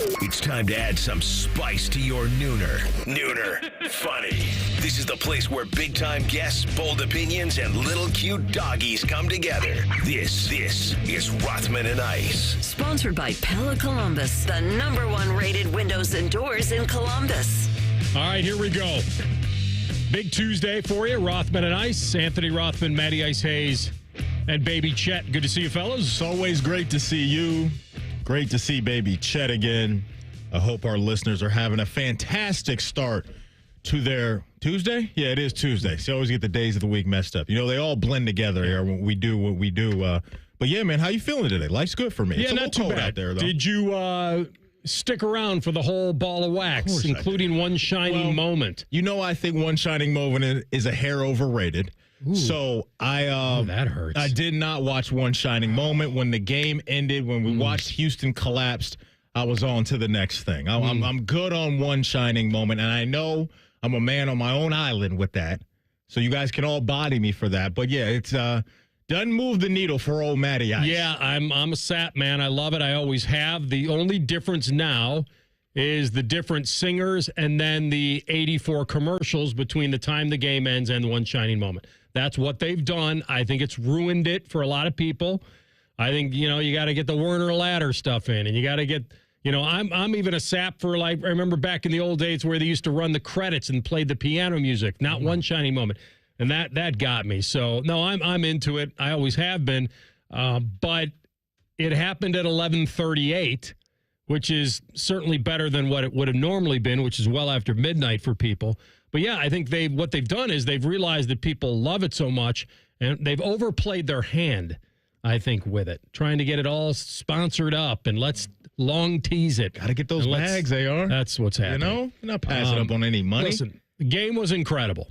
It's time to add some spice to your nooner. Nooner funny. This is the place where big-time guests, bold opinions, and little cute doggies come together. This is Rothman and Ice. Sponsored by Pella Columbus, the #1 rated windows and doors in Columbus. All right, here we go. Big Tuesday for you. Rothman and Ice. Anthony Rothman, Matty Ice Hayes, and Baby Chet. Good to see you, fellas. It's always great to see you. Great to see Baby Chet again. I hope our listeners are having a fantastic start to their Tuesday. Yeah, it is Tuesday. So I always get the days of the week messed up. You know, they all blend together here when we do what we do. But yeah, man, how you feeling today? Life's good for me. Yeah, it's a not too cold bad out there, though. Did you stick around for the whole ball of wax, including one shining moment? You know, I think one shining moment is a hair overrated. Ooh. So that hurts. I did not watch one shining moment. When the game ended, when we watched Houston collapsed, I was on to the next thing. I'm good on one shining moment, and I know I'm a man on my own island with that. So you guys can all body me for that. But yeah, it's doesn't move the needle for old Matty Ice. Yeah, I'm a sap man. I love it. I always have. The only difference now is the different singers and then the 84 commercials between the time the game ends and the one shining moment. That's what they've done. I think it's ruined it for a lot of people. I think, you know, you got to get the Werner Ladder stuff in, and you got to get, you know, I'm even a sap for, like, I remember back in the old days where they used to run the credits and play the piano music, not one shining moment. And that got me. So, no, I'm into it. I always have been. But it happened at 11:38, which is certainly better than what it would have normally been, which is well after midnight for people. But yeah, I think what they've done is they've realized that people love it so much, and they've overplayed their hand, I think, with it, trying to get it all sponsored up, and let's long tease it. Got to get those bags, AR. That's what's happening. You know, you're not passing up on any money. Listen, the game was incredible.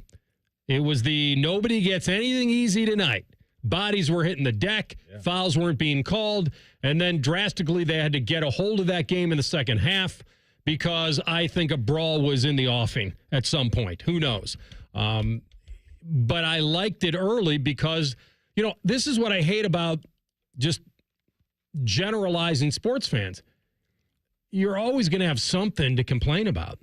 It was nobody gets anything easy tonight. Bodies were hitting the deck, fouls weren't being called, and then drastically they had to get a hold of that game in the second half, because I think a brawl was in the offing at some point. Who knows? But I liked it early because, you know, this is what I hate about just generalizing sports fans. You're always going to have something to complain about.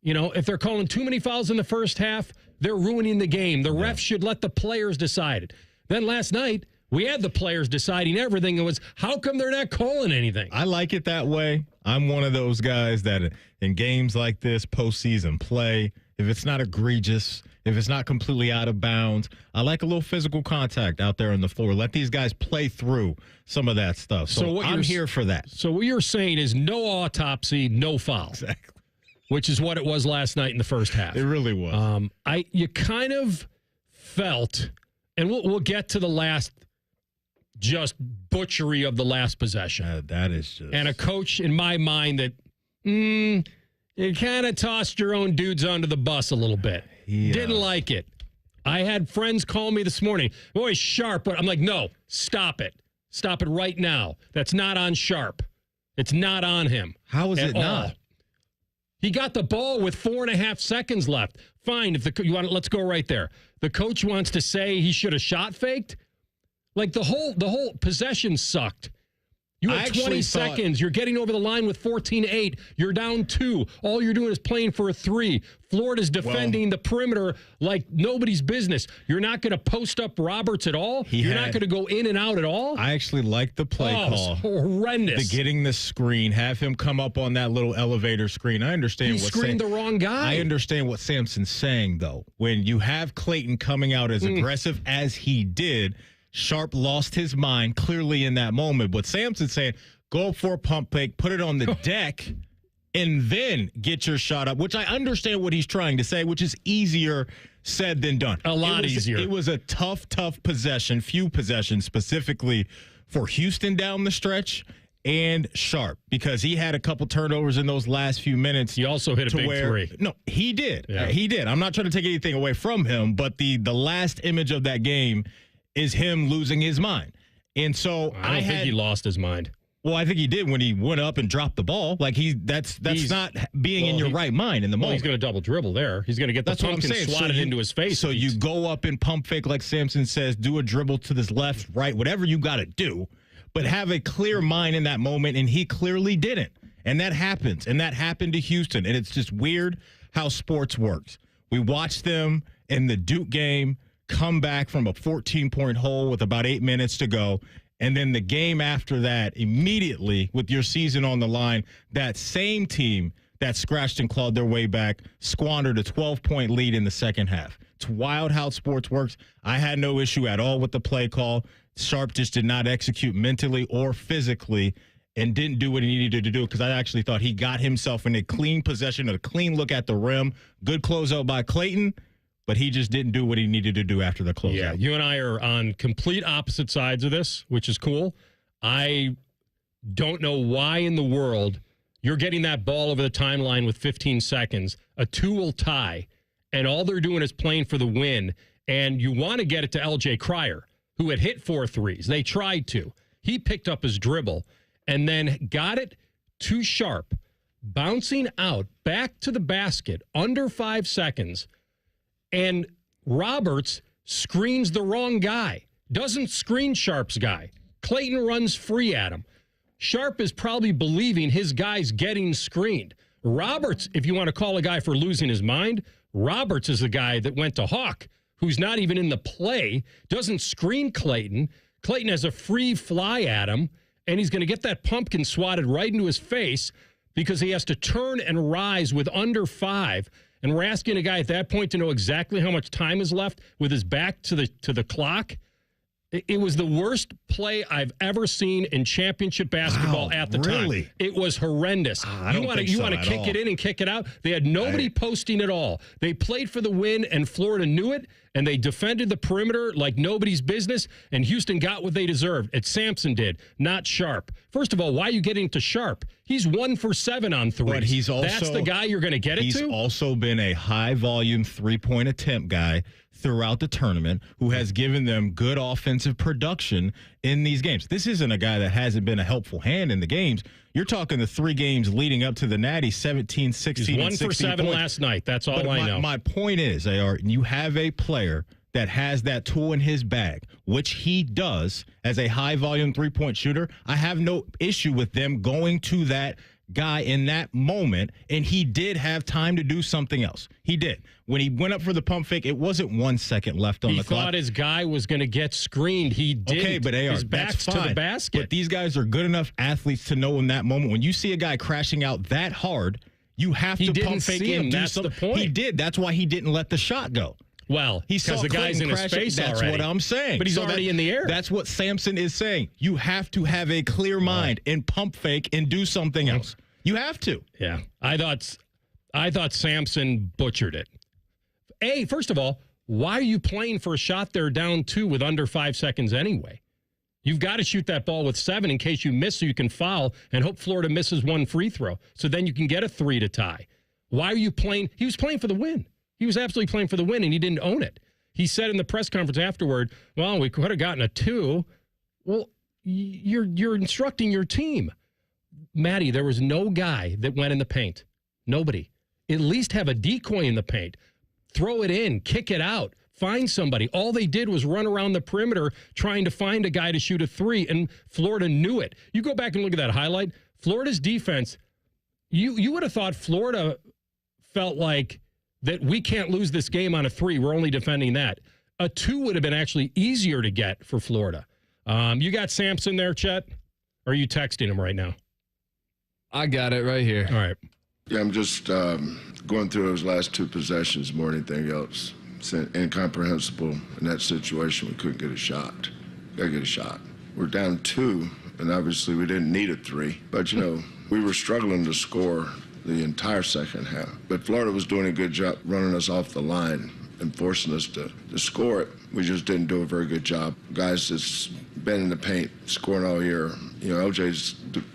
You know, if they're calling too many fouls in the first half, they're ruining the game. The refs should let the players decide it. Then last night, we had the players deciding everything. It was, how come they're not calling anything? I like it that way. I'm one of those guys that in games like this, postseason play, if it's not egregious, if it's not completely out of bounds, I like a little physical contact out there on the floor. Let these guys play through some of that stuff. So I'm here for that. So what you're saying is no autopsy, no foul. Exactly. Which is what it was last night in the first half. It really was. You kind of felt, and we'll get to the last just butchery of the last possession. That is just... And a coach, in my mind, that you kind of tossed your own dudes onto the bus a little bit. Yeah. Didn't like it. I had friends call me this morning. Boy, Sharp. But I'm like, no, stop it. Stop it right now. That's not on Sharp. It's not on him. How is it not? He got the ball with 4.5 seconds left. Fine, let's go right there. The coach wants to say he should have shot faked. Like the whole possession sucked. You had 20 seconds. You're getting over the line with 14-8. You're down 2. All you're doing is playing for a 3. Florida's defending the perimeter like nobody's business. You're not going to post up Roberts at all? You're not going to go in and out at all? I actually like the play call. It's horrendous. The getting the screen, have him come up on that little elevator screen. I understand he screened the wrong guy. I understand what Sampson's saying, though. When you have Clayton coming out as aggressive as he did, Sharp lost his mind clearly in that moment. But Sampson's saying, go for a pump fake, put it on the deck, and then get your shot up, which I understand what he's trying to say, which is easier said than done. A lot easier. It was a tough possession, few possessions specifically for Houston down the stretch and Sharp, because he had a couple turnovers in those last few minutes. He also hit a big three. No, he did. Yeah. He did. I'm not trying to take anything away from him, but the last image of that game is him losing his mind. And so I don't think he lost his mind. Well, I think he did when he went up and dropped the ball. Like that's not being in your right mind in the moment. He's going to double dribble there. He's going to get the pumpkin swatted into his face. So you go up and pump fake like Sampson says, do a dribble to this left, right, whatever you got to do, but have a clear mind in that moment, and he clearly didn't. And that happens. And that happened to Houston. And it's just weird how sports works. We watched them in the Duke game come back from a 14-point hole with about 8 minutes to go. And then the game after that, immediately with your season on the line, that same team that scratched and clawed their way back squandered a 12-point lead in the second half. It's wild how sports works. I had no issue at all with the play call. Sharp just did not execute mentally or physically and didn't do what he needed to do, because I actually thought he got himself in a clean possession, a clean look at the rim. Good closeout by Clayton, but he just didn't do what he needed to do after the closeout. Yeah, you and I are on complete opposite sides of this, which is cool. I don't know why in the world you're getting that ball over the timeline with 15 seconds. A 2 will tie, and all they're doing is playing for the win. And you want to get it to L.J. Cryer, who had hit 4 threes. They tried to. He picked up his dribble and then got it to Sharp, bouncing out back to the basket under 5 seconds. And Roberts screens the wrong guy, doesn't screen Sharp's guy. Clayton runs free at him. Sharp is probably believing his guy's getting screened. Roberts, if you want to call a guy for losing his mind, Roberts is the guy that went to Hawk, who's not even in the play, doesn't screen Clayton. Clayton has a free fly at him, and he's going to get that pumpkin swatted right into his face because he has to turn and rise with under 5. And we're asking a guy at that point to know exactly how much time is left with his back to the clock. It was the worst play I've ever seen in championship basketball at the time. It was horrendous. You want to kick it in and kick it out? They had nobody posting at all. They played for the win, and Florida knew it, and they defended the perimeter like nobody's business, and Houston got what they deserved. Sampson did, not Sharp. First of all, why are you getting to Sharp? He's 1 for 7 on threes. But he's also, that's the guy you're going to get it to? He's also been a high-volume three-point attempt guy throughout the tournament who has given them good offensive production in these games. This isn't a guy that hasn't been a helpful hand in the games. You're talking the 3 games leading up to the Natty, 17, 16, He's 1 for 7 points. last night. That's all I know. My point is, AR, you have a player that has that tool in his bag, which he does as a high-volume three-point shooter. I have no issue with them going to that guy in that moment, and he did have time to do something else. He did. When he went up for the pump fake, it wasn't 1 second left on the clock. He thought his guy was going to get screened. He didn't. Okay, but AR, his back's that's fine. to the basket. But these guys are good enough athletes to know in that moment, when you see a guy crashing out that hard, you have to pump fake and do something. That's the point. He did. That's why he didn't let the shot go. Well, because the guy's in his face That's already. what I'm saying. But he's already in the air. That's what Sampson is saying. You have to have a clear mind and pump fake and do something else. You have to. Yeah. I thought Sampson butchered it. First of all, why are you playing for a shot there down 2 with under 5 seconds anyway? You've got to shoot that ball with 7 in case you miss so you can foul and hope Florida misses 1 free throw. So then you can get a 3 to tie. Why are you playing? He was playing for the win. He was absolutely playing for the win, and he didn't own it. He said in the press conference afterward, well, we could have gotten a 2. Well, you're instructing your team. Matty, there was no guy that went in the paint. Nobody. At least have a decoy in the paint. Throw it in. Kick it out. Find somebody. All they did was run around the perimeter trying to find a guy to shoot a 3, and Florida knew it. You go back and look at that highlight. Florida's defense, you would have thought Florida felt like that we can't lose this game on a 3. We're only defending that. A 2 would have been actually easier to get for Florida. You got Sampson there, Chet? Or are you texting him right now? I got it right here. All right. Yeah, I'm just going through those last 2 possessions more than anything else. It's incomprehensible in that situation. We couldn't get a shot. Got to get a shot. We're down 2, and obviously we didn't need a 3. But, we were struggling to score the entire second half. But Florida was doing a good job running us off the line and forcing us to score it. We just didn't do a very good job. Guys that's been in the paint scoring all year. LJ's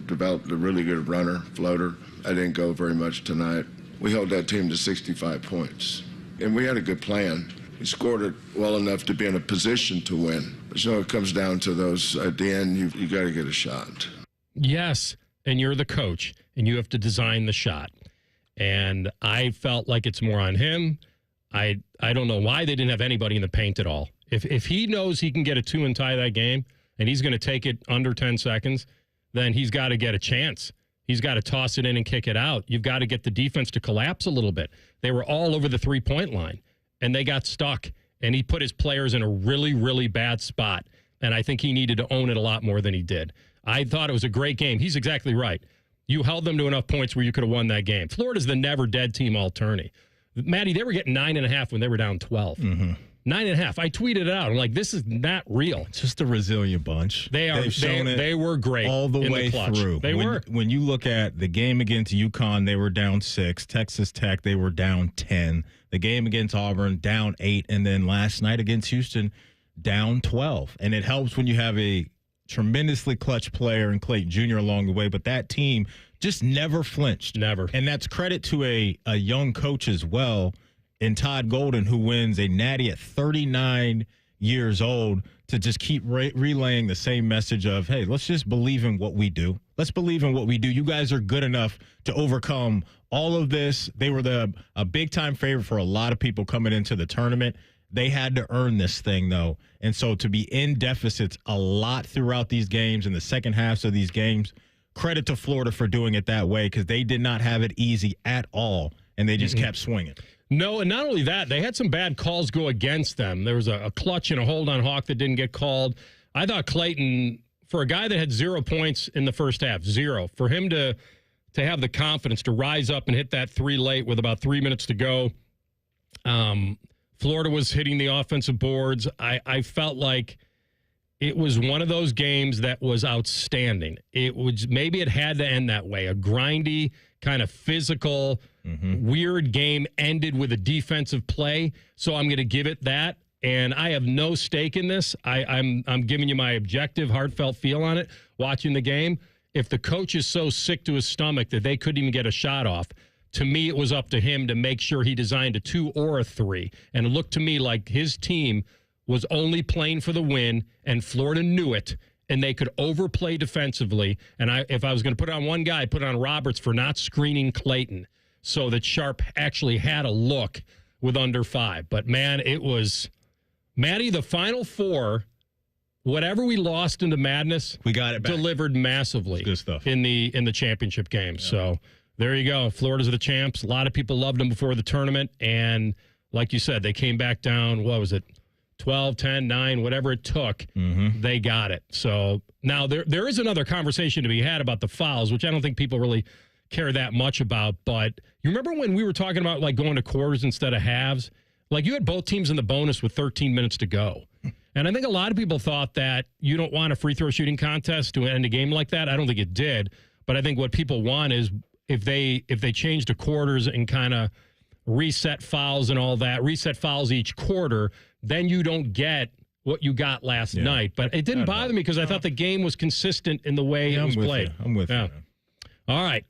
developed a really good runner, floater. I didn't go very much tonight. We held that team to 65 points. And we had a good plan. We scored it well enough to be in a position to win. But it comes down to those, at the end, you got to get a shot. Yes, and you're the coach, and you have to design the shot. And I felt like it's more on him. I don't know why they didn't have anybody in the paint at all. If he knows he can get a 2 and tie that game, and he's going to take it under 10 seconds, then he's got to get a chance. He's got to toss it in and kick it out. You've got to get the defense to collapse a little bit. They were all over the three-point line, and they got stuck. And he put his players in a really, really bad spot. And I think he needed to own it a lot more than he did. I thought it was a great game. He's exactly right. You held them to enough points where you could have won that game. Florida's the never-dead team all tourney. Matty, they were getting 9.5 when they were down 12. 9.5. I tweeted it out. I'm like, this is not real. It's just a resilient bunch. They are. They were great all the way through. They were. When you look at the game against UConn, they were down 6. Texas Tech, they were down 10. The game against Auburn, down 8. And then last night against Houston, down 12. And it helps when you have a tremendously clutch player in Clayton Jr. along the way. But that team just never flinched. Never. And that's credit to a young coach as well, in Todd Golden, who wins a Natty at 39 years old, to just keep relaying the same message of, hey, let's just believe in what we do. Let's believe in what we do. You guys are good enough to overcome all of this. They were a big-time favorite for a lot of people coming into the tournament. They had to earn this thing, though. And so to be in deficits a lot throughout these games, in the second halves of these games, credit to Florida for doing it that way, because they did not have it easy at all, and they just kept swinging. No, and not only that, they had some bad calls go against them. There was a clutch and a hold on Hawk that didn't get called. I thought Clayton, for a guy that had 0 points in the first half, 0, for him to have the confidence to rise up and hit that 3 late with about 3 minutes to go. Florida was hitting the offensive boards. I felt like it was one of those games that was outstanding. Maybe it had to end that way. A grindy, kind of physical, weird game ended with a defensive play. So I'm going to give it that. And I have no stake in this. I'm giving you my objective, heartfelt feel on it, watching the game. If the coach is so sick to his stomach that they couldn't even get a shot off, to me it was up to him to make sure he designed a 2 or a 3. And it looked to me like his team was only playing for the win, and Florida knew it, and they could overplay defensively. And if I was going to put on one guy, I'd put on Roberts for not screening Clayton so that Sharp actually had a look with under 5. But, man, it was – Matty, the Final Four, whatever we lost into madness, we got it back. Delivered massively. Good stuff. In the championship game. Yeah. So there you go. Florida's the champs. A lot of people loved them before the tournament. And like you said, they came back down, what was it, 12, 10, 9, whatever it took. They got it. So now there is another conversation to be had about the fouls, which I don't think people really care that much about. But you remember when we were talking about like going to quarters instead of halves? Like you had both teams in the bonus with 13 minutes to go. And I think a lot of people thought that you don't want a free throw shooting contest to end a game like that. I don't think it did. But I think what people want is if they change to quarters and kind of reset fouls and all that, reset fouls each quarter, then you don't get what you got last night. But it didn't bother me because I thought the game was consistent in the way it was played. I'm with you. All right.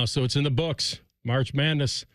So it's in the books. March Madness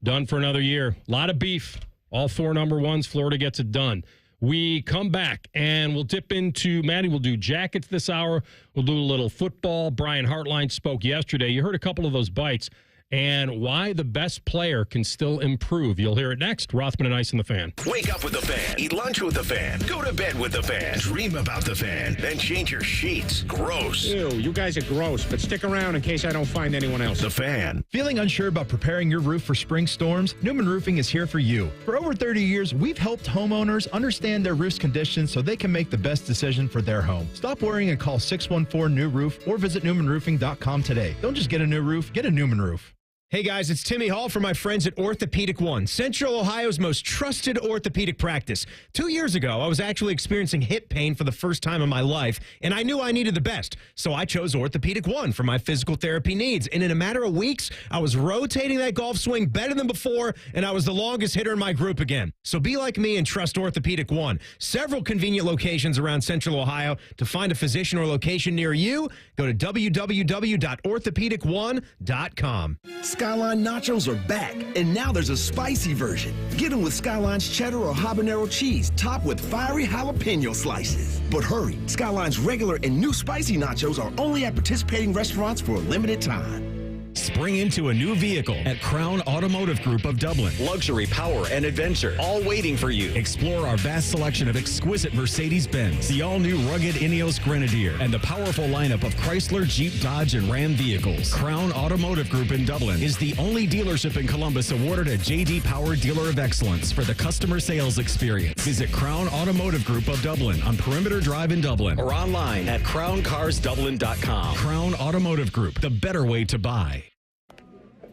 done for another year. A lot of beef. All 4 number ones. Florida gets it done. We come back and we'll dip into, Maddie, we'll do jackets this hour. We'll do a little football. Brian Hartline spoke yesterday. You heard a couple of those bites and why the best player can still improve. You'll hear it next. Rothman and Ice and the Fan. Wake up with the Fan. Eat lunch with the Fan. Go to bed with the Fan. Dream about the Fan. Then change your sheets. Gross. Ew, you guys are gross, but stick around in case I don't find anyone else. The Fan. Feeling unsure about preparing your roof for spring storms? Newman Roofing is here for you. For over 30 years, we've helped homeowners understand their roof's conditions so they can make the best decision for their home. Stop worrying and call 614-NEW-ROOF or visit NewmanRoofing.com today. Don't just get a new roof, get a Newman roof. Hey guys, it's Timmy Hall from my friends at Orthopedic One, Central Ohio's most trusted orthopedic practice. 2 years ago, I was actually experiencing hip pain for the first time in my life, and I knew I needed the best. So I chose Orthopedic One for my physical therapy needs. And in a matter of weeks, I was rotating that golf swing better than before, and I was the longest hitter in my group again. So be like me and trust Orthopedic One. Several convenient locations around Central Ohio. To find a physician or location near you, go to www.orthopedicone.com. Skyline nachos are back, and now there's a spicy version. Get them with Skyline's cheddar or habanero cheese, topped with fiery jalapeno slices. But hurry, Skyline's regular and new spicy nachos are only at participating restaurants for a limited time. Spring into a new vehicle at Crown Automotive Group of Dublin. Luxury, power, and adventure, all waiting for you. Explore our vast selection of exquisite Mercedes-Benz, the all-new rugged Ineos Grenadier, and the powerful lineup of Chrysler, Jeep, Dodge, and Ram vehicles. Crown Automotive Group in Dublin is the only dealership in Columbus awarded a J.D. Power Dealer of Excellence for the customer sales experience. Visit Crown Automotive Group of Dublin on Perimeter Drive in Dublin or online at crowncarsdublin.com. Crown Automotive Group, the better way to buy.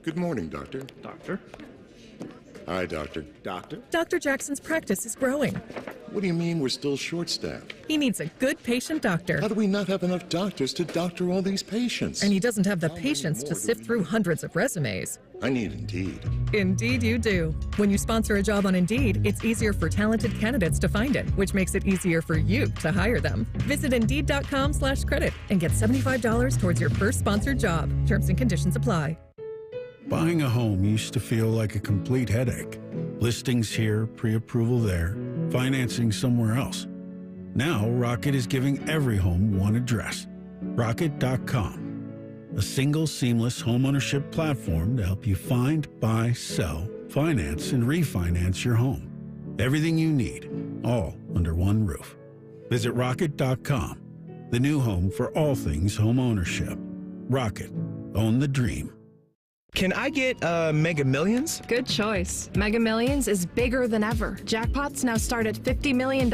Good morning, Doctor. Doctor? Hi, Doctor. Doctor? Dr. Jackson's practice is growing. What do you mean we're still short-staffed? He needs a good patient doctor. How do we not have enough doctors to doctor all these patients? And he doesn't have the patience to sift through hundreds of resumes. I need Indeed. Indeed you do. When you sponsor a job on Indeed, it's easier for talented candidates to find it, which makes it easier for you to hire them. Visit Indeed.com/credit and get $75 towards your first sponsored job. Terms and conditions apply. Buying a home used to feel like a complete headache. Listings here, pre-approval there, financing somewhere else. Now, Rocket is giving every home one address. Rocket.com. A single seamless homeownership platform to help you find, buy, sell, finance, and refinance your home. Everything you need, all under one roof. Visit Rocket.com, the new home for all things homeownership. Rocket. Own the dream. Can I get Mega Millions? Good choice. Mega Millions is bigger than ever. Jackpots now start at $50 million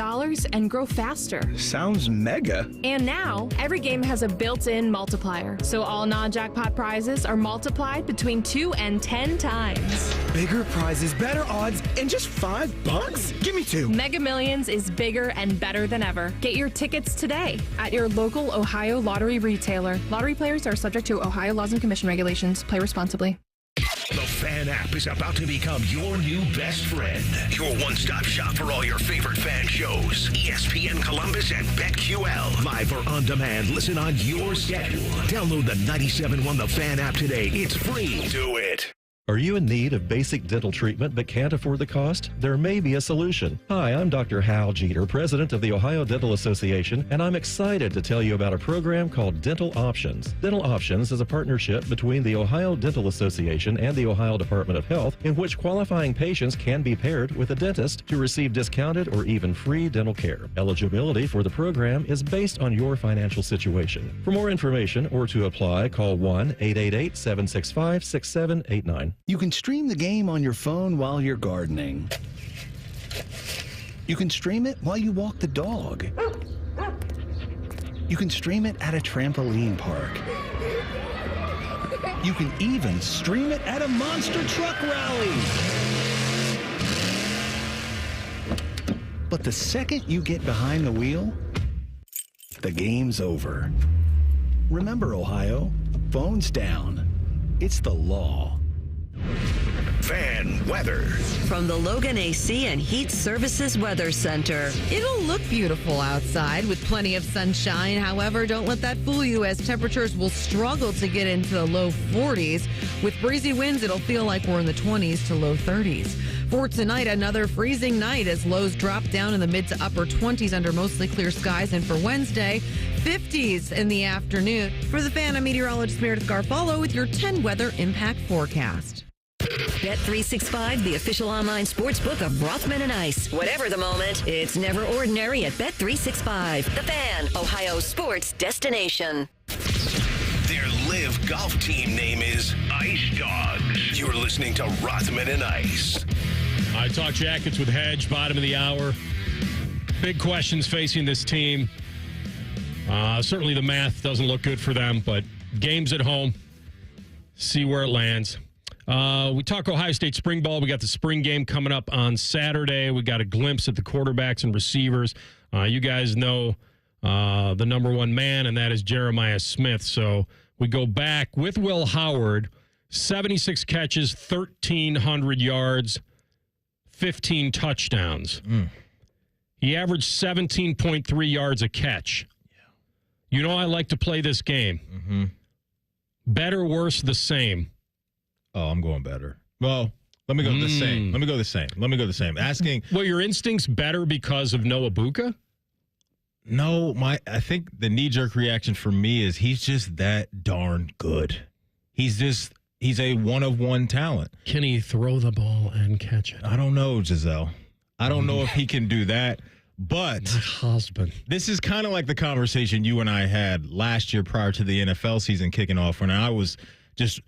and grow faster. Sounds mega. And now, every game has a built-in multiplier, so all non-jackpot prizes are multiplied between 2 and 10 times. Bigger prizes, better odds, and just $5? Give me 2. Mega Millions is bigger and better than ever. Get your tickets today at your local Ohio lottery retailer. Lottery players are subject to Ohio laws and commission regulations. Play responsibly. The Fan app is about to become your new best friend. Your one-stop shop for all your favorite fan shows. ESPN Columbus and BetQL. Live or on demand. Listen on your schedule. Download the 97.1 The Fan app today. It's free. Do it. Are you in need of basic dental treatment but can't afford the cost? There may be a solution. Hi, I'm Dr. Hal Jeter, president of the Ohio Dental Association, and I'm excited to tell you about a program called Dental Options. Dental Options is a partnership between the Ohio Dental Association and the Ohio Department of Health in which qualifying patients can be paired with a dentist to receive discounted or even free dental care. Eligibility for the program is based on your financial situation. For more information or to apply, call 1-888-765-6789. You can stream the game on your phone while you're gardening. You can stream it while you walk the dog. You can stream it at a trampoline park. You can even stream it at a monster truck rally. But the second you get behind the wheel, the game's over. Remember, Ohio, phones down. It's the law. Fan weather. From the Logan AC and Heat Services Weather Center. It'll look beautiful outside with plenty of sunshine. However, don't let that fool you as temperatures will struggle to get into the low 40s. With breezy winds, it'll feel like we're in the 20s to low 30s. For tonight, another freezing night as lows drop down in the mid to upper 20s under mostly clear skies. And for Wednesday, 50s in the afternoon. For the Fan, I'm meteorologist Meredith Garfalo with your 10 weather impact forecast. Bet365, the official online sports book of Rothman and Ice. Whatever the moment, it's never ordinary at Bet365. The Fan, Ohio's sports destination. Their live golf team name is Ice Dogs. You're listening to Rothman and Ice. I talk Jackets with Hedge, bottom of the hour. Big questions facing this team. Certainly the math doesn't look good for them, but games at home, see where it lands. We talk Ohio State spring ball. We got the spring game coming up on Saturday. We got a glimpse at the quarterbacks and receivers. You guys know the number one man, and that is Jeremiah Smith. So we go back with Will Howard, 76 catches, 1,300 yards, 15 touchdowns. He averaged 17.3 yards a catch. You know I like to play this game. Better, worse, the same. Oh, I'm going better. Well, let me go the same. Let me go the same. Asking. Well, your instinct's better because of Noah Buka? No, I think the knee-jerk reaction for me is he's just that darn good. He's he's a one-of-one talent. Can he throw the ball and catch it? I don't know, Giselle. I don't know if he can do that. But my husband. This is kind of like the conversation you and I had last year prior to the NFL season kicking off, when I was just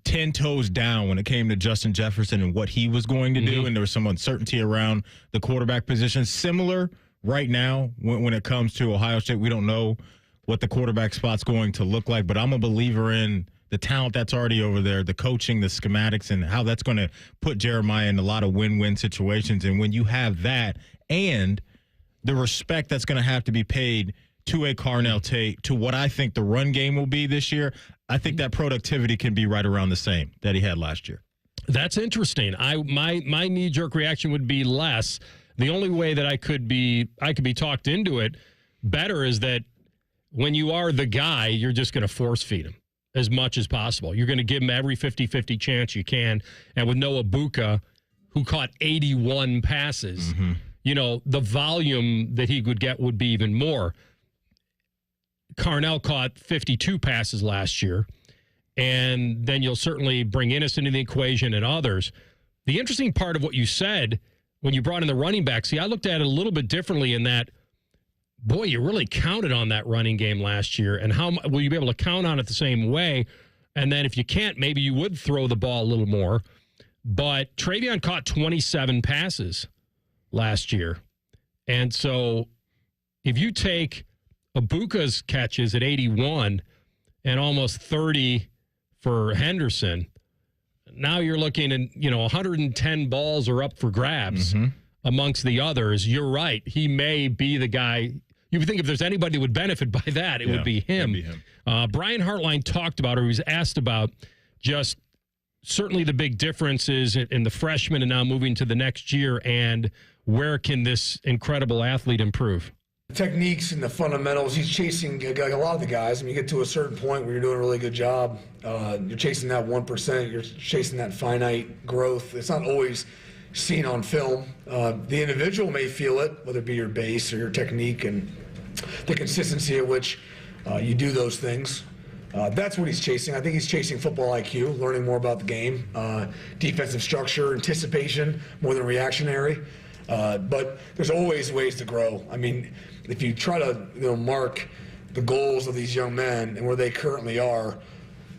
10 toes down when it came to Justin Jefferson and what he was going to do, and there was some uncertainty around the quarterback position. Similar right now when it comes to Ohio State. We don't know what the quarterback spot's going to look like, but I'm a believer in the talent that's already over there, the coaching, the schematics, and how that's going to put Jeremiah in a lot of win-win situations. And when you have that and the respect that's going to have to be paid to a Carnell Tate, to what I think the run game will be this year, I think that productivity can be right around the same that he had last year. That's interesting. My knee-jerk reaction would be less. The only way that I could be talked into it better is that when you are the guy, you're just going to force feed him as much as possible. You're going to give him every 50-50 chance you can. And with Noah Buka, who caught 81 passes, the volume that he would get would be even more. Carnell caught 52 passes last year, and then you'll certainly bring Innocent into the equation and others. The interesting part of what you said when you brought in the running back, I looked at it a little bit differently in that, boy, you really counted on that running game last year, and how will you be able to count on it the same way? And then if you can't, maybe you would throw the ball a little more. But Travion caught 27 passes last year. And so if you take Abuka's catches at 81 and almost 30 for Henderson, now you're looking at, 110 balls are up for grabs amongst the others. You're right. He may be the guy. You would think if there's anybody that would benefit by that, it would be him. Brian Hartline talked about, or he was asked about, just certainly the big differences in the freshman and now moving to the next year, and where can this incredible athlete improve? The techniques and the fundamentals, he's chasing a lot of the guys. I mean, you get to a certain point where you're doing a really good job. You're chasing that 1%. You're chasing that finite growth. It's not always seen on film. The individual may feel it, whether it be your base or your technique and the consistency at which you do those things. That's what he's chasing. I think he's chasing football IQ, learning more about the game, defensive structure, anticipation, more than reactionary. But there's always ways to grow. I mean, if you try to mark the goals of these young men and where they currently are,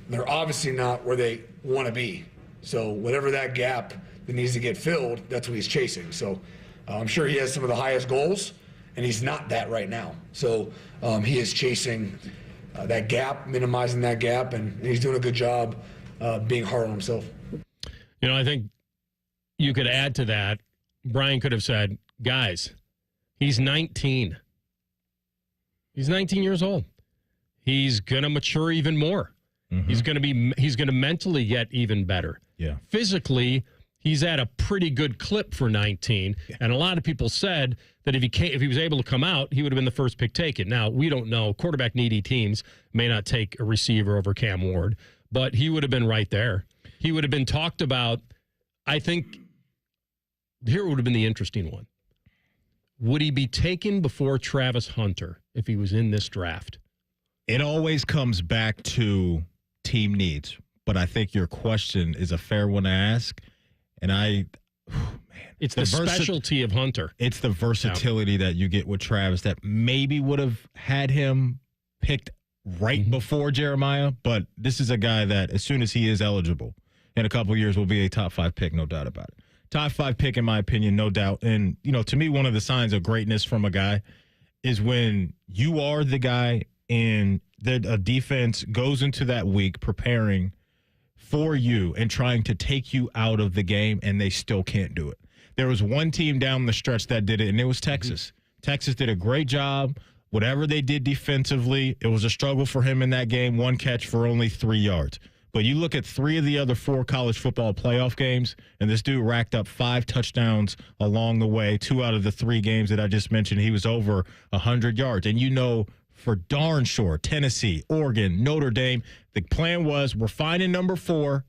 they're obviously not where they want to be. So whatever that gap that needs to get filled, that's what he's chasing. So I'm sure he has some of the highest goals, and he's not that right now. So he is chasing that gap, minimizing that gap, and he's doing a good job being hard on himself. I think you could add to that. Brian could have said, guys, he's 19. He's 19 years old. He's going to mature even more. He's going to mentally get even better. Yeah. Physically, he's at a pretty good clip for 19. Yeah. And a lot of people said that if he was able to come out, he would have been the first pick taken. Now, we don't know. Quarterback needy teams may not take a receiver over Cam Ward, but he would have been right there. He would have been talked about. I think here would have been the interesting one. Would he be taken before Travis Hunter if he was in this draft? It always comes back to team needs, but I think your question is a fair one to ask. And it's the specialty of Hunter. It's the versatility that you get with Travis that maybe would have had him picked right before Jeremiah, but this is a guy that as soon as he is eligible in a couple of years will be a top 5 pick, no doubt about it. Top 5 pick, in my opinion, no doubt. And, to me, one of the signs of greatness from a guy is when you are the guy and a defense goes into that week preparing for you and trying to take you out of the game, and they still can't do it. There was one team down the stretch that did it, and it was Texas. Texas did a great job. Whatever they did defensively, it was a struggle for him in that game. 1 catch for only 3 yards. But you look at 3 of the other 4 college football playoff games, and this dude racked up 5 touchdowns along the way. 2 out of the 3 games that I just mentioned, he was over 100 yards. And for darn sure, Tennessee, Oregon, Notre Dame, the plan was we're finding number 4,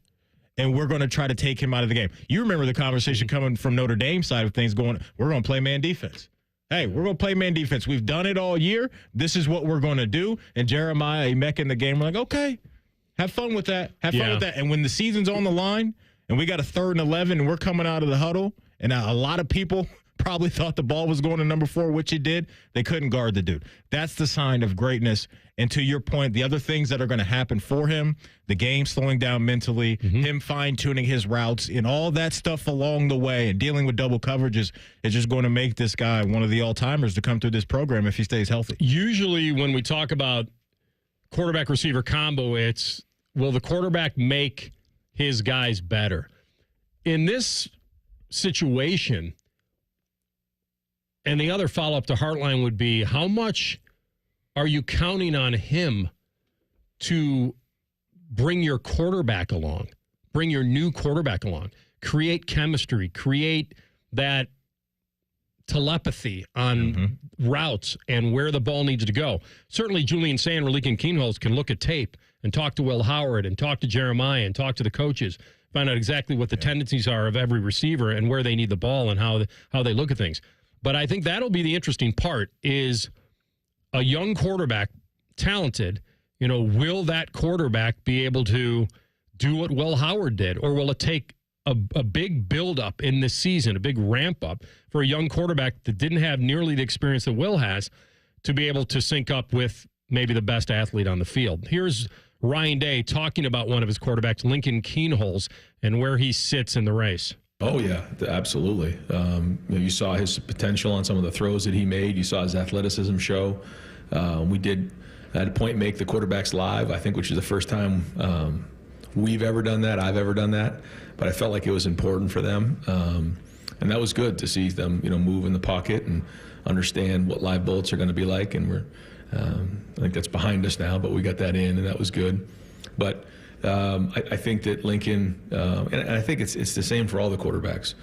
and we're going to try to take him out of the game. You remember the conversation coming from Notre Dame side of things we're going to play man defense. Hey, we're going to play man defense. We've done it all year. This is what we're going to do. And Jeremiah Emek in the game, we're like, okay. Have fun with that. Have fun with that. And when the season's on the line and we got a 3rd and 11 and we're coming out of the huddle, and a lot of people probably thought the ball was going to number 4, which it did. They couldn't guard the dude. That's the sign of greatness. And to your point, the other things that are going to happen for him, the game slowing down mentally, him fine-tuning his routes, and all that stuff along the way, and dealing with double coverages is just going to make this guy one of the all-timers to come through this program if he stays healthy. Usually when we talk about quarterback-receiver combo, it's, will the quarterback make his guys better? In this situation, and the other follow-up to Heartline would be, how much are you counting on him to bring your quarterback along, bring your new quarterback along, create chemistry, create that telepathy on routes and where the ball needs to go? Certainly Julian Sand or Lincoln Keenholz can look at tape and talk to Will Howard and talk to Jeremiah and talk to the coaches, find out exactly what the tendencies are of every receiver and where they need the ball and how they look at things. But I think that'll be the interesting part, is a young quarterback, talented, will that quarterback be able to do what Will Howard did? Or will it take a big build-up in this season, a big ramp-up for a young quarterback that didn't have nearly the experience that Will has to be able to sync up with maybe the best athlete on the field? Here's Ryan Day talking about one of his quarterbacks, Lincoln Keenholz, and where he sits in the race. Oh, yeah, absolutely. You saw his potential on some of the throws that he made. You saw his athleticism show. We did, at a point, make the quarterbacks live, I think, which is the first time we've ever done that, I've ever done that. But I felt like it was important for them. And that was good to see them, move in the pocket and understand what live bullets are going to be like. And I think that's behind us now, but we got that in, and that was good. But I think that Lincoln, and I think it's the same for all the quarterbacks.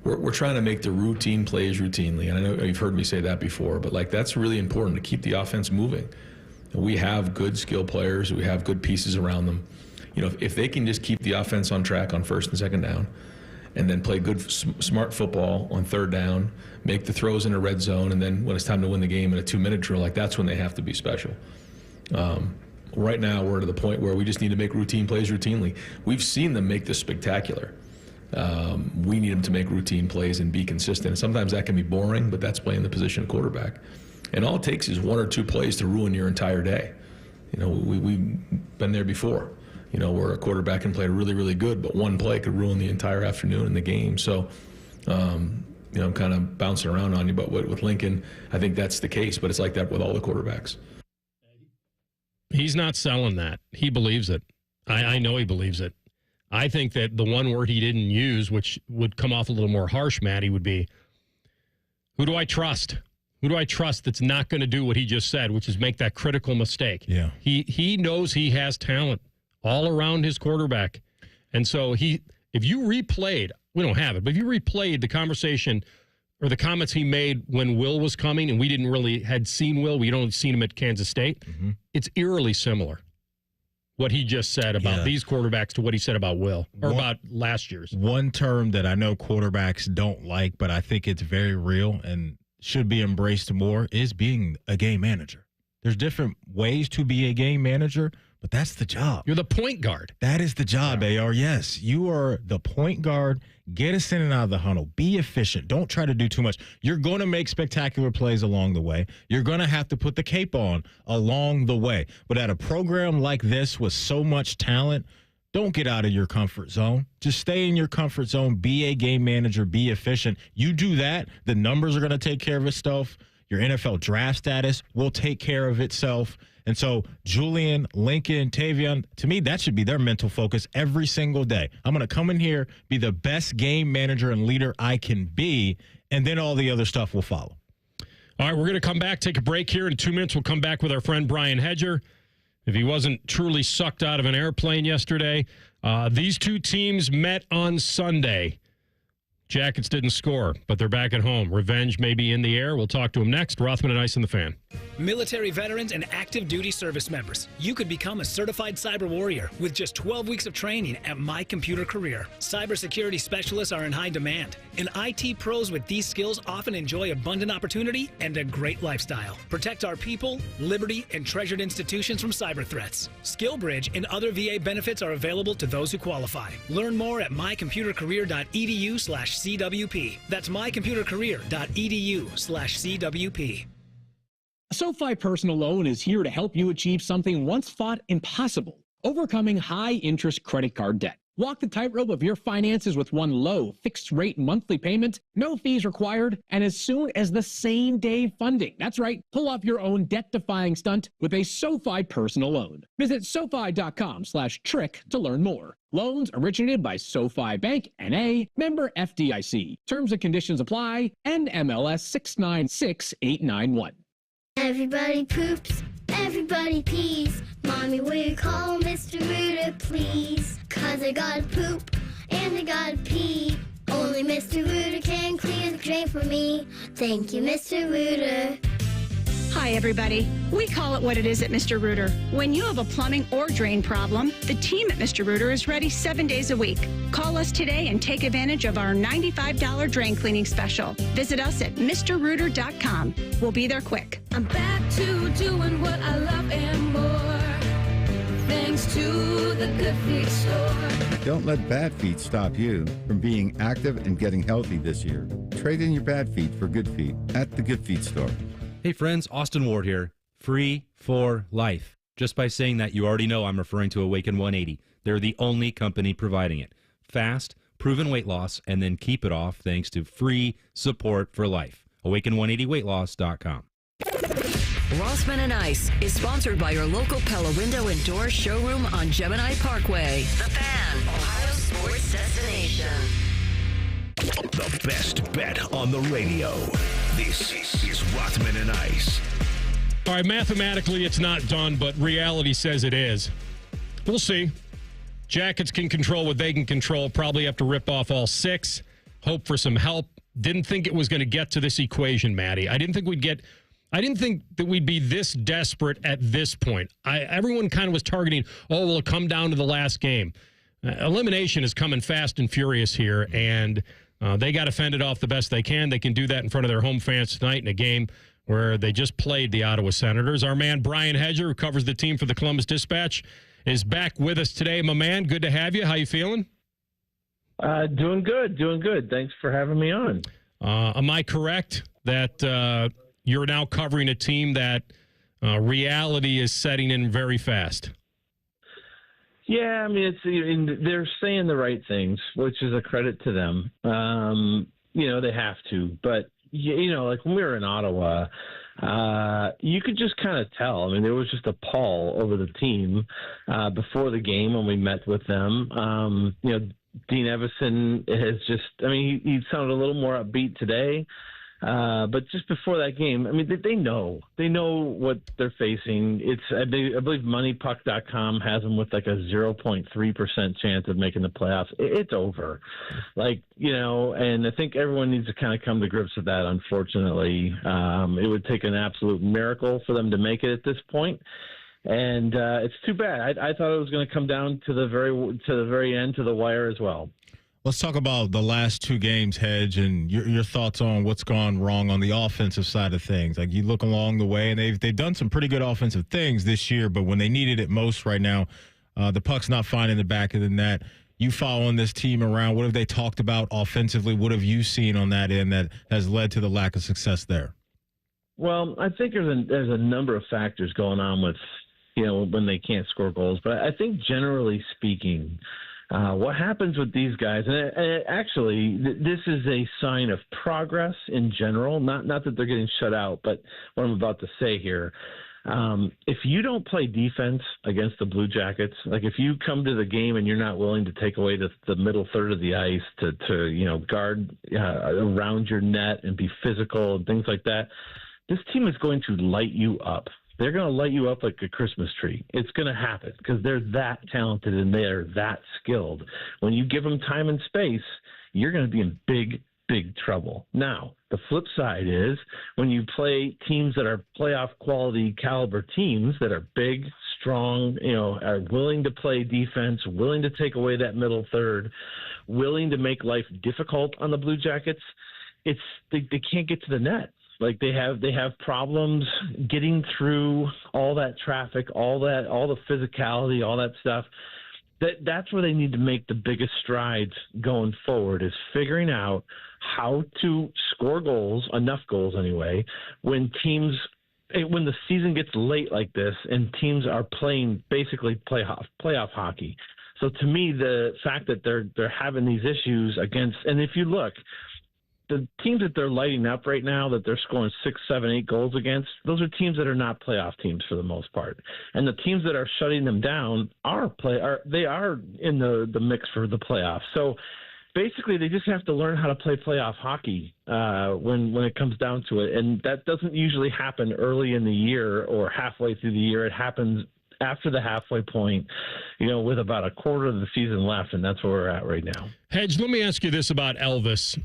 We're trying to make the routine plays routinely. And I know you've heard me say that before, but that's really important to keep the offense moving. We have good skill players. We have good pieces around them. If they can just keep the offense on track on 1st and 2nd down, and then play good, smart football on 3rd down, make the throws in a red zone, and then when it's time to win the game in a 2-minute drill, that's when they have to be special. Right now, we're to the point where we just need to make routine plays routinely. We've seen them make this spectacular. We need them to make routine plays and be consistent. And sometimes that can be boring, but that's playing the position of quarterback. And all it takes is 1 or 2 plays to ruin your entire day. We've been there before, where a quarterback can play really, really good, but 1 play could ruin the entire afternoon in the game. So, I'm kind of bouncing around on you, but with Lincoln, I think that's the case, but it's like that with all the quarterbacks. He's not selling that. He believes it. I know he believes it. I think that the one word he didn't use, which would come off a little more harsh, Matty, would be, who do I trust? Who do I trust that's not going to do what he just said, which is make that critical mistake? Yeah. He knows he has talent all around his quarterback. And so if you replayed, we don't have it, but if you replayed the conversation or the comments he made when Will was coming, and we didn't really had seen Will, we'd only seen him at Kansas State, it's eerily similar. What he just said about these quarterbacks to what he said about Will, or about last year's. One term that I know quarterbacks don't like, but I think it's very real and should be embraced more, is being a game manager. There's different ways to be a game manager, but that's the job. You're the point guard. That is the job, AR. Yes, you are the point guard. Get us in and out of the huddle. Be efficient. Don't try to do too much. You're going to make spectacular plays along the way. You're going to have to put the cape on along the way. But at a program like this with so much talent, don't get out of your comfort zone. Just stay in your comfort zone. Be a game manager. Be efficient. You do that, the numbers are going to take care of itself. Your NFL draft status will take care of itself. And so Julian, Lincoln, Tavion, to me, that should be their mental focus every single day. I'm going to come in here, be the best game manager and leader I can be, and then all the other stuff will follow. All right, we're going to come back, take a break here. In 2 minutes, we'll come back with our friend Brian Hedger. If he wasn't truly sucked out of an airplane yesterday, these two teams met on Sunday. Jackets didn't score, but they're back at home. Revenge may be in the air. We'll talk to him next. Rothman and Ice and the Fan. Military veterans and active duty service members, you could become a certified cyber warrior with just 12 weeks of training at My Computer Career. Cybersecurity specialists are in high demand, and IT pros with these skills often enjoy abundant opportunity and a great lifestyle. Protect our people, liberty, and treasured institutions from cyber threats. SkillBridge and other VA benefits are available to those who qualify. Learn more at mycomputercareer.edu/CWP. That's mycomputercareer.edu/CWP. A SoFi personal loan is here to help you achieve something once thought impossible: overcoming high-interest credit card debt. Walk the tightrope of your finances with one low, fixed-rate monthly payment, no fees required, and as soon as the same-day funding. That's right, pull off your own debt-defying stunt with a SoFi personal loan. Visit SoFi.com/trick to learn more. Loans originated by SoFi Bank, N.A., member FDIC. Terms and conditions apply, NMLS 696891. Everybody poops, everybody pees. Mommy, will you call Mr. Rooter, please? 'Cause I gotta poop and I gotta pee. Only Mr. Rooter can clear the drain for me. Thank you, Mr. Rooter. Hi, everybody. We call it what it is at Mr. Rooter. When you have a plumbing or drain problem, the team at Mr. Rooter is ready 7 days a week. Call us today and take advantage of our $95 drain cleaning special. Visit us at MrRooter.com. We'll be there quick. I'm back to doing what I love and more, thanks to the Good Feet store. Don't let bad feet stop you from being active and getting healthy this year. Trade in your bad feet for good feet at the Good Feet store. Hey friends, Austin Ward here. Free for life. Just by saying that, you already know I'm referring to Awaken 180. They're the only company providing it. Fast, proven weight loss, and then keep it off thanks to free support for life. Awaken180weightloss.com. Rothman and Ice is sponsored by your local Pella Window and Door showroom on Gemini Parkway. The Fan, Ohio sports destination. The best bet on the radio. This is Rothman and Ice. All right, mathematically it's not done, but reality says it is. We'll see. Jackets can control what they can control. Probably have to rip off all six. Hope for some help. Didn't think it was going to get to this equation, Maddie. I didn't think that we'd be this desperate at this point. Everyone kind of was targeting, will it come down to the last game? Elimination is coming fast and furious here, and they got to fend it off the best they can. They can do that in front of their home fans tonight in a game where they just played the Ottawa Senators. Our man Brian Hedger, who covers the team for the Columbus Dispatch, is back with us today. My man, good to have you. How you feeling? Doing good. Thanks for having me on. Am I correct that you're now covering a team that reality is setting in very fast? Yeah, I mean, they're saying the right things, which is a credit to them. They have to. But, like when we were in Ottawa, you could just kind of tell. I mean, there was just a pall over the team before the game when we met with them. Dean Evison has he sounded a little more upbeat today. But just before that game, I mean, they know what they're facing. I believe moneypuck.com has them with like a 0.3% chance of making the playoffs. It's over. And I think everyone needs to kind of come to grips with that. Unfortunately, it would take an absolute miracle for them to make it at this point. And it's too bad. I thought it was going to come down to the very end, to the wire as well. Let's talk about the last two games, Hedge, and your thoughts on what's gone wrong on the offensive side of things. Like, you look along the way, and they've done some pretty good offensive things this year, but when they needed it most right now, the puck's not finding the back of the net. You following this team around, what have they talked about offensively? What have you seen on that end that has led to the lack of success there? Well, I think there's a number of factors going on with, when they can't score goals. But I think generally speaking, what happens with these guys, and actually this is a sign of progress in general, not that they're getting shut out, but what I'm about to say here, if you don't play defense against the Blue Jackets, like if you come to the game and you're not willing to take away the middle third of the ice to guard around your net and be physical and things like that, this team is going to light you up. They're going to light you up like a Christmas tree. It's going to happen because they're that talented and they're that skilled. When you give them time and space, you're going to be in big big trouble. Now, the flip side is when you play teams that are playoff quality caliber teams that are big, strong, are willing to play defense, willing to take away that middle third, willing to make life difficult on the Blue Jackets, they can't get to the net. Like they have problems getting through all that traffic, all the physicality, all that stuff. That's where they need to make the biggest strides going forward, is figuring out how to score goals, enough goals anyway, when the season gets late like this and teams are playing basically playoff hockey. So to me, the fact that they're having these issues against, and if you look, the teams that they're lighting up right now, that they're scoring 6, 7, 8 goals against, those are teams that are not playoff teams for the most part. And the teams that are shutting them down are in the mix for the playoffs. So basically, they just have to learn how to play playoff hockey when it comes down to it. And that doesn't usually happen early in the year or halfway through the year. It happens after the halfway point, with about a quarter of the season left, and that's where we're at right now. Hedge, let me ask you this about Elvis.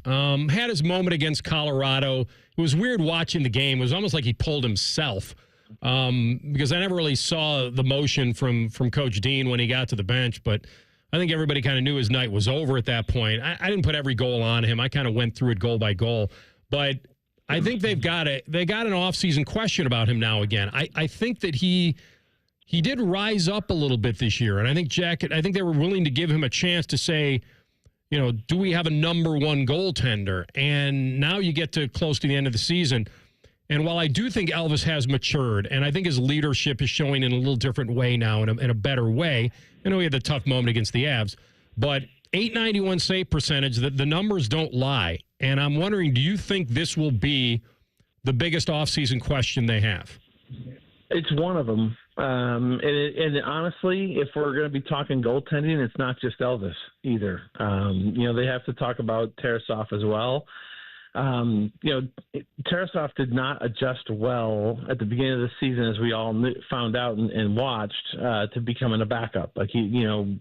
Had his moment against Colorado. It was weird watching the game. It was almost like he pulled himself because I never really saw the motion from Coach Dean when he got to the bench, but I think everybody kind of knew his night was over at that point. I didn't put every goal on him. I kind of went through it goal by goal, but I think they got an offseason question about him now again. I think that he did rise up a little bit this year, and I think they were willing to give him a chance to say, do we have a number one goaltender? And now you get to close to the end of the season, and while I do think Elvis has matured, and I think his leadership is showing in a little different way now, in a better way. I know he had the tough moment against the Avs, but .891 save percentage, the numbers don't lie. And I'm wondering, do you think this will be the biggest offseason question they have? It's one of them. And honestly, if we're going to be talking goaltending, it's not just Elvis either. They have to talk about Tarasov as well. Tarasov did not adjust well at the beginning of the season, as we all found out and watched, to becoming a backup. Like he,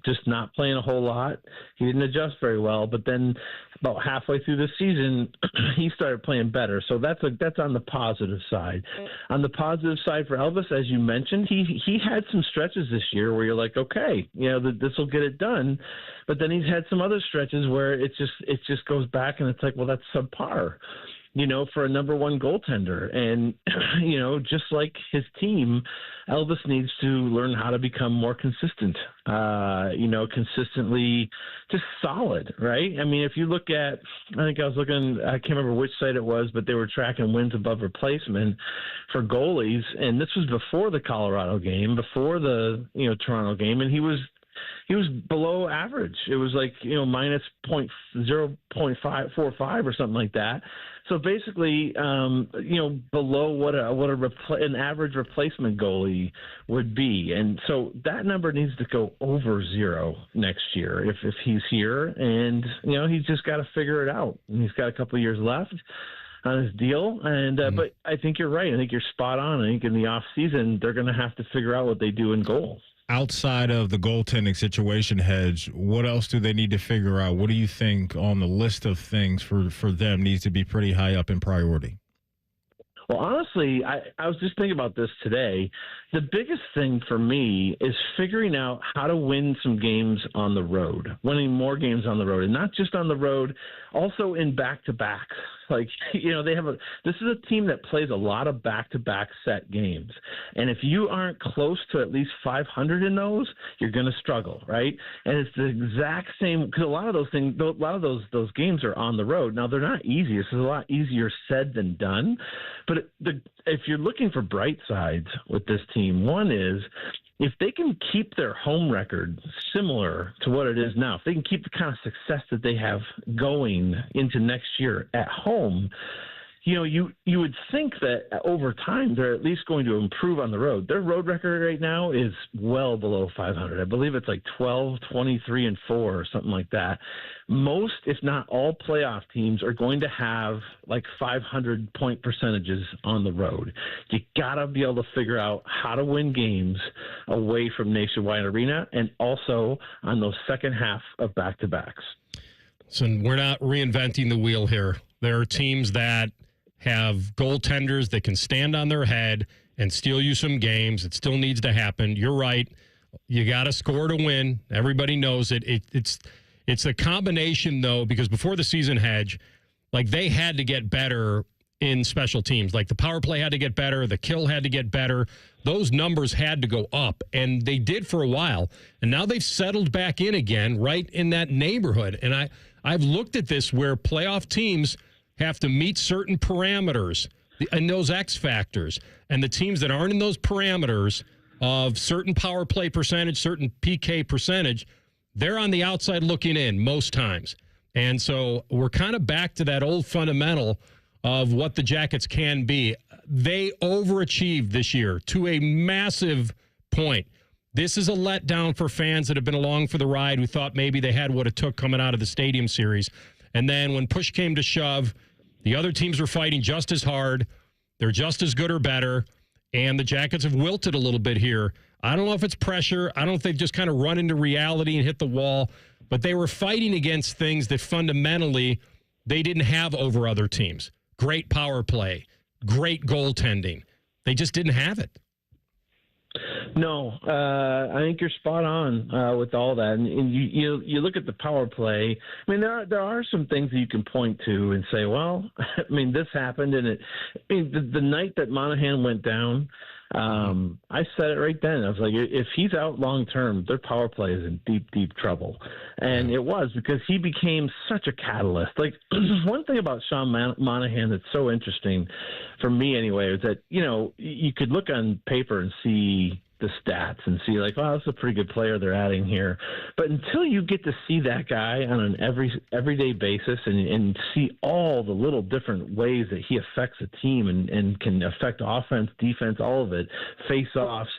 just not playing a whole lot. He didn't adjust very well, but then about halfway through the season, he started playing better. So that's on the positive side. On the positive side for Elvis, as you mentioned, he had some stretches this year where you're like, okay, this will get it done. But then he's had some other stretches where it just goes back and it's like, well, that's subpar, for a number one goaltender. And, just like his team, Elvis needs to learn how to become more consistent, consistently just solid, right? I mean, if you look at, I can't remember which site it was, but they were tracking wins above replacement for goalies. And this was before the Colorado game, before the, Toronto game. And he was below average. It was like, minus 0.545 or something like that. So basically, below what an average replacement goalie would be. And so that number needs to go over 0 next year if he's here. And, he's just got to figure it out. And he's got a couple of years left on his deal. And but I think you're right. I think you're spot on. I think in the off season, they're going to have to figure out what they do in goal. Outside of the goaltending situation, Hedge, what else do they need to figure out? What do you think on the list of things for them needs to be pretty high up in priority? Well, honestly, I was just thinking about this today. The biggest thing for me is figuring out how to win some games on the road, winning more games on the road, and not just on the road, also in back-to-back. Like, this is a team that plays a lot of back-to-back set games. And if you aren't close to at least 500 in those, you're going to struggle, right? And it's the exact same, because a lot of those games are on the road. Now, they're not easy. This is a lot easier said than done. But if you're looking for bright sides with this team, one is if they can keep their home record similar to what it is now, if they can keep the kind of success that they have going into next year at home, you would think that over time they're at least going to improve on the road. Their road record right now is well below 500. I believe it's like 12, 23, and 4 or something like that. Most, if not all, playoff teams are going to have like 500 point percentages on the road. You got to be able to figure out how to win games away from Nationwide Arena and also on those second half of back-to-backs. So we're not reinventing the wheel here. There are teams that have goaltenders that can stand on their head and steal you some games. It still needs to happen. You're right. You got to score to win. Everybody knows it. It's a combination, though, because before the season, Hedge, like they had to get better in special teams. Like the power play had to get better. The kill had to get better. Those numbers had to go up, and they did for a while. And now they've settled back in again, right in that neighborhood. And I've looked at this where playoff teams have to meet certain parameters and those X factors. And the teams that aren't in those parameters of certain power play percentage, certain PK percentage, they're on the outside looking in most times. And so we're kind of back to that old fundamental of what the Jackets can be. They overachieved this year to a massive point. This is a letdown for fans that have been along for the ride who thought maybe they had what it took coming out of the Stadium Series. And then when push came to shove, the other teams were fighting just as hard. They're just as good or better. And the Jackets have wilted a little bit here. I don't know if it's pressure. I don't know if they've just kind of run into reality and hit the wall. But they were fighting against things that fundamentally they didn't have over other teams. Great power play, great goaltending. They just didn't have it. No, I think you're spot on with all that. And you look at the power play. I mean, there are some things that you can point to and say, well, I mean, this happened, and the night that Monahan went down, I said it right then. I was like, if he's out long term, their power play is in deep, deep trouble. And it was because he became such a catalyst. Like, one thing about Sean Monahan that's so interesting, for me anyway, is that, you could look on paper and see the stats and see like, wow, that's a pretty good player they're adding here. But until you get to see that guy on an everyday basis and see all the little different ways that he affects a team and can affect offense, defense, all of it, face-offs,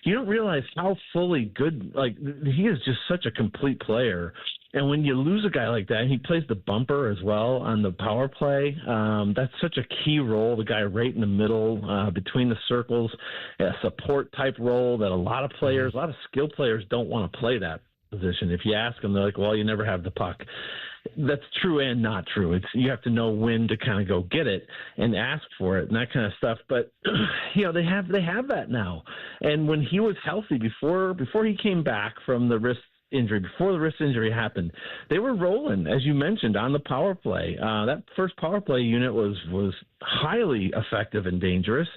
you don't realize how fully good, like, he is just such a complete player. And when you lose a guy like that, and he plays the bumper as well on the power play, that's such a key role, the guy right in the middle, between the circles, a support-type role that a lot of players, a lot of skilled players don't want to play that position. If you ask them, they're like, well, you never have the puck. That's true and not true. You have to know when to kind of go get it and ask for it and that kind of stuff. But they have that now. And when he was healthy before he came back from the wrist injury, before the wrist injury happened, they were rolling, as you mentioned, on the power play. That first power play unit was highly effective and dangerous.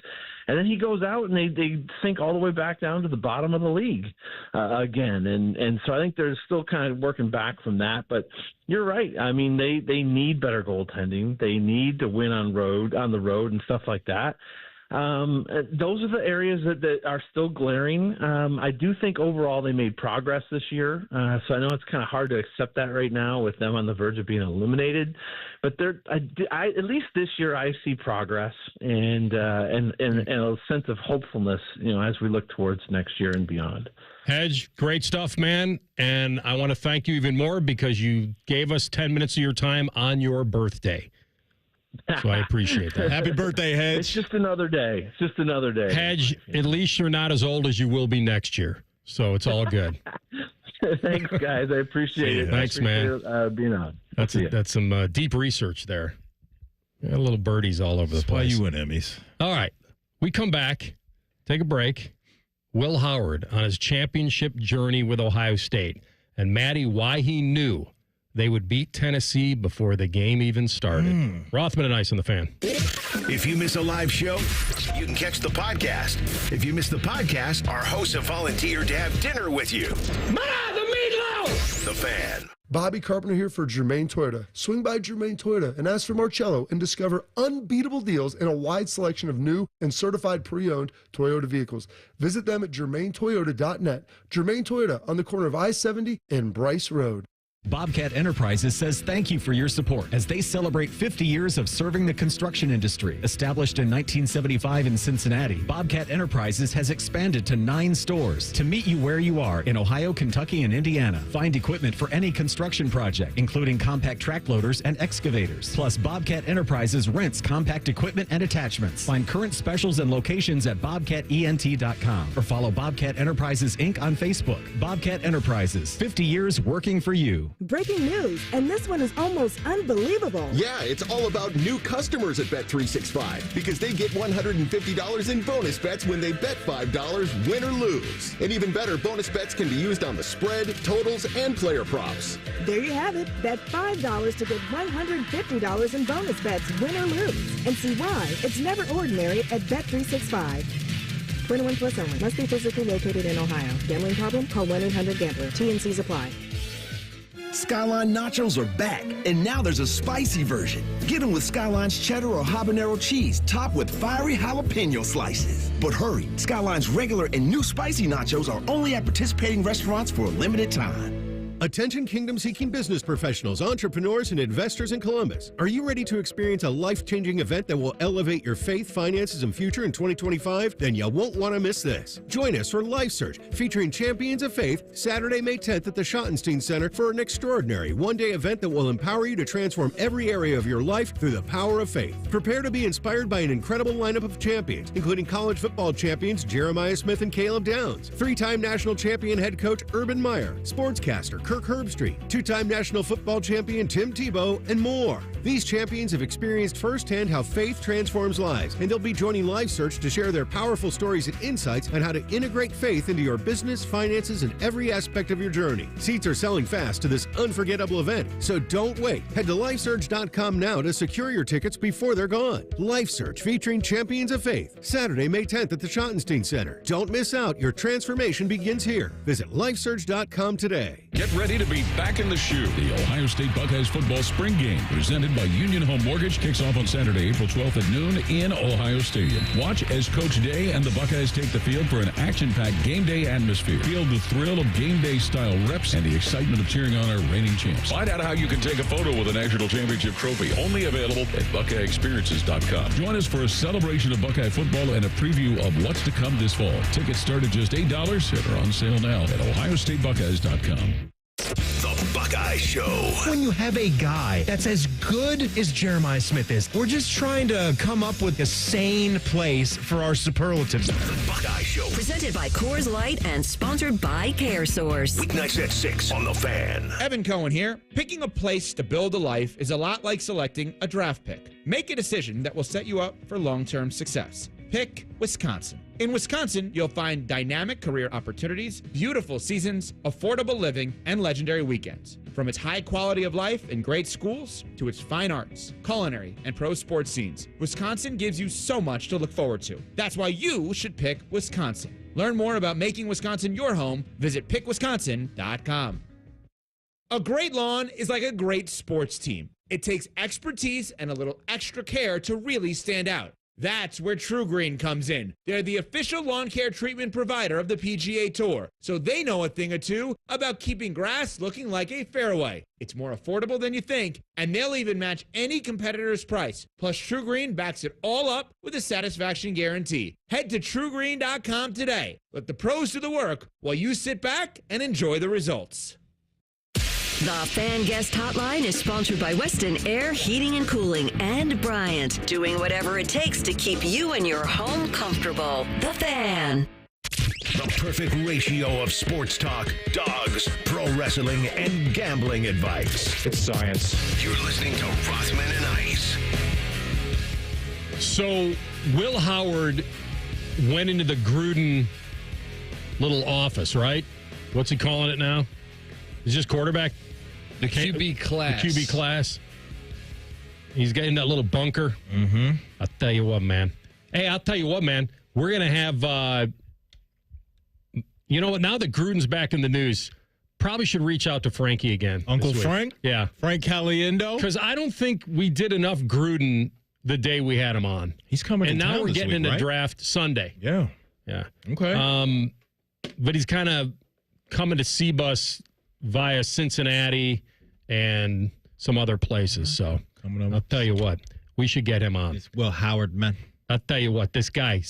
And then he goes out and they sink all the way back down to the bottom of the league again. And so I think they're still kind of working back from that. But you're right. I mean, they need better goaltending. They need to win on the road and stuff like that. Those are the areas that are still glaring. I do think overall they made progress this year. So I know it's kind of hard to accept that right now with them on the verge of being eliminated. But at least this year I see progress and a sense of hopefulness, as we look towards next year and beyond. Hedge, great stuff, man. And I want to thank you even more because you gave us 10 minutes of your time on your birthday. So I appreciate that. Happy birthday, Hedge. It's just another day. Hedge, at least you're not as old as you will be next year. So it's all good. Thanks, guys. I appreciate it. Thanks, man. Being on. That's some deep research there. Got little birdies all over the place. That's why you win Emmys. All right. We come back, take a break. Will Howard on his championship journey with Ohio State. And Maddie, why he knew they would beat Tennessee before the game even started. Rothman and Ice on the Fan. If you miss a live show, you can catch the podcast. If you miss the podcast, our hosts have volunteered to have dinner with you. Ma, the meatloaf! The Fan. Bobby Carpenter here for Germain Toyota. Swing by Germain Toyota and ask for Marcello and discover unbeatable deals and a wide selection of new and certified pre-owned Toyota vehicles. Visit them at germaintoyota.net. Germain Toyota on the corner of I-70 and Bryce Road. Bobcat Enterprises says thank you for your support as they celebrate 50 years of serving the construction industry. Established in 1975 in Cincinnati, Bobcat Enterprises has expanded to 9 stores to meet you where you are in Ohio, Kentucky, and Indiana. Find equipment for any construction project, including compact track loaders and excavators. Plus, Bobcat Enterprises rents compact equipment and attachments. Find current specials and locations at bobcatent.com or follow Bobcat Enterprises Inc. on Facebook. Bobcat Enterprises, 50 years working for you. Breaking news, and this one is almost unbelievable. Yeah, it's all about new customers at Bet365 because they get $150 in bonus bets when they bet $5, win or lose. And even better, bonus bets can be used on the spread, totals, and player props. There you have it. Bet $5 to get $150 in bonus bets, win or lose. And see why it's never ordinary at Bet365. 21 plus only. Must be physically located in Ohio. Gambling problem? Call 1-800-GAMBLER. T&Cs apply. Skyline nachos are back, and now there's a spicy version. Get them with Skyline's cheddar or habanero cheese, topped with fiery jalapeno slices. But hurry, Skyline's regular and new spicy nachos are only at participating restaurants for a limited time. Attention kingdom-seeking business professionals, entrepreneurs, and investors in Columbus. Are you ready to experience a life-changing event that will elevate your faith, finances, and future in 2025? Then you won't want to miss this. Join us for Life Search, featuring Champions of Faith, Saturday, May 10th at the Schottenstein Center for an extraordinary one-day event that will empower you to transform every area of your life through the power of faith. Prepare to be inspired by an incredible lineup of champions, including college football champions Jeremiah Smith and Caleb Downs, three-time national champion head coach Urban Meyer, sportscaster Kirk Herbstreit, two-time national football champion Tim Tebow, and more. These champions have experienced firsthand how faith transforms lives, and they'll be joining Life Search to share their powerful stories and insights on how to integrate faith into your business, finances, and every aspect of your journey. Seats are selling fast to this unforgettable event, so don't wait. Head to LifeSearch.com now to secure your tickets before they're gone. Life Search featuring Champions of Faith, Saturday, May 10th at the Schottenstein Center. Don't miss out. Your transformation begins here. Visit LifeSearch.com today. Get ready to be back in the shoe. The Ohio State Buckeyes football spring game, presented by Union Home Mortgage, kicks off on Saturday, April 12th at noon in Ohio Stadium. Watch as Coach Day and the Buckeyes take the field for an action-packed game day atmosphere. Feel the thrill of game day style reps and the excitement of cheering on our reigning champs. Find out how you can take a photo with a national championship trophy. Only available at BuckeyeExperiences.com. Join us for a celebration of Buckeye football and a preview of what's to come this fall. Tickets start at just $8 and are on sale now at OhioStateBuckeyes.com. The Buckeye Show. When you have a guy that's as good as Jeremiah Smith is, we're just trying to come up with a sane place for our superlatives. The Buckeye Show. Presented by Coors Light and sponsored by Care Source. Weeknights at 6 on The Fan. Evan Cohen here. Picking a place to build a life is a lot like selecting a draft pick. Make a decision that will set you up for long-term success. Pick Wisconsin. In Wisconsin, you'll find dynamic career opportunities, beautiful seasons, affordable living, and legendary weekends. From its high quality of life and great schools to its fine arts, culinary, and pro sports scenes, Wisconsin gives you so much to look forward to. That's why you should pick Wisconsin. Learn more about making Wisconsin your home. Visit pickwisconsin.com. A great lawn is like a great sports team. It takes expertise and a little extra care to really stand out. That's where True Green comes in. They're the official lawn care treatment provider of the PGA Tour, so they know a thing or two about keeping grass looking like a fairway. It's more affordable than you think, and they'll even match any competitor's price. Plus, True Green backs it all up with a satisfaction guarantee. Head to TrueGreen.com today. Let the pros do the work while you sit back and enjoy the results. The Fan Guest Hotline is sponsored by Weston Air Heating and Cooling and Bryant, doing whatever it takes to keep you and your home comfortable. The Fan. The perfect ratio of sports talk, dogs, pro wrestling, and gambling advice. It's science. You're listening to Rothman and Ice. So, Will Howard went into the Gruden little office, right? What's he calling it now? Is just quarterback? The QB class. The QB class. He's getting that little bunker. Mm-hmm. I'll tell you what, man. Hey, I'll tell you what, man. We're going to have, you know what? Now that Gruden's back in the news, probably should reach out to Frankie again. Uncle Frank? Yeah. Frank Caliendo? Because I don't think we did enough Gruden the day we had him on. He's coming and to now town we're this getting week, into right? draft Sunday. Yeah. Yeah. Okay. But he's kind of coming to Seabus via Cincinnati and some other places. So coming up. I'll tell you what, we should get him on. It's Will Howard, man. I'll tell you what, this guy,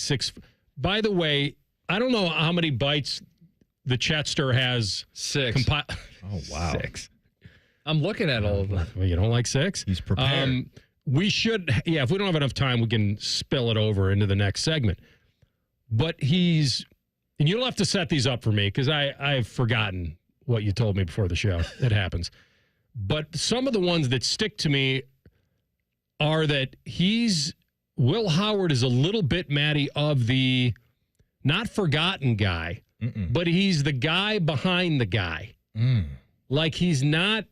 by the way, I don't know how many bites the Chetster has. 6. Oh, wow. 6. I'm looking at all of them. Well, you don't like 6? He's prepared. We should, if we don't have enough time, we can spill it over into the next segment. But and you'll have to set these up for me because I've forgotten what you told me before the show. It happens. But some of the ones that stick to me are that Will Howard is a little bit, Matty, of the not forgotten guy, but he's the guy behind the guy. Like he's not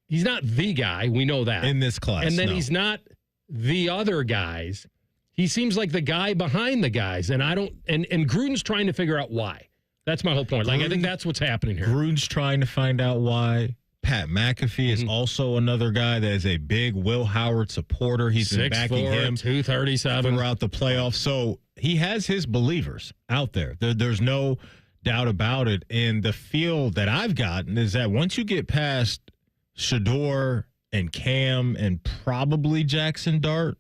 the guy. We know that. In this class. And then no. he's not the other guys. He seems like the guy behind the guys. And Gruden's trying to figure out why. That's my whole point. Like, I think that's what's happening here. Gruden's trying to find out why. Pat McAfee is also another guy that is a big Will Howard supporter. He's been backing him 237 throughout the playoffs. So he has his believers out there. There's no doubt about it. And the feel that I've gotten is that once you get past Shedeur and Cam and probably Jackson Dart,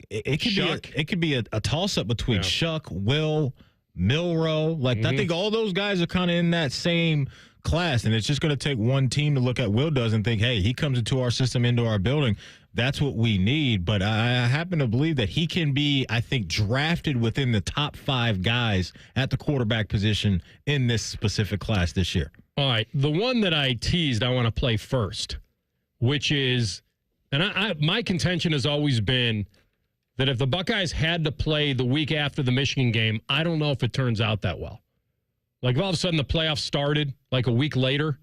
it could be a toss-up between Shuck, Will, Milroe. Like, I think all those guys are kind of in that same class, and it's just going to take one team to look at Will does and think, hey, he comes into our system, into our building. That's what we need. But I happen to believe that he can be, I think, drafted within the top 5 guys at the quarterback position in this specific class this year. All right. The one that I teased, I want to play first, which is, and my contention has always been that if the Buckeyes had to play the week after the Michigan game, I don't know if it turns out that well. Like, if all of a sudden the playoffs started like a week later,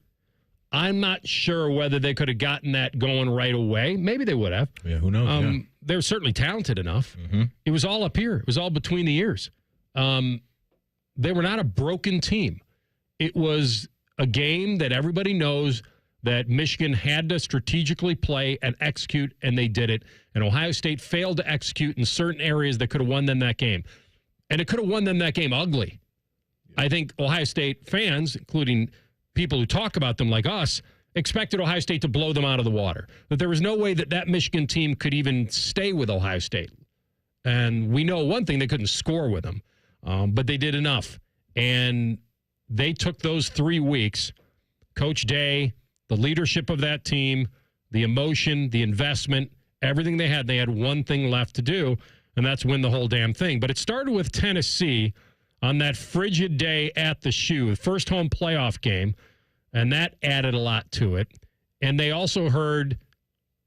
I'm not sure whether they could have gotten that going right away. Maybe they would have. Yeah, who knows? They were certainly talented enough. It was all up here. It was all between the ears. They were not a broken team. It was a game that everybody knows that Michigan had to strategically play and execute, and they did it. And Ohio State failed to execute in certain areas that could have won them that game. And it could have won them that game ugly. I think Ohio State fans, including people who talk about them like us, expected Ohio State to blow them out of the water. That there was no way that Michigan team could even stay with Ohio State. And we know one thing, they couldn't score with them. But they did enough. And they took those 3 weeks, Coach Day, the leadership of that team, the emotion, the investment, everything they had one thing left to do, and that's win the whole damn thing. But it started with Tennessee on that frigid day at the Shoe, the first home playoff game, and that added a lot to it. And they also heard,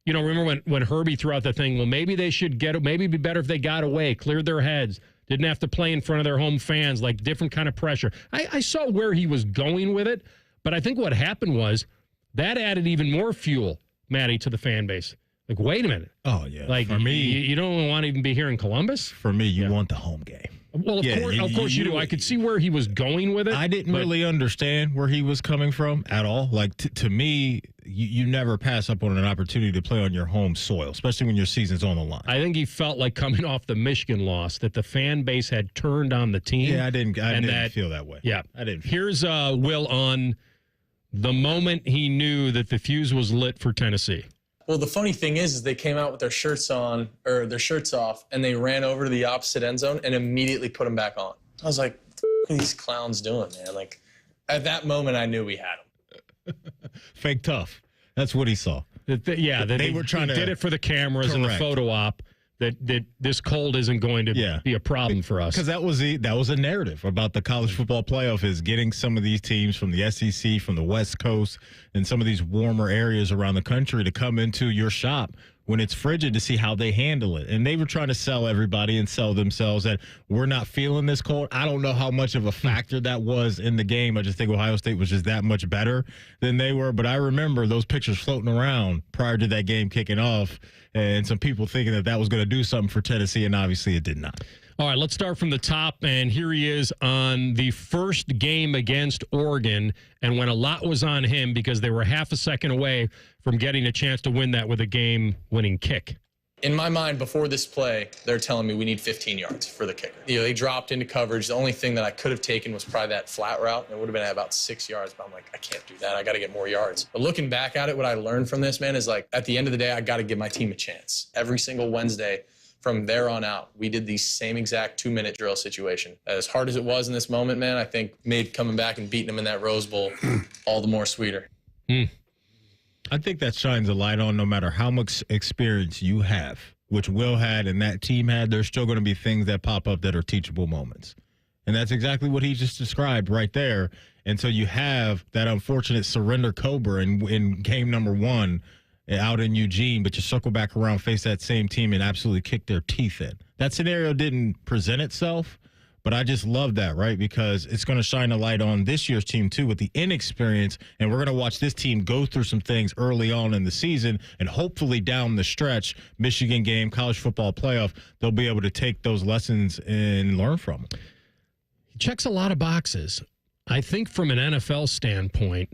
remember when Herbie threw out the thing, well, maybe they should maybe it'd be better if they got away, cleared their heads, didn't have to play in front of their home fans, like different kind of pressure. I saw where he was going with it, but I think what happened was that added even more fuel, Matty, to the fan base. Like, wait a minute. Oh, yeah. Like, for me, you don't want to even be here in Columbus? For me, you want the home game. Well, of course you do. I could see where he was going with it. I didn't really understand where he was coming from at all. Like, to me, you never pass up on an opportunity to play on your home soil, especially when your season's on the line. I think he felt like coming off the Michigan loss that the fan base had turned on the team. Yeah, I didn't feel that way. Yeah. I didn't. Here's Will on the moment he knew that the fuse was lit for Tennessee. Well, the funny thing is they came out with their shirts on, or their shirts off, and they ran over to the opposite end zone and immediately put them back on. I was like, what are these clowns doing, man? Like, at that moment, I knew we had them. Fake tough. That's what he saw. They were trying to did it for the cameras and the photo op. That this cold isn't going to be a problem for us. Because that was a narrative about the college football playoff, is getting some of these teams from the SEC, from the West Coast, and some of these warmer areas around the country to come into your shop when it's frigid to see how they handle it. And they were trying to sell everybody and sell themselves that we're not feeling this cold. I don't know how much of a factor that was in the game. I just think Ohio State was just that much better than they were. But I remember those pictures floating around prior to that game kicking off, and some people thinking that was going to do something for Tennessee, and obviously it did not. All right, let's start from the top, and here he is on the first game against Oregon, and when a lot was on him because they were half a second away from getting a chance to win that with a game-winning kick. In my mind, before this play, they're telling me we need 15 yards for the kicker. They dropped into coverage. The only thing that I could have taken was probably that flat route. It would have been at about 6 yards, but I'm like, I can't do that. I got to get more yards. But looking back at it, what I learned from this, man, is like, at the end of the day, I got to give my team a chance. Every single Wednesday, from there on out, we did the same exact 2-minute drill situation. As hard as it was in this moment, man, I think made coming back and beating them in that Rose Bowl all the more sweeter. I think that shines a light on no matter how much experience you have, which Will had and that team had, there's still going to be things that pop up that are teachable moments. And that's exactly what he just described right there. And so you have that unfortunate surrender Cobra in game number 1 out in Eugene, but you circle back around, face that same team, and absolutely kick their teeth in. That scenario didn't present itself, but I just love that, right? Because it's going to shine a light on this year's team, too, with the inexperience, and we're going to watch this team go through some things early on in the season, and hopefully down the stretch, Michigan game, college football playoff, they'll be able to take those lessons and learn from them. He checks a lot of boxes. I think from an NFL standpoint,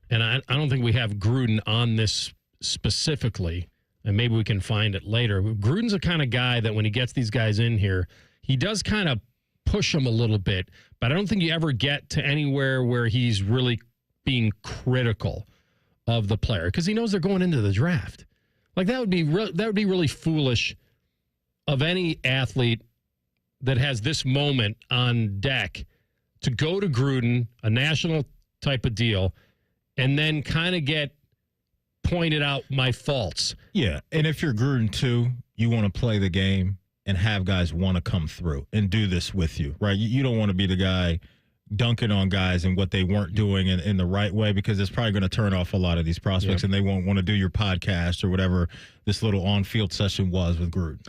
and I don't think we have Gruden on this specifically, and maybe we can find it later. Gruden's the kind of guy that when he gets these guys in here, he does kind of push them a little bit, but I don't think you ever get to anywhere where he's really being critical of the player because he knows they're going into the draft. Like that would be really foolish of any athlete that has this moment on deck to go to Gruden, a national type of deal, and then kind of get pointed out my faults. Yeah, and if you're Gruden too, you want to play the game and have guys want to come through and do this with you, right? You don't want to be the guy dunking on guys and what they weren't doing in the right way because it's probably going to turn off a lot of these prospects and they won't want to do your podcast or whatever this little on-field session was with Gruden.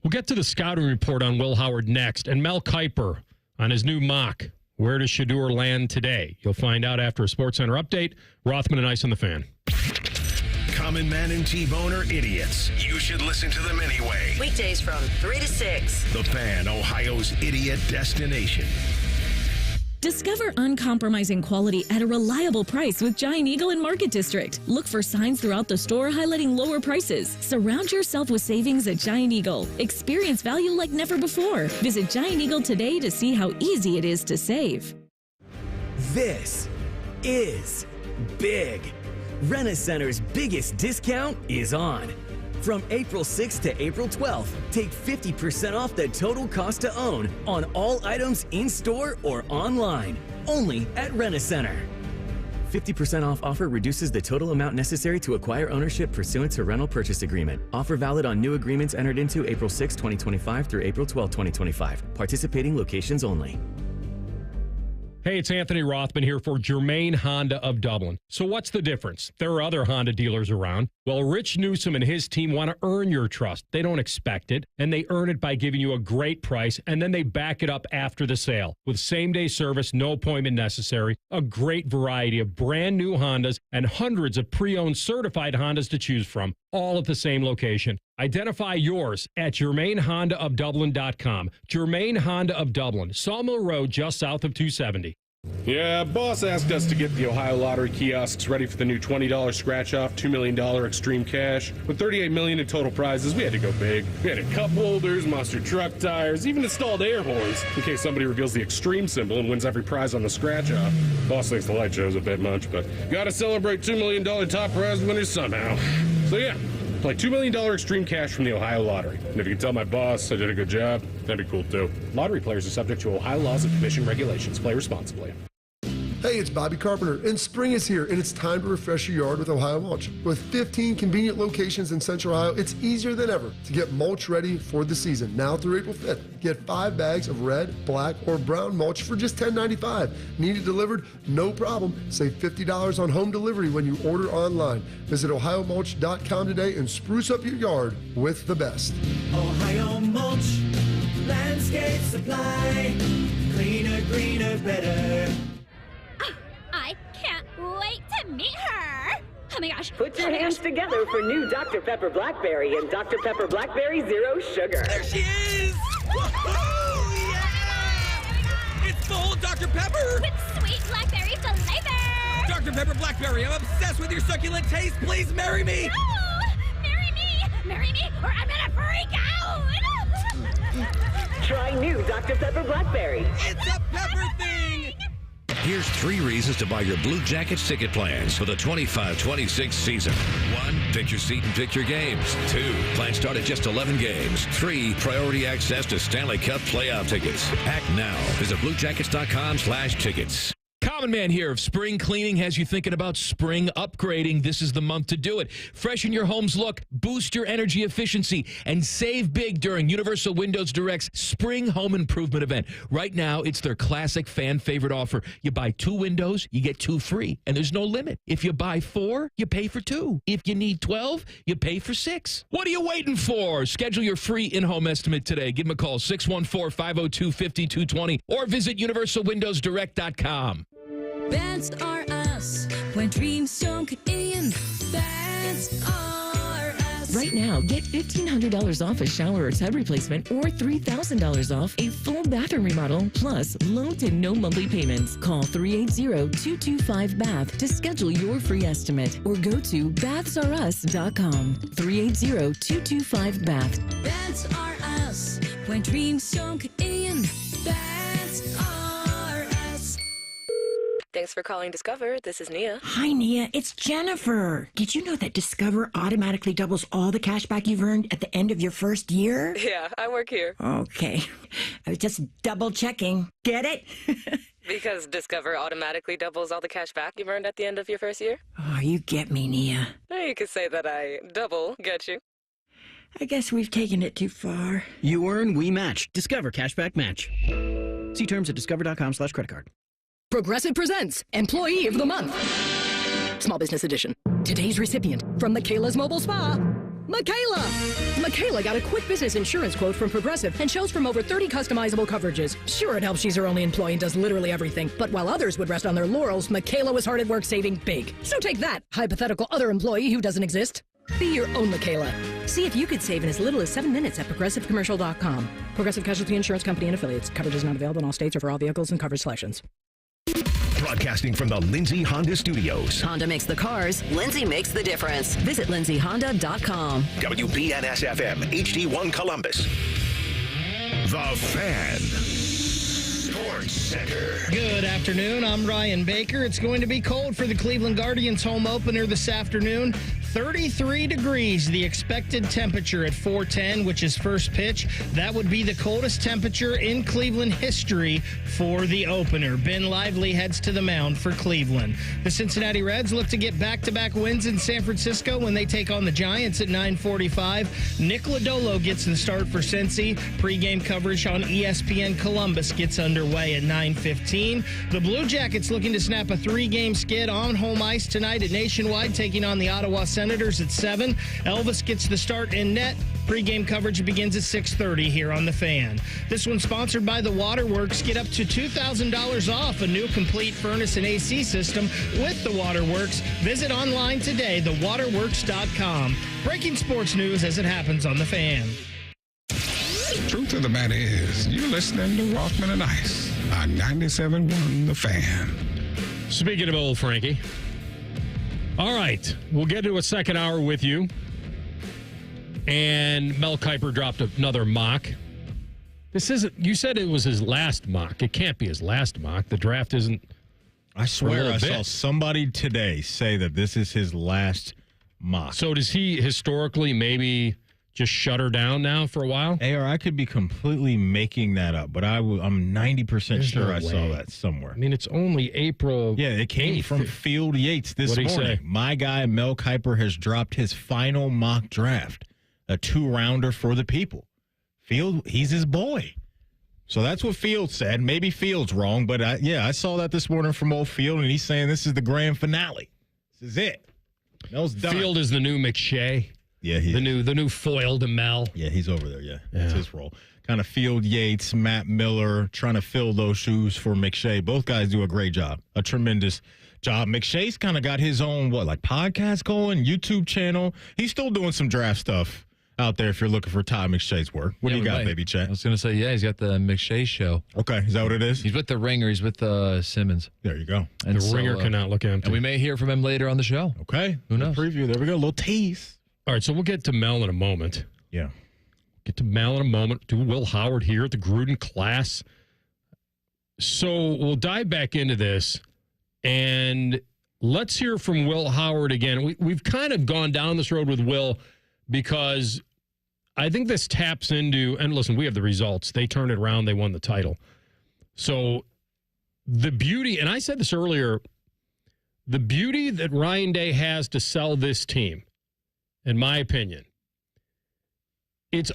We'll get to the scouting report on Will Howard next and Mel Kiper on his new mock. Where does Shedeur land today? You'll find out after a SportsCenter update. Rothman and Ice on the Fan. Common Man and T-Bone are idiots. You should listen to them anyway. Weekdays from 3 to 6. The Fan, Ohio's idiot destination. Discover uncompromising quality at a reliable price with Giant Eagle in Market District. Look for signs throughout the store highlighting lower prices. Surround yourself with savings at Giant Eagle. Experience value like never before. Visit Giant Eagle today to see how easy it is to save. This is big. Rent-A-Center's biggest discount is on. From April 6th to April 12th, take 50% off the total cost to own on all items in-store or online, only at Rent-A-Center. 50% off offer reduces the total amount necessary to acquire ownership pursuant to rental purchase agreement. Offer valid on new agreements entered into April 6, 2025 through April 12, 2025. Participating locations only. Hey, it's Anthony Rothman here for Germain Honda of Dublin. So what's the difference? There are other Honda dealers around. Well, Rich Newsom and his team want to earn your trust. They don't expect it, and they earn it by giving you a great price, and then they back it up after the sale. With same-day service, no appointment necessary, a great variety of brand new Hondas, and hundreds of pre-owned certified Hondas to choose from, all at the same location. Identify yours at GermainHondaofDublin.com. Germain Honda of Dublin, Sawmill Road, just south of 270. Yeah, boss asked us to get the Ohio Lottery kiosks ready for the new $20 scratch-off, $2 million extreme cash. With $38 million in total prizes, we had to go big. We had cup holders, monster truck tires, even installed air horns in case somebody reveals the extreme symbol and wins every prize on the scratch-off. Boss thinks the light show's a bit much, but gotta celebrate $2 million top prize winners somehow. So yeah, play $2 million extreme cash from the Ohio Lottery. And if you can tell my boss I did a good job, that'd be cool too. Lottery players are subject to Ohio laws and commission regulations. Play responsibly. Hey, it's Bobby Carpenter, and spring is here, and it's time to refresh your yard with Ohio Mulch. With 15 convenient locations in Central Ohio, it's easier than ever to get mulch ready for the season. Now through April 5th, get 5 bags of red, black, or brown mulch for just $10.95. Need it delivered? No problem. Save $50 on home delivery when you order online. Visit OhioMulch.com today and spruce up your yard with the best. Ohio Mulch, landscape supply, cleaner, greener, better. I can't wait to meet her. Oh my gosh. Put your hands together for new Dr. Pepper Blackberry and Dr. Pepper Blackberry Zero Sugar. There she is! Woohoo! Yeah! It's full Dr. Pepper! With sweet blackberry flavor! Dr. Pepper Blackberry, I'm obsessed with your succulent taste. Please marry me! No! Marry me! Marry me, or I'm gonna freak out! Try new Dr. Pepper Blackberry. It's a pepper thing! Here's 3 reasons to buy your Blue Jackets ticket plans for the 25-26 season. 1, pick your seat and pick your games. 2, plans start at just 11 games. 3, priority access to Stanley Cup playoff tickets. Act now. Visit BlueJackets.com/tickets. Common Common Man here of Spring Cleaning has you thinking about spring upgrading. This is the month to do it. Freshen your home's look, boost your energy efficiency, and save big during Universal Windows Direct's Spring Home Improvement event. Right now, it's their classic fan favorite offer. You buy 2 windows, you get 2 free, and there's no limit. If you buy 4, you pay for 2. If you need 12, you pay for 6. What are you waiting for? Schedule your free in-home estimate today. Give them a call, 614-502-5220, or visit universalwindowsdirect.com. That's are us. When dreams don't get in, that's are us. Right now, get $1,500 off a shower or tub replacement or $3,000 off a full bathroom remodel, plus low to no monthly payments. Call 380-225-BATH to schedule your free estimate or go to bathsareus.com. 380-225-BATH. That's are us. When dreams don't get in, that's are us. Thanks for calling Discover. This is Nia. Hi, Nia. It's Jennifer. Did you know that Discover automatically doubles all the cash back you've earned at the end of your first year? Yeah, I work here. Okay. I was just double checking. Get it? Because Discover automatically doubles all the cash back you've earned at the end of your first year? Oh, you get me, Nia. You could say that I double get you. I guess we've taken it too far. You earn, we match. Discover Cashback Match. See terms at discover.com/creditcard. Progressive presents Employee of the Month. Small Business Edition. Today's recipient from Michaela's Mobile Spa, Michaela. Michaela got a quick business insurance quote from Progressive and chose from over 30 customizable coverages. Sure, it helps she's her only employee and does literally everything. But while others would rest on their laurels, Michaela was hard at work saving big. So take that, hypothetical other employee who doesn't exist. Be your own Michaela. See if you could save in as little as 7 minutes at ProgressiveCommercial.com. Progressive Casualty Insurance Company and Affiliates. Coverage is not available in all states or for all vehicles and coverage selections. Broadcasting from the Lindsay Honda Studios. Honda makes the cars. Lindsay makes the difference. Visit lindsayhonda.com. WBNS-FM, HD1 Columbus. The Fan. Sports Center. Good afternoon. I'm Ryan Baker. It's going to be cold for the Cleveland Guardians home opener this afternoon. 33 degrees, the expected temperature at 4:10, which is first pitch. That would be the coldest temperature in Cleveland history for the opener. Ben Lively heads to the mound for Cleveland. The Cincinnati Reds look to get back-to-back wins in San Francisco when they take on the Giants at 9:45. Nick Lodolo gets the start for Cincy. Pre-game coverage on ESPN Columbus gets underway at 9:15. The Blue Jackets looking to snap a 3-game skid on home ice tonight at Nationwide, taking on the Ottawa Senators at 7. Elvis gets the start in net. Pre-game coverage begins at 6:30 here on The Fan. This one's sponsored by The Waterworks. Get up to $2,000 off a new complete furnace and AC system with The Waterworks. Visit online today, thewaterworks.com. Breaking sports news as it happens on The Fan. Truth of the matter is, you're listening to Rothman and Ice on 97.1 The Fan. Speaking of old Frankie. All right, we'll get to a second hour with you. And Mel Kiper dropped another mock. This isn't, you said it was his last mock. It can't be his last mock. The draft isn't. I swear I saw somebody today say that this is his last mock. So does he historically maybe just shut her down now for a while? Or I could be completely making that up, but I'm 90% sure I saw that somewhere. I mean, it's only April. Yeah, it came 8th. From Field Yates this morning. Say? My guy, Mel Kiper, has dropped his final mock draft, a 2-rounder for the people. Field, he's his boy. So that's what Field said. Maybe Field's wrong, but I saw that this morning from old Field, and he's saying this is the grand finale. This is it. Mel's done. Field is the new McShay. Yeah, the new foil to Mel. Yeah, he's over there. Yeah, that's his role. Kind of Field Yates, Matt Miller, trying to fill those shoes for McShay. Both guys do a great job, a tremendous job. McShay's kind of got his own podcast going, YouTube channel. He's still doing some draft stuff out there if you're looking for Todd McShay's work. What do you got, baby chat? I was going to say, he's got the McShay show. Okay, is that what it is? He's with the Ringer. He's with Simmons. There you go. And the Ringer cannot look empty. And we may hear from him later on the show. Okay. Who knows? Preview. There we go. A little tease. All right, so we'll get to Mel in a moment. Yeah. Get to Mel in a moment. Do Will Howard here at the Gruden class. So we'll dive back into this, and let's hear from Will Howard again. We've kind of gone down this road with Will because I think this taps into, and listen, we have the results. They turned it around. They won the title. So the beauty, and I said this earlier, the beauty that Ryan Day has to sell this team, in my opinion, it's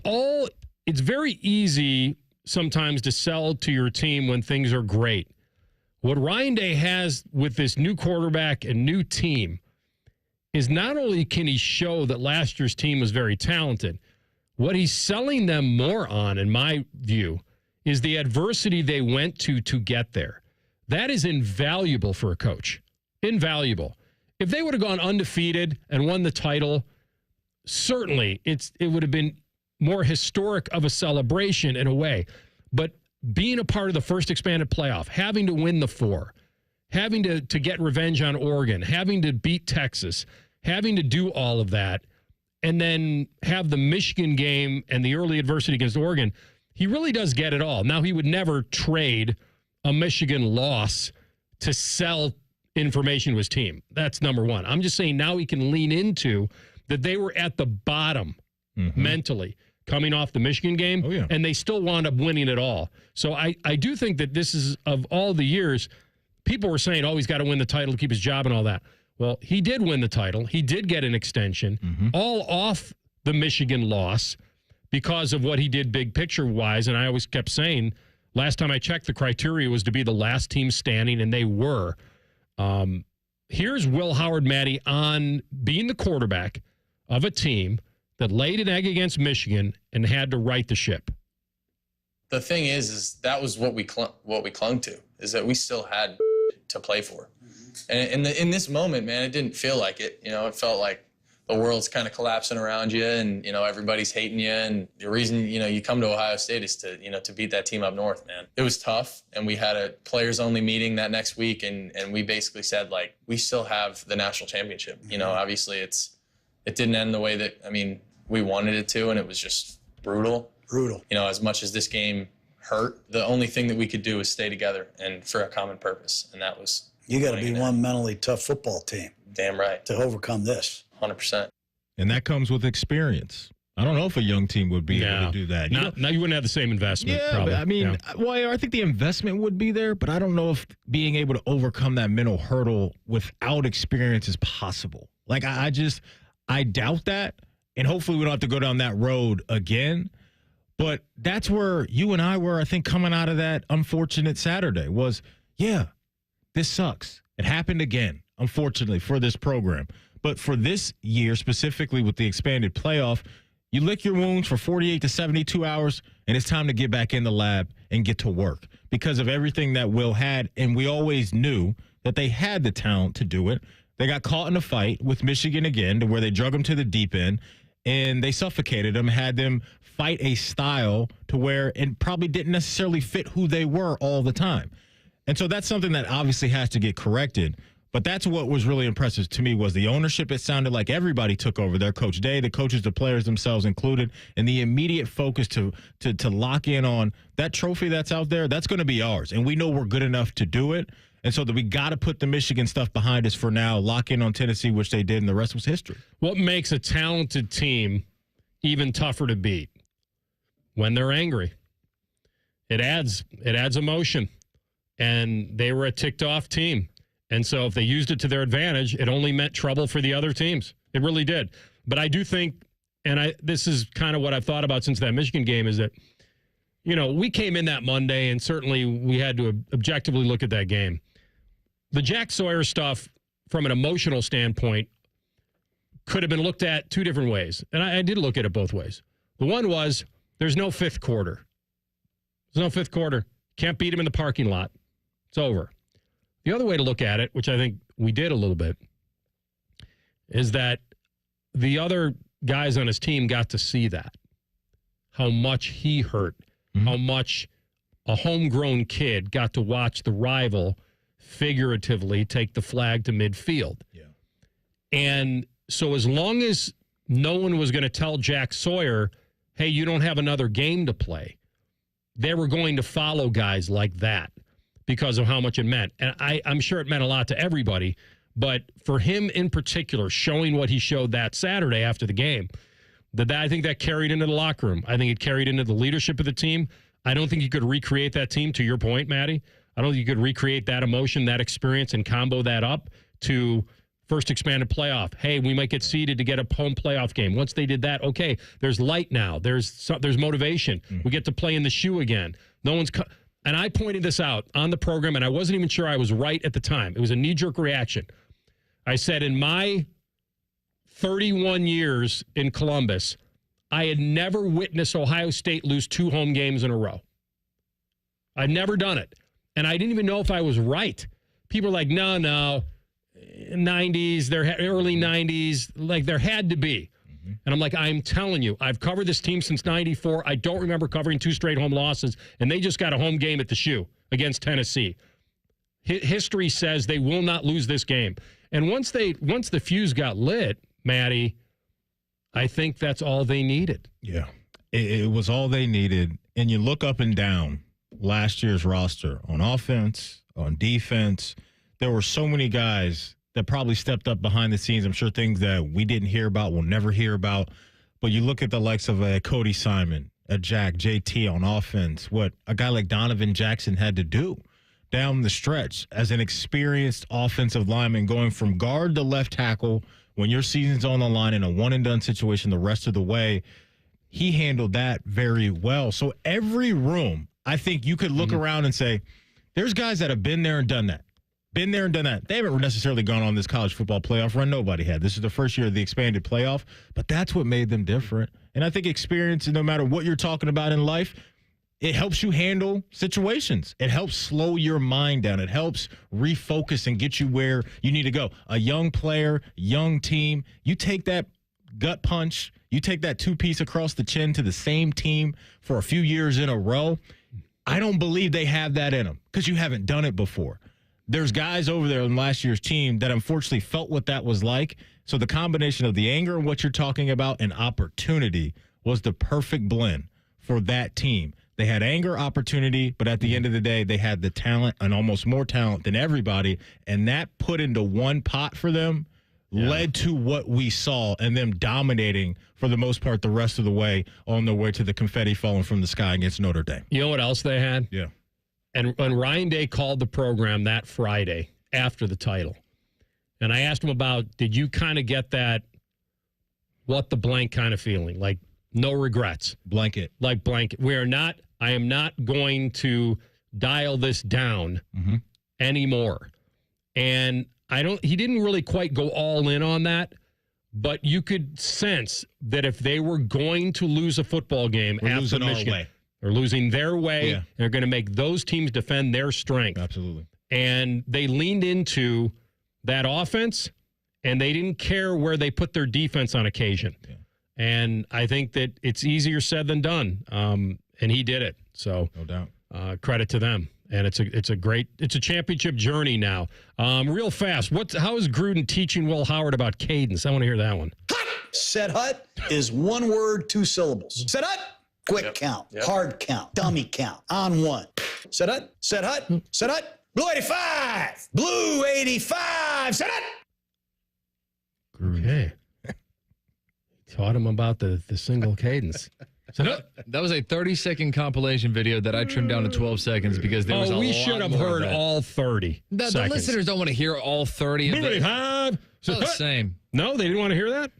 very easy sometimes to sell to your team when things are great. What Ryan Day has with this new quarterback and new team is not only can he show that last year's team was very talented, what he's selling them more on, in my view, is the adversity they went to get there. That is invaluable for a coach. Invaluable. If they would have gone undefeated and won the title, certainly it would have been more historic of a celebration in a way. But being a part of the first expanded playoff, having to win the 4, having to get revenge on Oregon, having to beat Texas, having to do all of that, and then have the Michigan game and the early adversity against Oregon, he really does get it all. Now, he would never trade a Michigan loss to sell information to his team. That's number one. I'm just saying now he can lean into that they were at the bottom mentally coming off the Michigan game, and they still wound up winning it all. So I do think that this is, of all the years, people were saying, oh, he's got to win the title to keep his job and all that. Well, he did win the title. He did get an extension, all off the Michigan loss because of what he did big picture-wise. And I always kept saying, last time I checked, the criteria was to be the last team standing, and they were. Here's Will Howard, Maddie, on being the quarterback of a team that laid an egg against Michigan and had to right the ship. The thing is that was what we clung to, is that we still had to play for. And in this moment, man, it didn't feel like it. You know, it felt like the world's kind of collapsing around you, and you know everybody's hating you. And the reason you come to Ohio State is to beat that team up north, man. It was tough, and we had a players-only meeting that next week, and we basically said like we still have the national championship. You know, obviously it didn't end the way that we wanted it to, and it was just brutal. Brutal. You know, as much as this game hurt, the only thing that we could do was stay together and for a common purpose, and that was. You got to be one mentally tough football team. Damn right. To overcome this. 100%. And that comes with experience. I don't know if a young team would be able to do that. Now you wouldn't have the same investment. Yeah, probably. But I mean, well, I think the investment would be there, but I don't know if being able to overcome that mental hurdle without experience is possible. Like, I doubt that, and hopefully we don't have to go down that road again. But that's where you and I were, I think, coming out of that unfortunate Saturday was, this sucks. It happened again, unfortunately, for this program. But for this year, specifically with the expanded playoff, you lick your wounds for 48 to 72 hours, and it's time to get back in the lab and get to work because of everything that Will had. And we always knew that they had the talent to do it. They got caught in a fight with Michigan again, to where they drug them to the deep end, and they suffocated them, had them fight a style to where it probably didn't necessarily fit who they were all the time. And so that's something that obviously has to get corrected. But that's what was really impressive to me was the ownership. It sounded like everybody took over there. Coach Day, the coaches, the players themselves included, and the immediate focus to lock in on that trophy that's out there. That's going to be ours, and we know we're good enough to do it. And so that we got to put the Michigan stuff behind us for now, lock in on Tennessee, which they did, and the rest was history. What makes a talented team even tougher to beat? When they're angry. It adds emotion. And they were a ticked-off team. And so if they used it to their advantage, it only meant trouble for the other teams. It really did. But I do think, and this is kind of what I've thought about since that Michigan game, is that, we came in that Monday, and certainly we had to objectively look at that game. The Jack Sawyer stuff, from an emotional standpoint, could have been looked at two different ways. And I did look at it both ways. The one was, there's no fifth quarter. There's no fifth quarter. Can't beat him in the parking lot. It's over. The other way to look at it, which I think we did a little bit, is that the other guys on his team got to see that. How much he hurt. How much a homegrown kid got to watch the rival figuratively take the flag to midfield. Yeah. And so as long as no one was going to tell Jack Sawyer, hey, you don't have another game to play, they were going to follow guys like that because of how much it meant. And I'm sure it meant a lot to everybody, but for him in particular, showing what he showed that Saturday after the game, I think that carried into the locker room. I think it carried into the leadership of the team. I don't think you could recreate that team, to your point, Maddie. I don't think you could recreate that emotion, that experience, and combo that up to first expanded playoff. Hey, we might get seeded to get a home playoff game. Once they did that, okay, there's light now. There's motivation. We get to play in the shoe again. And I pointed this out on the program, and I wasn't even sure I was right at the time. It was a knee-jerk reaction. I said, in my 31 years in Columbus, I had never witnessed Ohio State lose 2 home games in a row. I'd never done it. And I didn't even know if I was right. People are like, no, 90s, early 90s, like there had to be. And I'm like, I'm telling you, I've covered this team since 94. I don't remember covering 2 straight home losses, and they just got a home game at the shoe against Tennessee. History says they will not lose this game. And once the fuse got lit, Maddie, I think that's all they needed. Yeah, it was all they needed. And you look up and down last year's roster on offense, on defense. There were so many guys that probably stepped up behind the scenes. I'm sure things that we didn't hear about, we'll never hear about. But you look at the likes of Cody Simon, Jack, JT on offense, what a guy like Donovan Jackson had to do down the stretch as an experienced offensive lineman going from guard to left tackle when your season's on the line in a one-and-done situation the rest of the way. He handled that very well. So every room, I think you could look around and say, there's guys that have been there and done that. Been there and done that. They haven't necessarily gone on this college football playoff run. Nobody had. This is the first year of the expanded playoff, but that's what made them different. And I think experience, no matter what you're talking about in life, it helps you handle situations. It helps slow your mind down. It helps refocus and get you where you need to go. A young player, young team, you take that gut punch, you take that 2-piece across the chin to the same team for a few years in a row. I don't believe they have that in them because you haven't done it before. There's guys over there on last year's team that unfortunately felt what that was like. So the combination of the anger and what you're talking about and opportunity was the perfect blend for that team. They had anger, opportunity, but at the end of the day, they had the talent and almost more talent than everybody. And that put into one pot for them led to what we saw and them dominating for the most part the rest of the way on their way to the confetti falling from the sky against Notre Dame. You know what else they had? Yeah. And when Ryan Day called the program that Friday after the title, and I asked him about, did you kind of get that what the blank kind of feeling? Like no regrets. Blanket. Like blanket. I am not going to dial this down anymore. And he didn't really quite go all in on that, but you could sense that if they were going to lose a football game after Michigan, they're losing their way. Yeah. They're going to make those teams defend their strength. Absolutely. And they leaned into that offense, and they didn't care where they put their defense on occasion. Yeah. And I think that it's easier said than done. And he did it. So no doubt. Credit to them. And it's a championship journey now. Real fast. How is Gruden teaching Will Howard about cadence? I want to hear that one. Set hut is 1 word, 2 syllables. Set hut, quick count, hard count, dummy count, on 1. Set hut, set hut, set hut. Blue 85, blue 85, set hut. Okay. Taught him about the single cadence. That was a 30-second compilation video that I trimmed down to 12 seconds because there was a lot. We should have heard all 30 seconds. The listeners don't want to hear all 30 of it. It's not the same. No, they didn't want to hear that?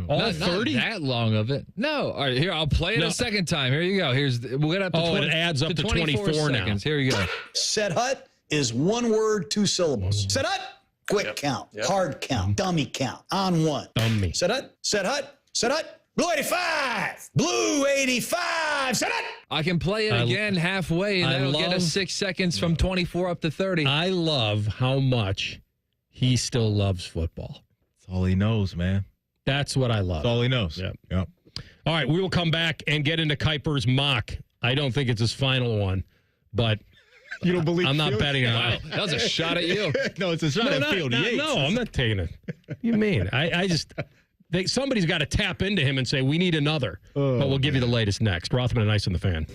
All 30? Not that long of it. No. All right, here, I'll play it a second time. Here you go. We'll get up to 20, it adds up to 24 seconds. Here you go. Set hut is 1 word, 2 syllables. Set hut, quick count, hard count, dummy count, on 1. Dummy. Set hut, set hut, set hut. Blue 85! Blue 85! Set it! I can play it again halfway, and that'll get us 6 seconds from 24 up to 30. I love how much he still loves football. That's all he knows, man. That's what I love. That's all he knows. Yep. All right, we will come back and get into Kuiper's mock. I don't think it's his final one, but you don't believe I'm not betting on it. That was a shot at you. No, it's a shot at Field Yates. No, I'm not taking it. You mean? I just... somebody's got to tap into him and say, we need another. But we'll give you the latest next. Rothman and Ice on the Fan.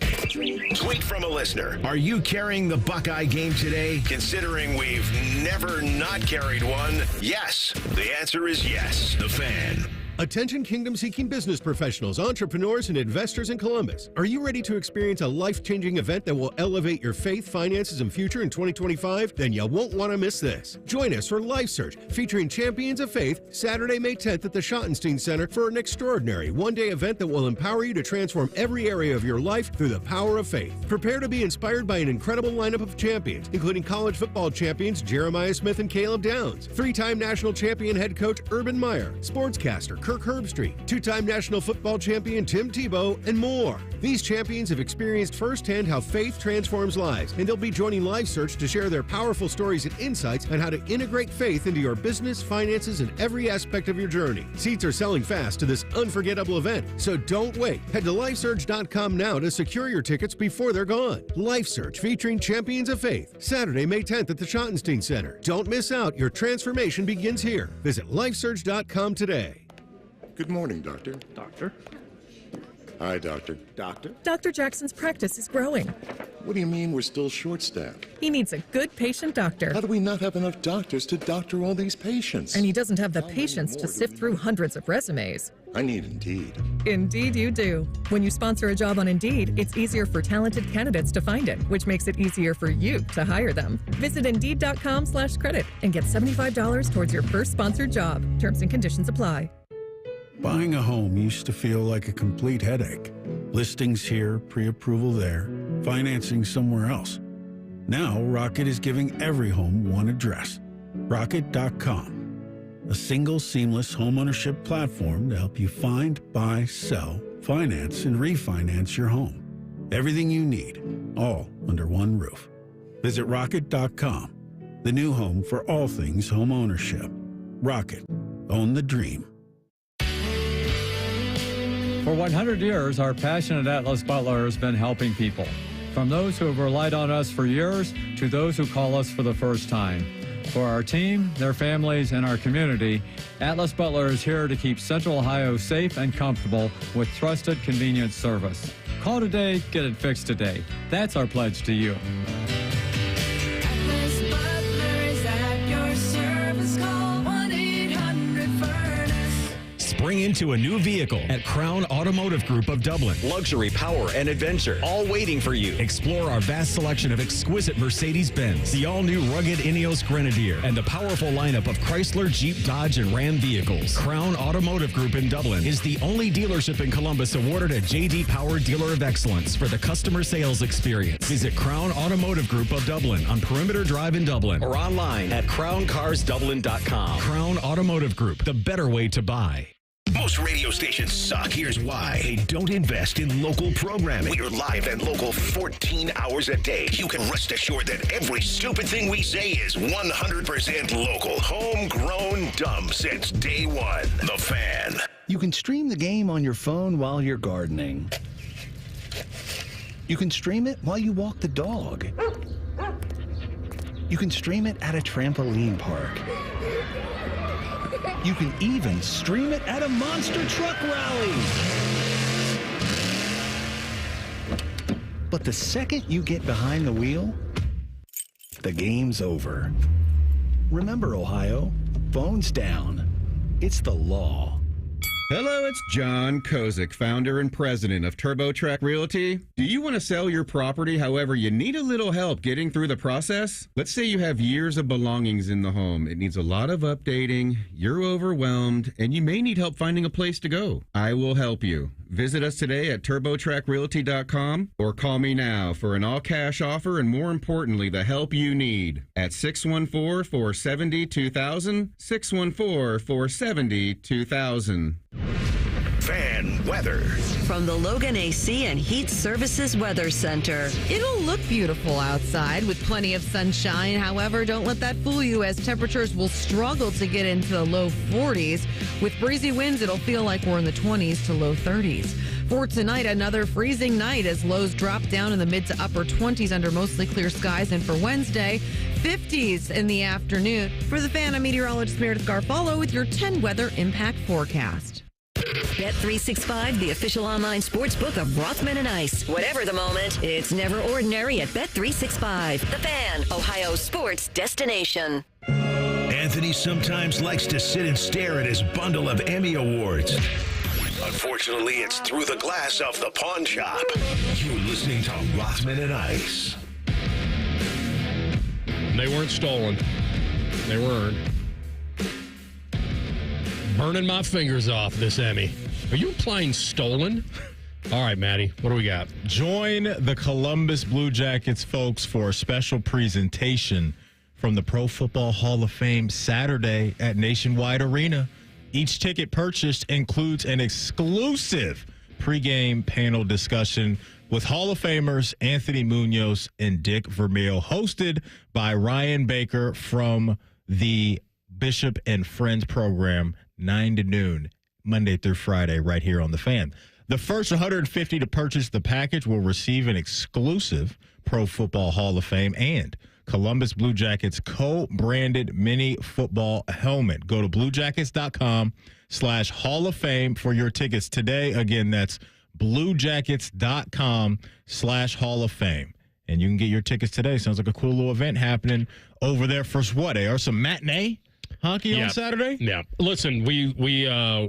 Tweet from a listener. Are you carrying the Buckeye game today? Considering we've never not carried one, yes. The answer is yes. The Fan. Attention kingdom-seeking business professionals, entrepreneurs, and investors in Columbus. Are you ready to experience a life-changing event that will elevate your faith, finances, and future in 2025? Then you won't want to miss this. Join us for Life Search, featuring Champions of Faith, Saturday, May 10th at the Schottenstein Center for an extraordinary one-day event that will empower you to transform every area of your life through the power of faith. Prepare to be inspired by an incredible lineup of champions, including college football champions Jeremiah Smith and Caleb Downs, three-time national champion head coach Urban Meyer, sportscaster Kirk Herbstreit, two-time national football champion Tim Tebow, and more. These champions have experienced firsthand how faith transforms lives, and they'll be joining Life Search to share their powerful stories and insights on how to integrate faith into your business, finances, and every aspect of your journey. Seats are selling fast to this unforgettable event, so don't wait. Head to LifeSearch.com now to secure your tickets before they're gone. Life Search featuring Champions of Faith, Saturday, May 10th at the Schottenstein Center. Don't miss out. Your transformation begins here. Visit LifeSearch.com today. Good morning, Doctor. Doctor? Hi, Doctor. Doctor? Dr. Jackson's practice is growing. What do you mean we're still short-staffed? He needs a good patient doctor. How do we not have enough doctors to doctor all these patients? And he doesn't have the patience to sift through hundreds of resumes. I need Indeed. Indeed you do. When you sponsor a job on Indeed, it's easier for talented candidates to find it, which makes it easier for you to hire them. Visit Indeed.com/credit and get $75 towards your first sponsored job. Terms and conditions apply. Buying a home used to feel like a complete headache. Listings here, pre-approval there, financing somewhere else. Now, Rocket is giving every home one address. Rocket.com. A single seamless homeownership platform to help you find, buy, sell, finance, and refinance your home. Everything you need, all under one roof. Visit Rocket.com, the new home for all things homeownership. Rocket. Own the dream. For 100 years, our passionate Atlas Butler has been helping people. From those who have relied on us for years to those who call us for the first time. For our team, their families, and our community, Atlas Butler is here to keep Central Ohio safe and comfortable with trusted, convenient service. Call today, get it fixed today. That's our pledge to you. Atlas Butler is at your service. Call 1-800-FURNACE. Spring into a new vehicle at Crown Automotive Group of Dublin. Luxury, power, and adventure, all waiting for you. Explore our vast selection of exquisite Mercedes-Benz, the all-new rugged Ineos Grenadier, and the powerful lineup of Chrysler, Jeep, Dodge, and Ram vehicles. Crown Automotive Group in Dublin is the only dealership in Columbus awarded a J.D. Power Dealer of Excellence for the customer sales experience. Visit Crown Automotive Group of Dublin on Perimeter Drive in Dublin or online at crowncarsdublin.com. Crown Automotive Group, the better way to buy. Most radio stations suck. Here's why. They don't invest in local programming. We're live and local 14 hours a day. You can rest assured that every stupid thing we say is 100% local. Homegrown, dumb since day one. The Fan. You can stream the game on your phone while you're gardening. You can stream it while you walk the dog. You can stream it at a trampoline park. You can even stream it at a monster truck rally. But the second you get behind the wheel, the game's over. Remember, Ohio, phones down. It's the law. Hello, it's Jon Kozik, founder and president of TurboTrack Realty. Do you want to sell your property, however, you need a little help getting through the process? Let's say you have years of belongings in the home. It needs a lot of updating, you're overwhelmed, and you may need help finding a place to go. I will help you. Visit us today at TurboTrackRealty.com or call me now for an all-cash offer and, more importantly, the help you need at 614-470-2000, 614-470-2000. Fan weather. From the Logan AC and Heat Services Weather Center. It'll look beautiful outside with plenty of sunshine. However, don't let that fool you, as temperatures will struggle to get into the low 40s. With breezy winds, it'll feel like we're in the 20s to low 30s. For tonight, another freezing night as lows drop down in the mid to upper 20s under mostly clear skies. And for Wednesday, 50s in the afternoon. For the Fan, I'm meteorologist Meredith Garfalo with your 10 weather impact forecast. Bet365, the official online sports book of Rothman and Ice. Whatever the moment, it's never ordinary at Bet365. The Fan, Ohio sports destination. Anthony sometimes likes to sit and stare at his bundle of Emmy Awards. Unfortunately, it's through the glass of the pawn shop. You're listening to Rothman and Ice. They weren't stolen. They weren't. Burning my fingers off this Emmy. Are you implying stolen? All right, Maddie, what do we got? Join the Columbus Blue Jackets folks for a special presentation from the Pro Football Hall of Fame Saturday at Nationwide Arena. Each ticket purchased includes an exclusive pregame panel discussion with Hall of Famers Anthony Munoz and Dick Vermeil, hosted by Ryan Baker from the Bishop and Friends program, 9 to noon, Monday through Friday, right here on The Fan. The first 150 to purchase the package will receive an exclusive Pro Football Hall of Fame and Columbus Blue Jackets co-branded mini football helmet. Go to bluejackets.com/Hall of Fame for your tickets today. Again, that's bluejackets.com/Hall of Fame. And you can get your tickets today. Sounds like a cool little event happening over there for what? Or some matinee hockey on Saturday? Yeah. Listen, we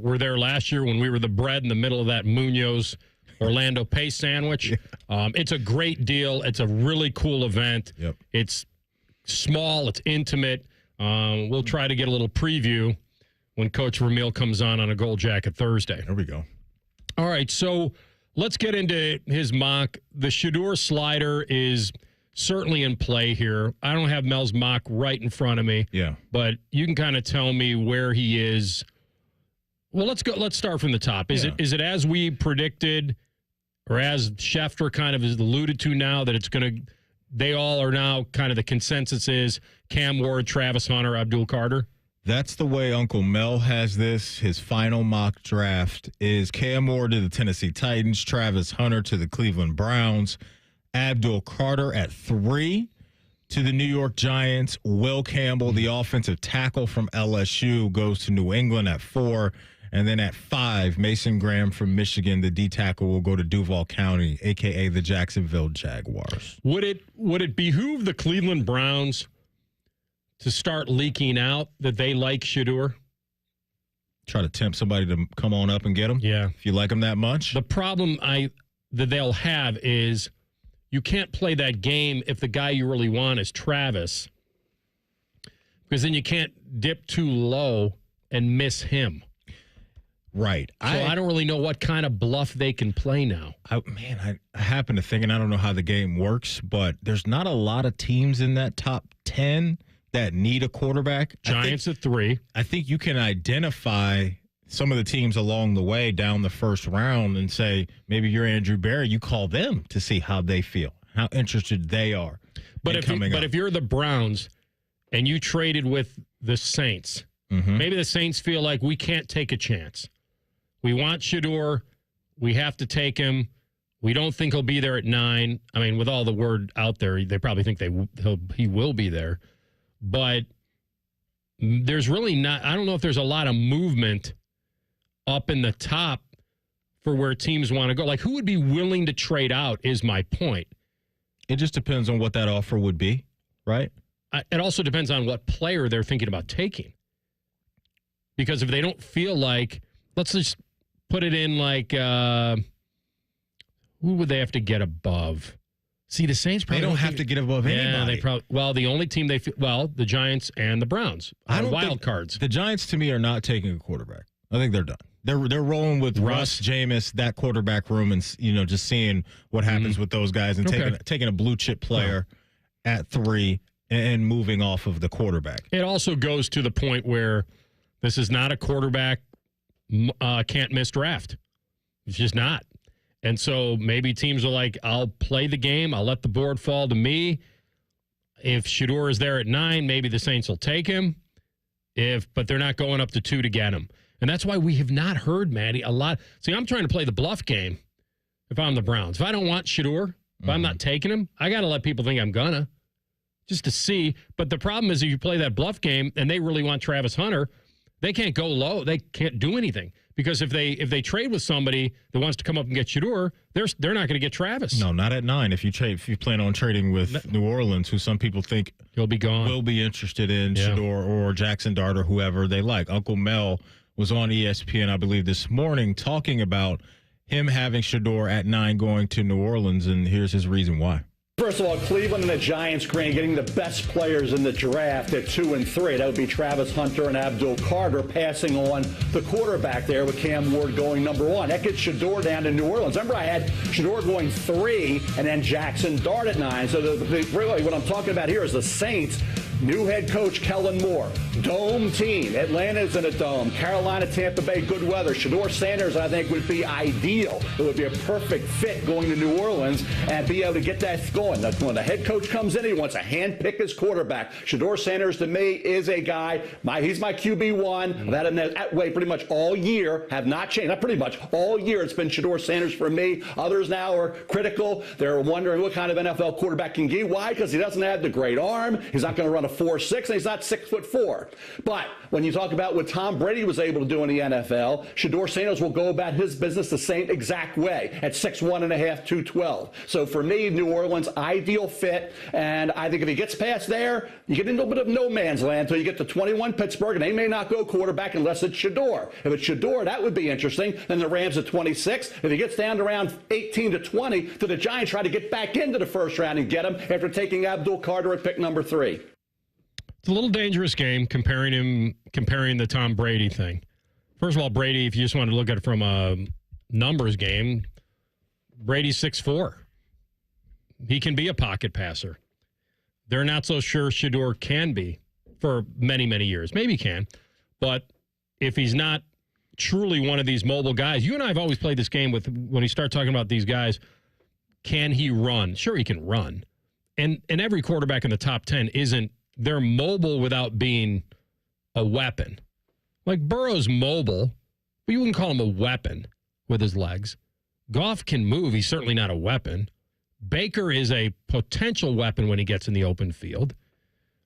were there last year when we were the bread in the middle of that Munoz Orlando Pace sandwich. Yeah. It's a great deal. It's a really cool event. Yep. It's small. It's intimate. We'll try to get a little preview when Coach Vermeil comes on a Gold Jacket Thursday. There we go. All right, so let's get into his mock. The Shedeur slider is certainly in play here. I don't have Mel's mock right in front of me. Yeah. But you can kind of tell me where he is. Well, let's go. Let's start from the top. Is it as we predicted, or as Schefter kind of has alluded to now, that it's going to, they all are now kind of the consensus is Cam Ward, Travis Hunter, Abdul Carter? That's the way Uncle Mel has this. His final mock draft is Cam Ward to the Tennessee Titans, Travis Hunter to the Cleveland Browns, Abdul Carter at 3 to the New York Giants, Will Campbell, the offensive tackle from LSU, goes to New England at 4. And then at 5, Mason Graham from Michigan, the D tackle, will go to Duval County, a.k.a. the Jacksonville Jaguars. Would it behoove the Cleveland Browns to start leaking out that they like Shedeur? Try to tempt somebody to come on up and get him? Yeah. If you like him that much? The problem that they'll have is you can't play that game if the guy you really want is Travis, because then you can't dip too low and miss him. Right. So I don't really know what kind of bluff they can play now. I happen to think, and I don't know how the game works, but there's not a lot of teams in that top 10 that need a quarterback. Giants at 3. I think you can identify some of the teams along the way down the first round and say, maybe you're Andrew Berry, you call them to see how they feel, how interested they are. But if you're the Browns and you traded with the Saints, maybe the Saints feel like we can't take a chance. We want Shedeur. We have to take him. We don't think he'll be there at 9. I mean, with all the word out there, they probably think he will be there. But there's really not, I don't know if there's a lot of movement up in the top for where teams want to go. Like, who would be willing to trade out is my point. It just depends on what that offer would be, right? It also depends on what player they're thinking about taking. Because if they don't feel like, let's just put it in like, who would they have to get above? See, the Saints probably don't have to get above anybody. They probably. Well, the only team the Giants and the Browns are wild cards. The Giants, to me, are not taking a quarterback. I think they're done. They're rolling with Russ, Jameis, that quarterback room, and just seeing what happens with those guys and taking a blue chip player at 3 and moving off of the quarterback. It also goes to the point where this is not a quarterback can't miss draft. It's just not. And so maybe teams are like, I'll play the game. I'll let the board fall to me. If Shedeur is there at 9, maybe the Saints will take him. But they're not going up to 2 to get him. And that's why we have not heard, Maddie, a lot. See, I'm trying to play the bluff game if I'm the Browns. If I don't want Shedeur, if I'm not taking him, I got to let people think I'm gonna, just to see. But the problem is if you play that bluff game and they really want Travis Hunter, They can't go low. They can't do anything. Because if they trade with somebody that wants to come up and get Shedeur, they're not going to get Travis. No, not at 9. If you plan on trading with New Orleans, who some people think he'll be gone, will be interested in Shedeur or Jackson Dart or whoever they like. Uncle Mel was on ESPN, I believe, this morning talking about him having Shedeur at 9 going to New Orleans, and here's his reason why. First of all, Cleveland and the Giants, Grant, getting the best players in the draft at 2 and 3. That would be Travis Hunter and Abdul Carter, passing on the quarterback there with Cam Ward going number 1. That gets Shedeur down to New Orleans. Remember, I had Shedeur going 3 and then Jackson Dart at 9. So really what I'm talking about here is the Saints. New head coach Kellen Moore. Dome team. Atlanta's in a dome. Carolina, Tampa Bay, good weather. Shedeur Sanders, I think, would be ideal. It would be a perfect fit going to New Orleans and be able to get that going. When the head coach comes in, he wants to handpick his quarterback. Shedeur Sanders, to me, is a guy. He's my QB1. I've had him that way pretty much all year. Have not changed. Not pretty much. All year it's been Shedeur Sanders for me. Others now are critical. They're wondering what kind of NFL quarterback can get. Why? Because he doesn't have the great arm. He's not going to run a 4.6, and he's not 6'4". But when you talk about what Tom Brady was able to do in the NFL, Shedeur Sanders will go about his business the same exact way at 6'1.5", 212. So for me, New Orleans, ideal fit. And I think if he gets past there, you get into a bit of no man's land until you get to 21 Pittsburgh, and they may not go quarterback unless it's Shedeur. If it's Shedeur, that would be interesting. Then the Rams at 26. If he gets down to around 18 to 20, do the Giants try to get back into the first round and get him after taking Abdul Carter at pick number 3? It's a little dangerous game comparing the Tom Brady thing. First of all, Brady, if you just want to look at it from a numbers game, Brady's 6'4". He can be a pocket passer. They're not so sure Shedeur can be for many, many years. Maybe he can. But if he's not truly one of these mobile guys, you and I have always played this game with when you start talking about these guys, can he run? Sure, he can run. And every quarterback in the top 10 isn't. They're mobile without being a weapon. Like Burrow's mobile, but you wouldn't call him a weapon with his legs. Goff can move. He's certainly not a weapon. Baker is a potential weapon when he gets in the open field.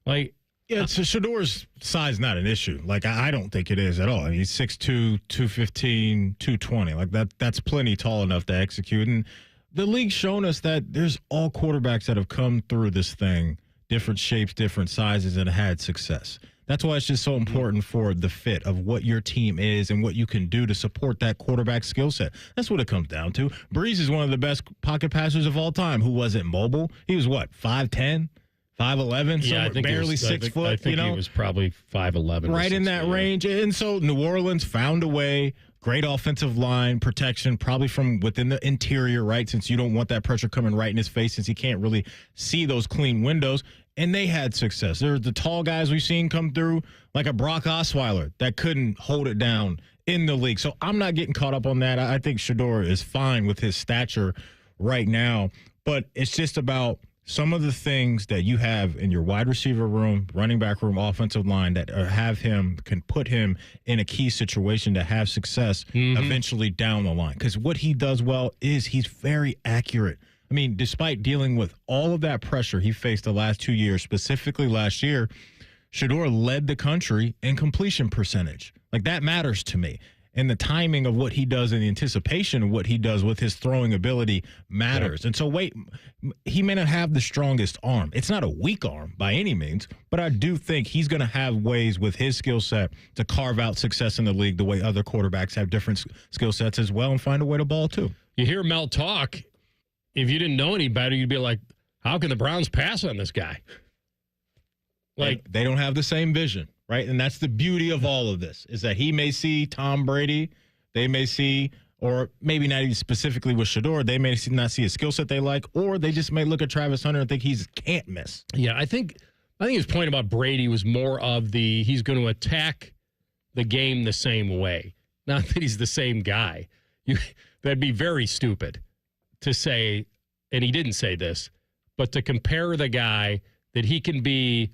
Like, yeah, so Shedeur's size not an issue. Like, I don't think it is at all. I mean, he's 6'2", 215, 220. Like, that's plenty tall enough to execute. And the league's shown us that there's all quarterbacks that have come through this thing, different shapes, different sizes, and had success. That's why it's just so important for the fit of what your team is and what you can do to support that quarterback skill set. That's what it comes down to. Breeze is one of the best pocket passers of all time who wasn't mobile. He was what, 5'10", 5'11", yeah, I think barely 6 foot. I think he was probably 5'11". Right in that range. And so New Orleans found a way. Great offensive line protection, probably from within the interior, right? Since you don't want that pressure coming right in his face, since he can't really see those clean windows. And they had success. There's the tall guys we've seen come through, like a Brock Osweiler, that couldn't hold it down in the league. So I'm not getting caught up on that. I think Shedeur is fine with his stature right now. But it's just about some of the things that you have in your wide receiver room, running back room, offensive line that can put him in a key situation to have success eventually down the line. Because what he does well is he's very accurate. I mean, despite dealing with all of that pressure he faced the last 2 years, specifically last year, Shedeur led the country in completion percentage. Like, that matters to me. And the timing of what he does and the anticipation of what he does with his throwing ability matters. Yeah. And so, he may not have the strongest arm. It's not a weak arm by any means, but I do think he's going to have ways with his skill set to carve out success in the league the way other quarterbacks have different skill sets as well and find a way to ball too. You hear Mel talk. If you didn't know any better, you'd be like, how can the Browns pass on this guy? Like, they don't have the same vision. Right, and that's the beauty of all of this, is that he may see Tom Brady, they may see, or maybe not even specifically with Shedeur, they may not see a skill set they like, or they just may look at Travis Hunter and think he's can't miss. Yeah, I think his point about Brady was more of he's going to attack the game the same way. Not that he's the same guy. That'd be very stupid to say, and he didn't say this, but to compare the guy that he can be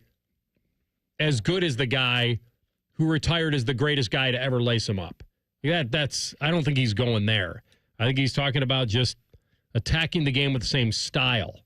as good as the guy who retired as the greatest guy to ever lace him up. I don't think he's going there. I think he's talking about just attacking the game with the same style.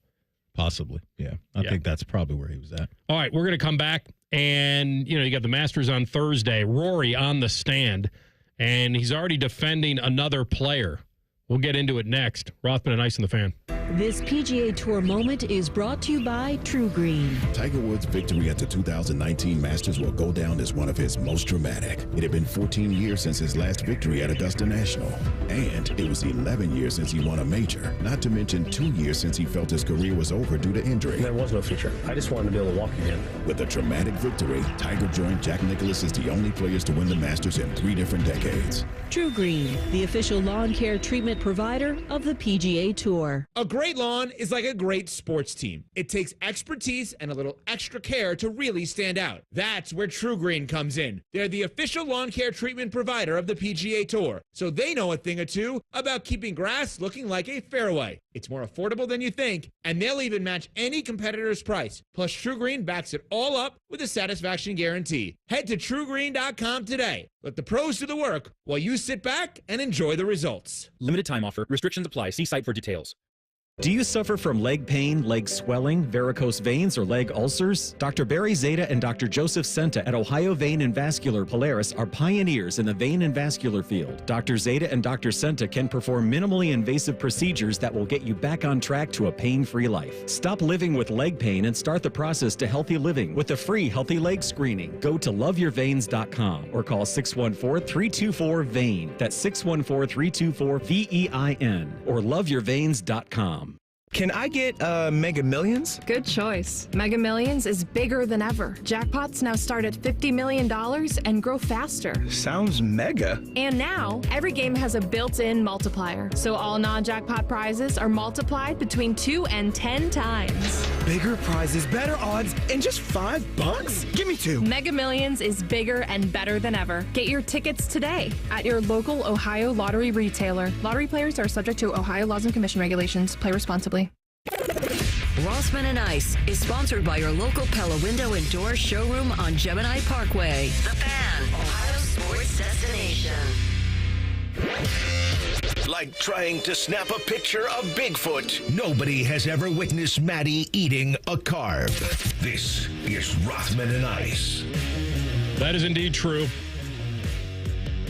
Possibly, yeah. I think that's probably where he was at. All right, we're going to come back, and, you got the Masters on Thursday. Rory on the stand, and he's already defending another player. We'll get into it next. Rothman and Ice in the Fan. This PGA Tour moment is brought to you by True Green. Tiger Woods' victory at the 2019 Masters will go down as one of his most dramatic. It had been 14 years since his last victory at Augusta National, and it was 11 years since he won a major, not to mention 2 years since he felt his career was over due to injury. There was no future. I just wanted to be able to walk again. With a dramatic victory, Tiger joined Jack Nicklaus as the only players to win the Masters in 3 different decades. True Green, the official lawn care treatment provider of the PGA Tour. A great lawn is like a great sports team. It takes expertise and a little extra care to really stand out. That's where True Green comes in. They're the official lawn care treatment provider of the PGA Tour, so they know a thing or two about keeping grass looking like a fairway. It's more affordable than you think, and they'll even match any competitor's price. Plus, True Green backs it all up with a satisfaction guarantee. Head to TrueGreen.com today. Let the pros do the work while you sit back and enjoy the results. Limited time offer. Restrictions apply. See site for details. Do you suffer from leg pain, leg swelling, varicose veins, or leg ulcers? Dr. Barry Zeta and Dr. Joseph Senta at Ohio Vein and Vascular Polaris are pioneers in the vein and vascular field. Dr. Zeta and Dr. Senta can perform minimally invasive procedures that will get you back on track to a pain-free life. Stop living with leg pain and start the process to healthy living with a free healthy leg screening. Go to loveyourveins.com or call 614-324-VEIN. That's 614-324-VEIN or loveyourveins.com. Can I get Mega Millions? Good choice. Mega Millions is bigger than ever. Jackpots now start at $50 million and grow faster. Sounds mega. And now, every game has a built-in multiplier. So all non-jackpot prizes are multiplied between 2 and 10 times. Bigger prizes, better odds, and just $5? Give me 2. Mega Millions is bigger and better than ever. Get your tickets today at your local Ohio lottery retailer. Lottery players are subject to Ohio laws and commission regulations. Play responsibly. Rothman and Ice is sponsored by your local Pella Window and Door showroom on Gemini Parkway. The Fan, Ohio sports destination. Like trying to snap a picture of Bigfoot. Nobody has ever witnessed Maddie eating a carb. This is Rothman and Ice. That is indeed true.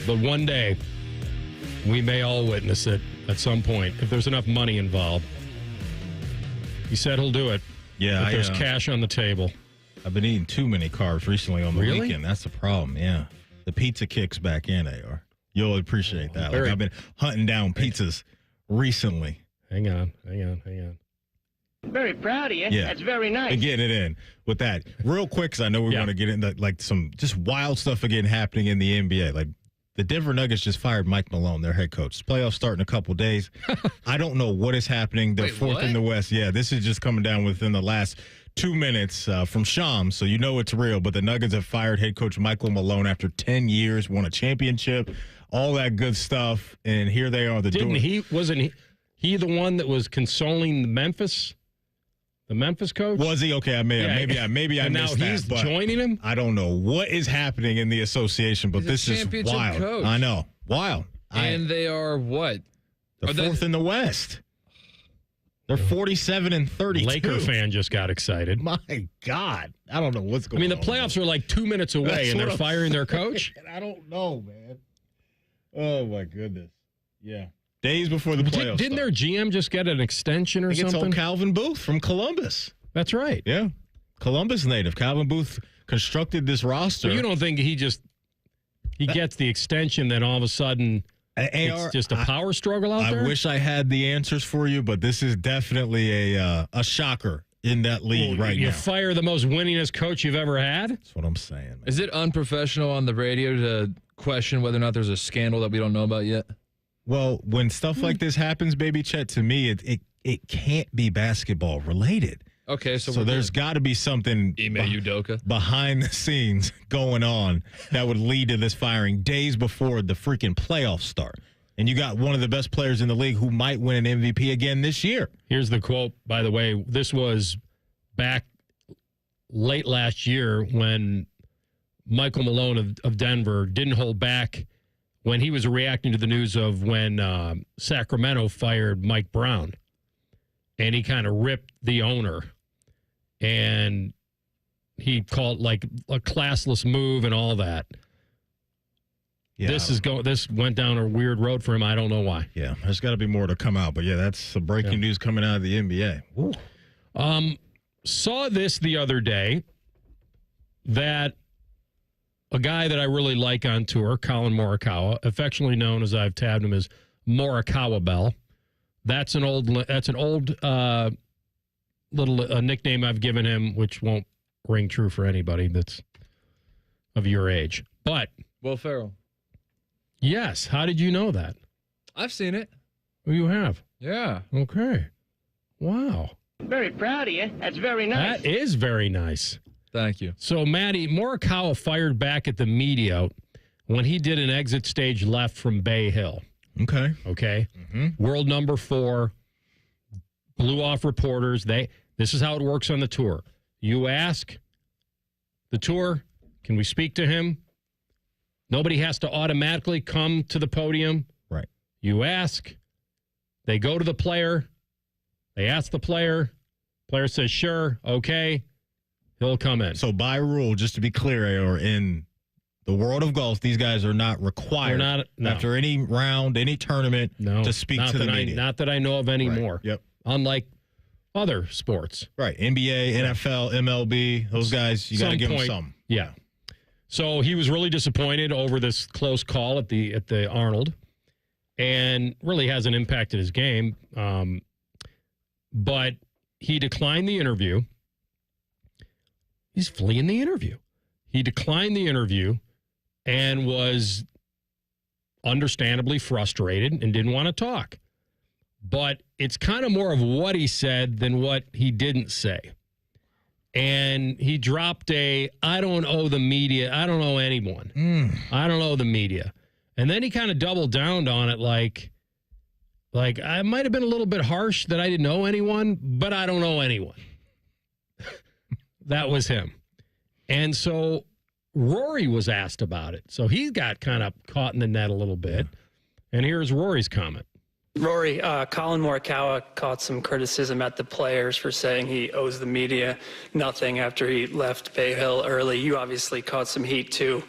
But one day, we may all witness it at some point if there's enough money involved. He said he'll do it. Yeah, if there's cash on the table. I've been eating too many carbs recently on the Really? weekend. That's the problem, yeah. The pizza kicks back in, AR. You'll appreciate that. Like, I've been hunting down pizzas recently. Hang on. Very proud of you. Yeah. That's very nice. And getting it in with that. Real quick, because I know we want to get into like some just wild stuff again happening in the NBA. Like the Denver Nuggets just fired Mike Malone, their head coach. Playoffs start in a couple days. I don't know what is happening. They're fourth in the West. Yeah, this is just coming down within the last 2 minutes from Shams, so you know it's real. But the Nuggets have fired head coach Michael Malone after 10 years, won a championship, all that good stuff, and here they are. Wasn't he the one that was consoling Memphis? The Memphis coach? Was he? Okay, maybe I and missed now he's that. But joining him? I don't know what is happening in the association, but this is wild. Coach. I know. Wild. And they are what? The fourth in the West. They're 47 and 32. Laker fan just got excited. My God. I don't know what's going on. I mean, the playoffs are like 2 minutes away, and they're firing their coach? I don't know, man. Oh, my goodness. Yeah. Days before the playoffs. Didn't their GM just get an extension or something? It's old Calvin Booth from Columbus. That's right. Yeah. Columbus native. Calvin Booth constructed this roster. So you don't think he gets the extension, then all of a sudden it's just a power struggle out there? I wish I had the answers for you, but this is definitely a shocker in that league right now. You fire the most winningest coach you've ever had? That's what I'm saying. Man. Is it unprofessional on the radio to question whether or not there's a scandal that we don't know about yet? Well, when stuff like this happens, Baby Chet, to me, it can't be basketball related. Okay, so there's got to be something Ime Udoka behind the scenes going on that would lead to this firing days before the freaking playoffs start. And you got one of the best players in the league who might win an MVP again this year. Here's the quote, by the way. This was back late last year when Michael Malone of Denver didn't hold back when he was reacting to the news of when Sacramento fired Mike Brown. and he kind of ripped the owner, and he called like a classless move and all that. Yeah. This went down a weird road for him. I don't know why. Yeah, there's got to be more to come out. But yeah, that's some breaking news coming out of the NBA. Ooh. Saw this the other day that a guy that I really like on tour, Colin Morikawa, affectionately known as I've tabbed him as Morikawa Bell. That's an old little nickname I've given him, which won't ring true for anybody that's of your age. But Will Ferrell. Yes. How did you know that? I've seen it. Oh, you have? Yeah. Okay. Wow. Very proud of you. That's very nice. That is very nice. Thank you. So, Matty, Morikawa fired back at the media when he did an exit stage left from Bay Hill. Okay. Mm-hmm. World number 4. Blew off reporters. This is how it works on the tour. You ask the tour, can we speak to him? Nobody has to automatically come to the podium. Right. You ask. They go to the player. They ask the player. Player says, sure, okay. He'll come in. So by rule, just to be clear, or in the world of golf, these guys are not required after any round, any tournament, to speak to the media. Not that I know of anymore. Right. Yep. Unlike other sports. Right. NBA, NFL, MLB, those guys, you got to give them some. Yeah. So he was really disappointed over this close call at the Arnold, and really hasn't impacted his game. But he declined the interview. He's fleeing the interview. He declined the interview and was understandably frustrated and didn't want to talk. But it's kind of more of what he said than what he didn't say. And he dropped I don't owe the media. I don't owe anyone. I don't owe the media. And then he kind of doubled down on it like I might have been a little bit harsh that I didn't owe anyone, but I don't owe anyone. That was him. And so Rory was asked about it. So he got kind of caught in the net a little bit. And here's Rory's comment. Rory, Colin Morikawa caught some criticism at the players for saying he owes the media nothing after he left Bay Hill early. You obviously caught some heat, too,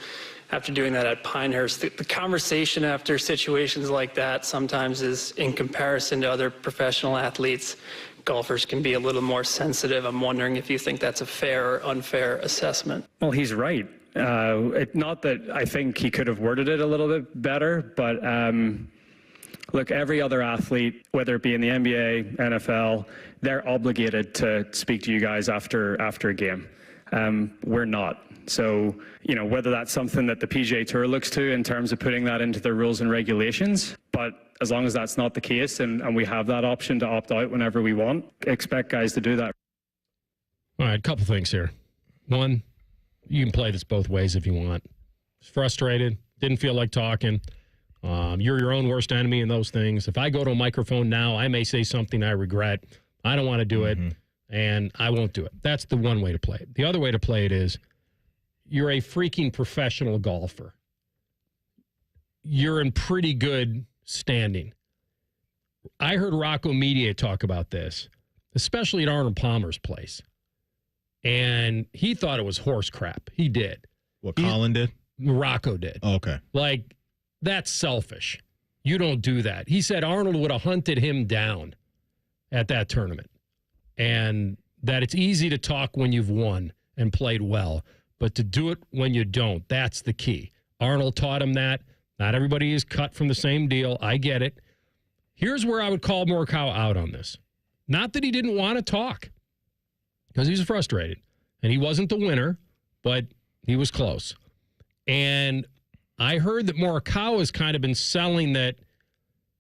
after doing that at Pinehurst. The conversation after situations like that sometimes is, in comparison to other professional athletes, golfers can be a little more sensitive. I'm wondering if you think that's a fair or unfair assessment. Well, he's right. Not that I think he could have worded it a little bit better, but look, every other athlete, whether it be in the NBA, NFL, they're obligated to speak to you guys after a game. We're not. So, whether that's something that the PGA Tour looks to in terms of putting that into their rules and regulations, but as long as that's not the case and we have that option to opt out whenever we want, expect guys to do that. All right, a couple things here. One, you can play this both ways if you want. Frustrated, didn't feel like talking. You're your own worst enemy in those things. If I go to a microphone now, I may say something I regret. I don't want to do it, and I won't do it. That's the one way to play it. The other way to play it is you're a freaking professional golfer. You're in pretty good standing. I heard Rocco Mediate talk about this, especially at Arnold Palmer's place, and he thought it was horse crap. He did. What, Colin did? Rocco did. Oh, okay. That's selfish. You don't do that. He said Arnold would have hunted him down at that tournament, and that it's easy to talk when you've won and played well, but to do it when you don't, that's the key. Arnold taught him that. Not everybody is cut from the same deal. I get it. Here's where I would call Morikawa out on this. Not that he didn't want to talk, because he was frustrated, and he wasn't the winner, but he was close. And I heard that Morikawa's kind of been selling that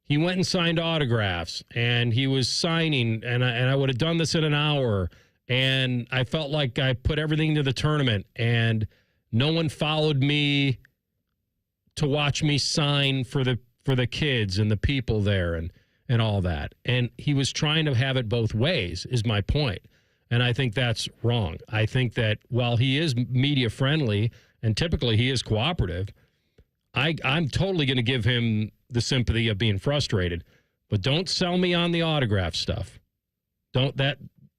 he went and signed autographs, and he was signing, and I would have done this in an hour, and I felt like I put everything into the tournament, and no one followed me to watch me sign for the kids and the people there and all that. And he was trying to have it both ways, is my point. And I think that's wrong. I think that while he is media friendly, and typically he is cooperative, I'm totally going to give him the sympathy of being frustrated. But don't sell me on the autograph stuff.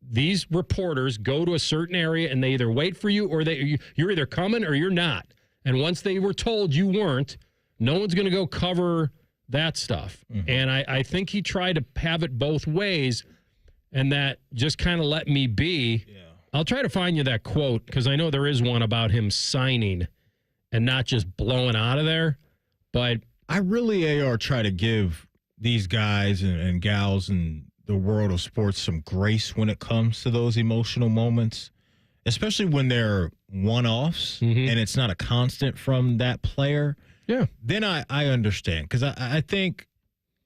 These reporters go to a certain area and they either wait for you or you're either coming or you're not. And once they were told you weren't, no one's going to go cover that stuff. Mm-hmm. And I think he tried to have it both ways, and that just kind of let me be. Yeah. I'll try to find you that quote because I know there is one about him signing and not just blowing out of there. But I really, AR, try to give these guys and gals and the world of sports some grace when it comes to those emotional moments, especially when they're one-offs and it's not a constant from that player. Yeah. Then I understand because I think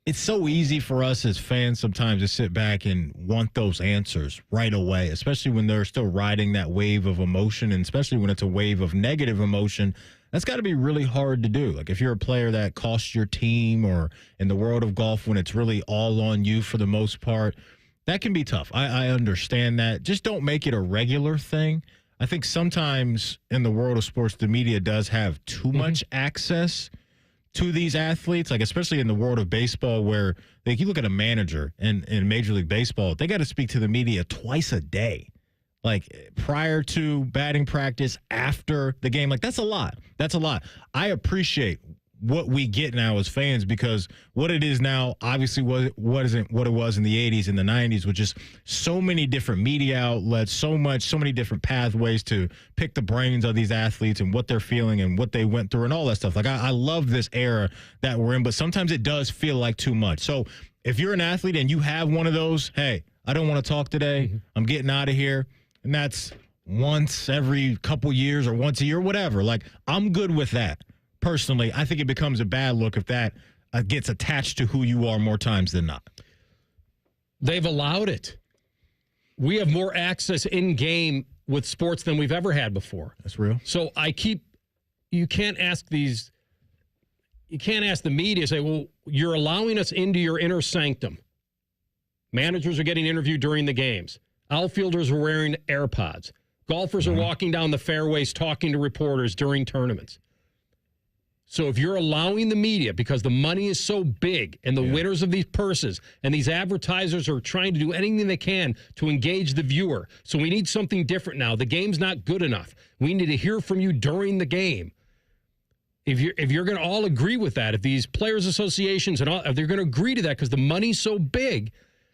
it's so easy for us as fans sometimes to sit back and want those answers right away, especially when they're still riding that wave of emotion, and especially when it's a wave of negative emotion. That's got to be really hard to do. Like if you're a player that costs your team, or in the world of golf when it's really all on you for the most part, that can be tough. I understand that. Just don't make it a regular thing. I think sometimes in the world of sports, the media does have too much access to these athletes, like especially in the world of baseball where like you look at a manager in Major League Baseball, they got to speak to the media twice a day. Like prior to batting practice, after the game, like that's a lot. That's a lot. I appreciate what we get now as fans because what it is now, obviously, what isn't what it was in the 80s and the 90s, with just so many different media outlets, so many different pathways to pick the brains of these athletes and what they're feeling and what they went through and all that stuff. Like I love this era that we're in, but sometimes it does feel like too much. So if you're an athlete and you have one of those, hey, I don't want to talk today. I'm getting out of here. And that's once every couple years or once a year, whatever. Like, I'm good with that. Personally, I think it becomes a bad look if that gets attached to who you are more times than not. They've allowed it. We have more access in-game with sports than we've ever had before. That's real. So you can't ask the media, say, well, you're allowing us into your inner sanctum. Managers are getting interviewed during the games. Outfielders are wearing AirPods. Golfers are walking down the fairways talking to reporters during tournaments. So if you're allowing the media, because the money is so big and the winners of these purses and these advertisers are trying to do anything they can to engage the viewer. So we need something different now. The game's not good enough. We need to hear from you during the game. If you're going to all agree with that, if these players associations and all, if they're going to agree to that because the money's so big,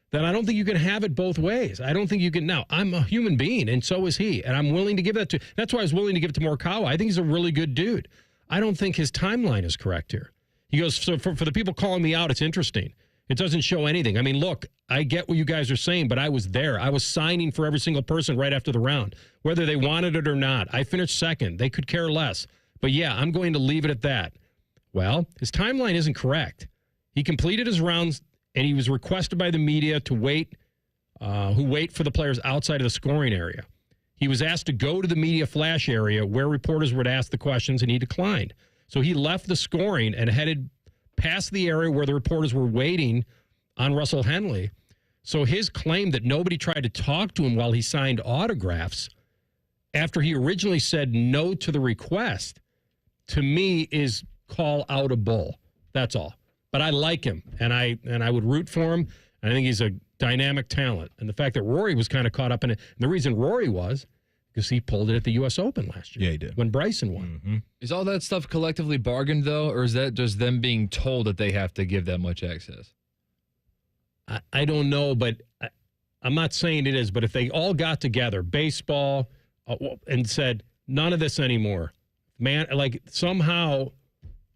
then I don't think you can have it both ways. I don't think you can. Now, I'm a human being, and so is he, and I'm willing to give that to. That's why I was willing to give it to Morikawa. I think he's a really good dude. I don't think his timeline is correct here. He goes, so for the people calling me out, it's interesting. It doesn't show anything. I mean, look, I get what you guys are saying, but I was there. I was signing for every single person right after the round, whether they wanted it or not. I finished second. They could care less. But, yeah, I'm going to leave it at that. Well, his timeline isn't correct. He completed his rounds, and he was requested by the media to wait for the players outside of the scoring area. He was asked to go to the media flash area where reporters would ask the questions, and he declined. So he left the scoring and headed past the area where the reporters were waiting on Russell Henley. So his claim that nobody tried to talk to him while he signed autographs after he originally said no to the request, to me, is call out a bull. That's all. But I like him, and I would root for him. And I think he's a dynamic talent. And the fact that Rory was kind of caught up in it, and the reason Rory was because he pulled it at the U.S. Open last year. Yeah, he did. When Bryson won. Mm-hmm. Is all that stuff collectively bargained, though, or is that just them being told that they have to give that much access? I don't know, but I'm not saying it is. But if they all got together, baseball, and said, none of this anymore, man, like somehow,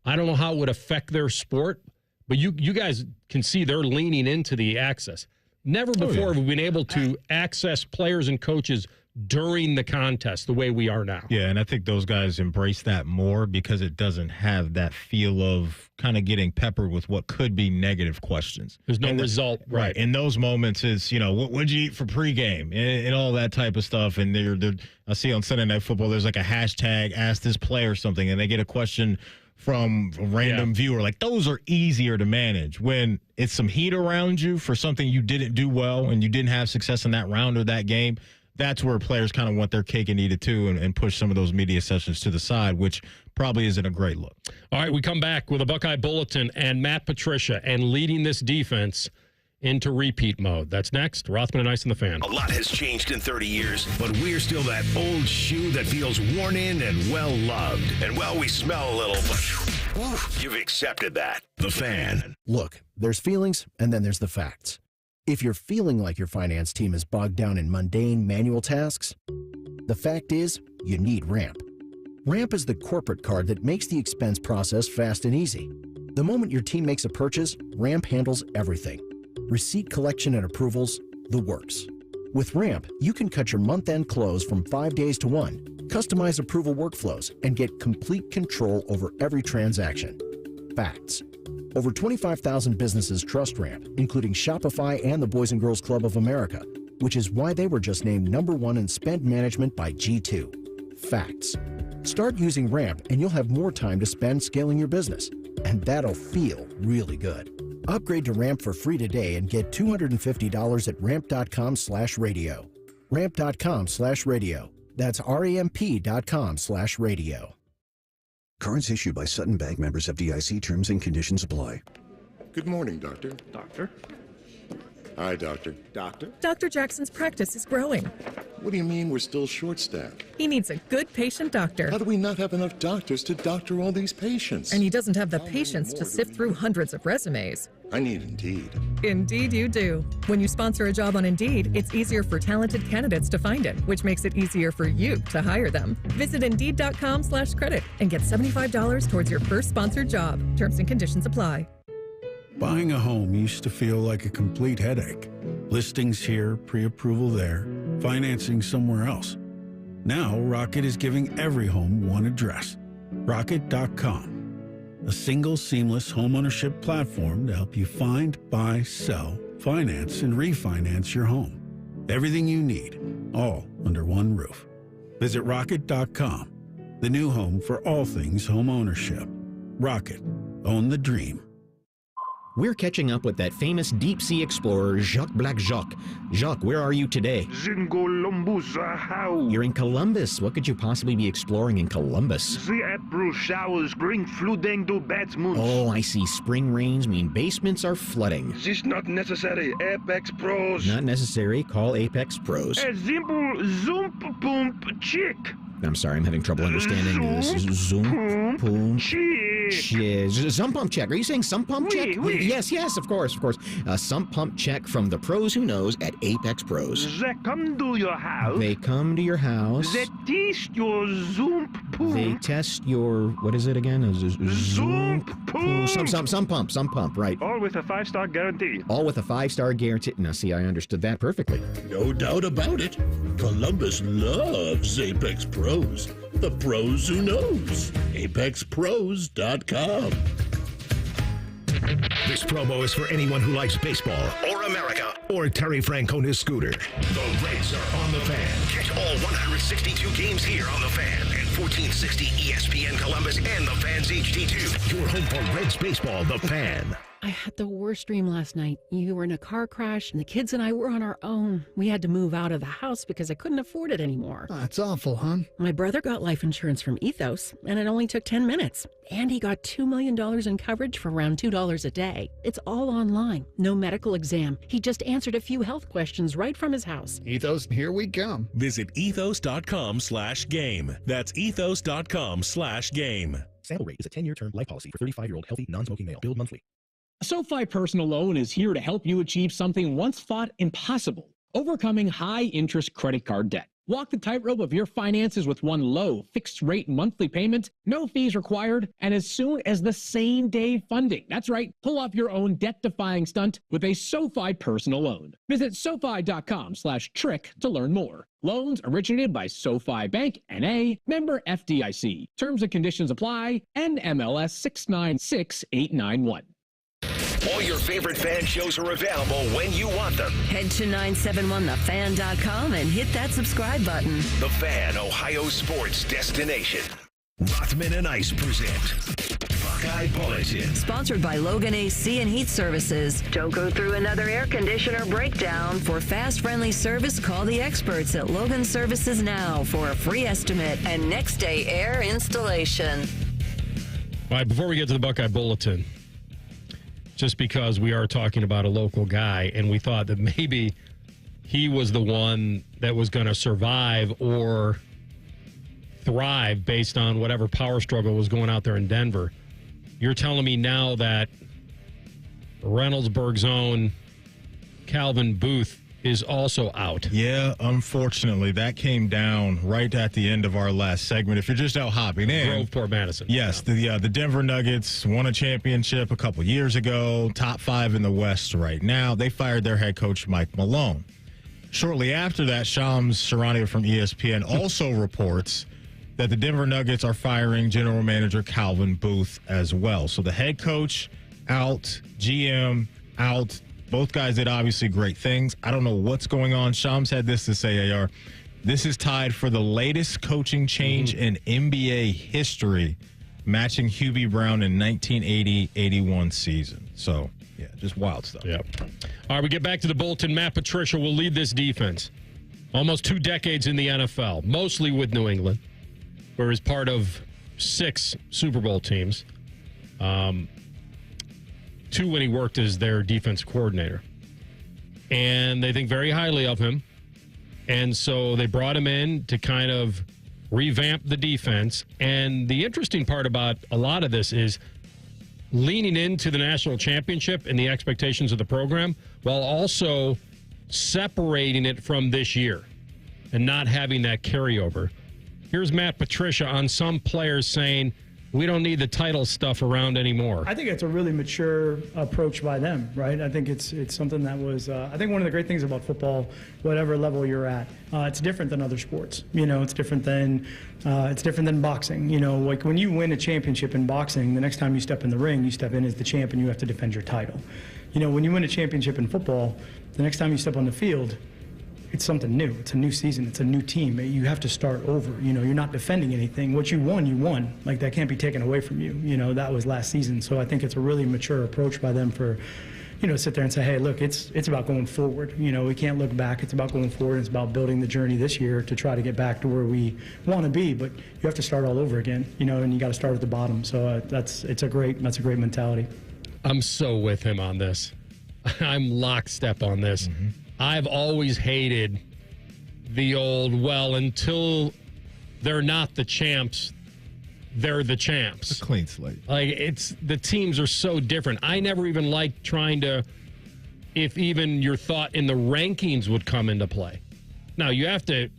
I don't know how it would affect their sport, but you guys can see they're leaning into the access. Never before have we been able to access players and coaches during the contest the way we are now. Yeah, and I think those guys embrace that more because it doesn't have that feel of kind of getting peppered with what could be negative questions. There's no result. Right. In those moments, it's, what'd you eat for pregame and all that type of stuff. And I see on Sunday Night Football, there's like a hashtag, ask this player something, and they get a question from a random viewer. Like, those are easier to manage when it's some heat around you for something you didn't do well and you didn't have success in that round or that game. That's where players kind of want their cake and eat it too, and push some of those media sessions to the side, which probably isn't a great look. All right, we come back with a Buckeye Bulletin and Matt Patricia, and leading this defense into repeat mode. That's next. Rothman and Ice and the Fan. A lot has changed in 30 years, but we're still that old shoe that feels worn in and well-loved. And well, we smell a little, but you've accepted that. The Fan. Look, there's feelings, and then there's the facts. If you're feeling like your finance team is bogged down in mundane manual tasks, the fact is, you need Ramp. Ramp is the corporate card that makes the expense process fast and easy. The moment your team makes a purchase, Ramp handles everything. Receipt collection and approvals, the works. With Ramp, you can cut your month-end close from 5 days to 1, customize approval workflows, and get complete control over every transaction. Facts. Over 25,000 businesses trust Ramp, including Shopify and the Boys and Girls Club of America, which is why they were just named #1 in spend management by G2. Facts. Start using Ramp and you'll have more time to spend scaling your business. And that'll feel really good. Upgrade to Ramp for free today and get $250 at ramp.com/radio. Ramp.com/radio. That's ramp.com/radio. Cards issued by Sutton Bank, members of FDIC. Terms and conditions apply. Good morning, Doctor. Doctor? Hi, Doctor. Doctor? Dr. Jackson's practice is growing. What do you mean we're still short-staffed? He needs a good patient doctor. How do we not have enough doctors to doctor all these patients? And he doesn't have the patience to sift through hundreds of resumes. I need Indeed. Indeed you do. When you sponsor a job on Indeed, it's easier for talented candidates to find it, which makes it easier for you to hire them. Visit Indeed.com/credit and get $75 towards your first sponsored job. Terms and conditions apply. Buying a home used to feel like a complete headache. Listings here, pre-approval there, financing somewhere else. Now, Rocket is giving every home one address. Rocket.com. A single seamless homeownership platform to help you find, buy, sell, finance, and refinance your home. Everything you need, all under one roof. Visit Rocket.com, the new home for all things homeownership. Rocket. Own the dream. We're catching up with that famous deep-sea explorer, Jacques Black Jacques. Jacques, where are you today? In Columbus, how? You're in Columbus. What could you possibly be exploring in Columbus? The April showers bring flooding to Batmans. Oh, I see. Spring rains mean basements are flooding. This not necessary. Apex Pros. Not necessary. Call Apex Pros. A simple zoom pump check. I'm sorry, I'm having trouble understanding. Zoom pump check. Sump pump check. Are you saying sump pump check? Oui. Yes, of course. A sump pump check from the pros who knows at Apex Pros. They come to your house. They come to your house. They test your zoom pump. They test your, what is it again? Zoom pump. Sump pump, right. All with a 5-star guarantee. All with a 5-star guarantee. Now, see, I understood that perfectly. No doubt about it. Columbus loves Apex Pros. The pros who knows. ApexPros.com. This promo is for anyone who likes baseball or America or Terry Francona's scooter. The Reds are on the Fan. Catch all 162 games here on the Fan and 1460 ESPN Columbus and the Fan's HD2. Your home for Reds baseball, the Fan. I had the worst dream last night. You were in a car crash, and the kids and I were on our own. We had to move out of the house because I couldn't afford it anymore. That's awful, hon. My brother got life insurance from Ethos, and it only took 10 minutes. And he got $2 million in coverage for around $2 a day. It's all online. No medical exam. He just answered a few health questions right from his house. Ethos, here we come. Visit ethos.com/game. That's ethos.com/game. Sample rate is a 10-year term life policy for 35-year-old healthy, non-smoking male. Billed monthly. A SoFi personal loan is here to help you achieve something once thought impossible: overcoming high-interest credit card debt. Walk the tightrope of your finances with one low, fixed-rate monthly payment, no fees required, and as soon as the same-day funding. That's right, pull off your own debt-defying stunt with a SoFi personal loan. Visit SoFi.com/trick to learn more. Loans originated by SoFi Bank, N.A., member FDIC. Terms and conditions apply, NMLS 696891. All your favorite fan shows are available when you want them. Head to 971thefan.com and hit that subscribe button. The Fan, Ohio sports destination. Rothman and Ice present Buckeye Bulletin. Sponsored by Logan AC and Heat Services. Don't go through another air conditioner breakdown. For fast, friendly service, call the experts at Logan Services now for a free estimate and next-day air installation. All right, before we get to the Buckeye Bulletin, just because we are talking about a local guy, and we thought that maybe he was the one that was going to survive or thrive based on whatever power struggle was going out there in Denver. You're telling me now that Reynoldsburg's own Calvin Booth is also out. Yeah, unfortunately, that came down right at the end of our last segment. If you're just out hopping in. Groveport Madison. Yes, the Denver Nuggets won a championship a couple years ago, top 5 in the West right now. They fired their head coach, Mike Malone. Shortly after that, Shams Charania from ESPN also reports that the Denver Nuggets are firing general manager Calvin Booth as well. So the head coach out, GM out. Both guys did obviously great things. I don't know what's going on. Shams had this to say, AR. This is tied for the latest coaching change in NBA history, matching Hubie Brown in 1980-81 season. So, yeah, just wild stuff. Yep. All right, we get back to the bulletin. Matt Patricia will lead this defense. Almost 2 decades in the NFL, mostly with New England, where he's part of 6 Super Bowl teams. 2 when he worked as their defense coordinator. And they think very highly of him. And so they brought him in to kind of revamp the defense. And the interesting part about a lot of this is leaning into the national championship and the expectations of the program while also separating it from this year and not having that carryover. Here's Matt Patricia on some players saying, we don't need the title stuff around anymore. I think it's a really mature approach by them, right? I think it's something that was, I think one of the great things about football, whatever level you're at, it's different than other sports. You know, it's different than boxing. You know, like when you win a championship in boxing, the next time you step in the ring, you step in as the champ and you have to defend your title. You know, when you win a championship in football, the next time you step on the field, it's something new. It's a new season. It's a new team. You have to start over. You know, you're not defending anything. What you won, you won. Like, that can't be taken away from you. You know, that was last season. So I think it's a really mature approach by them for, you know, sit there and say, hey, look, it's about going forward. You know, we can't look back. It's about going forward. It's about building the journey this year to try to get back to where we want to be. But you have to start all over again, you know, and you got to start at the bottom. So that's a great mentality. I'm so with him on this. I'm lockstep on this. Mm-hmm. I've always hated the old, well, until they're not the champs, they're the champs. It's a clean slate. Like, it's, the teams are so different. I never even liked trying to, if even your thought in the rankings would come into play. Now, you have to,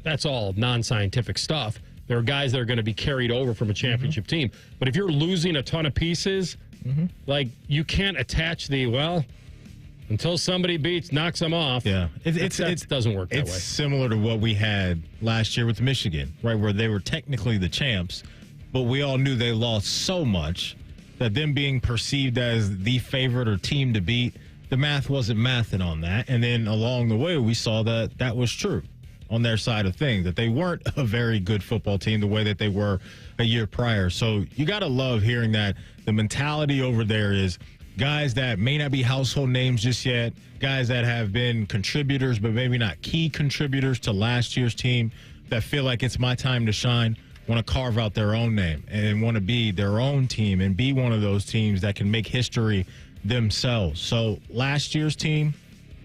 that's all non-scientific stuff. There are guys that are going to be carried over from a championship team. But if you're losing a ton of pieces, like, you can't attach the, well, until somebody knocks them off. Yeah. It doesn't work that way. It's similar to what we had last year with Michigan, right, where they were technically the champs, but we all knew they lost so much that them being perceived as the favorite or team to beat, the math wasn't mathing on that. And then along the way, we saw that that was true on their side of things, that they weren't a very good football team the way that they were a year prior. So you got to love hearing that the mentality over there is guys that may not be household names just yet, guys that have been contributors but maybe not key contributors to last year's team, that feel like it's my time to shine, want to carve out their own name and want to be their own team and be one of those teams that can make history themselves. So last year's team,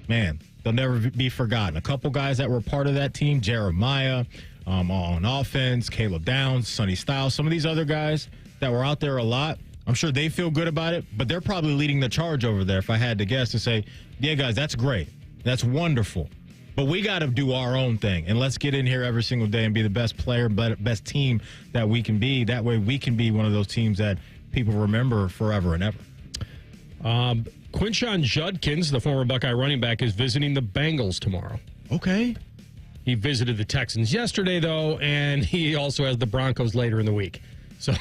man, they'll never be forgotten. A couple guys that were part of that team, Jeremiah on offense, Caleb Downs, Sonny Styles, some of these other guys that were out there a lot, I'm sure they feel good about it, but they're probably leading the charge over there, if I had to guess, to say, yeah, guys, that's great. That's wonderful. But we got to do our own thing, and let's get in here every single day and be the best player, best team that we can be. That way we can be one of those teams that people remember forever and ever. Quinshon Judkins, the former Buckeye running back, is visiting the Bengals tomorrow. Okay. He visited the Texans yesterday, though, and he also has the Broncos later in the week. So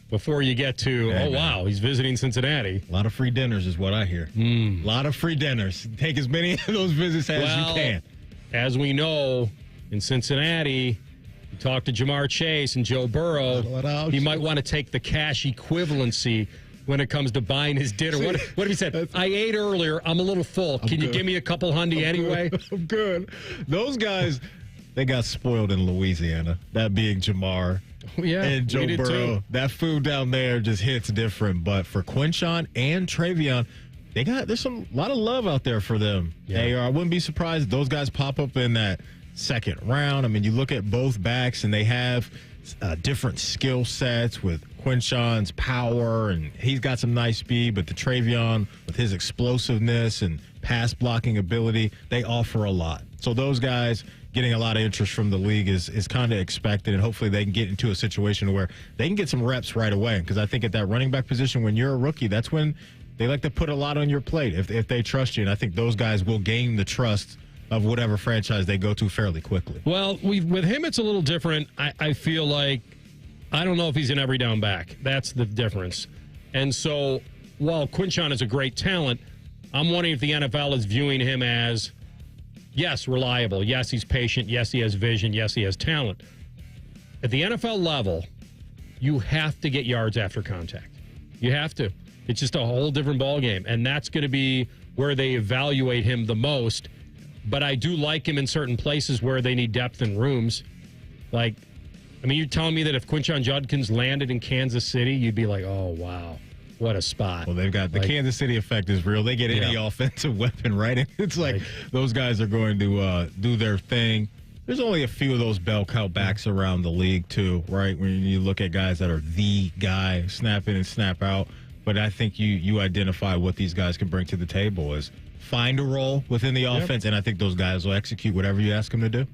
before you get to, wow, he's visiting Cincinnati. A lot of free dinners is what I hear. A lot of free dinners. Take as many of those visits as you can. As we know, in Cincinnati, you talk to Jamar Chase and Joe Burrow, he might want to take the cash equivalency when it comes to buying his dinner. What have you said? I ate earlier. I'm a little full. Can you give me a couple hundy anyway? I'm good. Those guys, they got spoiled in Louisiana, that being Jamar. Yeah, and Joe we did Burrow. too. That food down there just hits different. But for Quinshon and Travion, there's a lot of love out there for them. Yeah. I wouldn't be surprised if those guys pop up in that second round. I mean, you look at both backs, and they have different skill sets with Quinshon's power, and he's got some nice speed, but the Travion with his explosiveness and pass blocking ability, they offer a lot. So those guys getting a lot of interest from the league is kind of expected, and hopefully they can get into a situation where they can get some reps right away. Because I think at that running back position, when you're a rookie, that's when they like to put a lot on your plate if they trust you. And I think those guys will gain the trust of whatever franchise they go to fairly quickly. Well, with him, it's a little different. I feel like, I don't know if he's an every down back. That's the difference. And so while Quinshon is a great talent, I'm wondering if the NFL is viewing him as, yes, reliable. Yes, he's patient. Yes, he has vision. Yes, he has talent. At the NFL level, you have to get yards after contact. You have to. It's just a whole different ballgame. And that's going to be where they evaluate him the most. But I do like him in certain places where they need depth in rooms. Like, I mean, you're telling me that if Quinshon Judkins landed in Kansas City, you'd be like, oh, wow, what a spot. Well, they've got the Kansas City effect is real. They get any offensive weapon, right? And it's like those guys are going to do their thing. There's only a few of those bell cow backs around the league, too, right? When you look at guys that are the guy, snap in and snap out. But I think you identify what these guys can bring to the table is find a role within the offense, and I think those guys will execute whatever you ask them to do.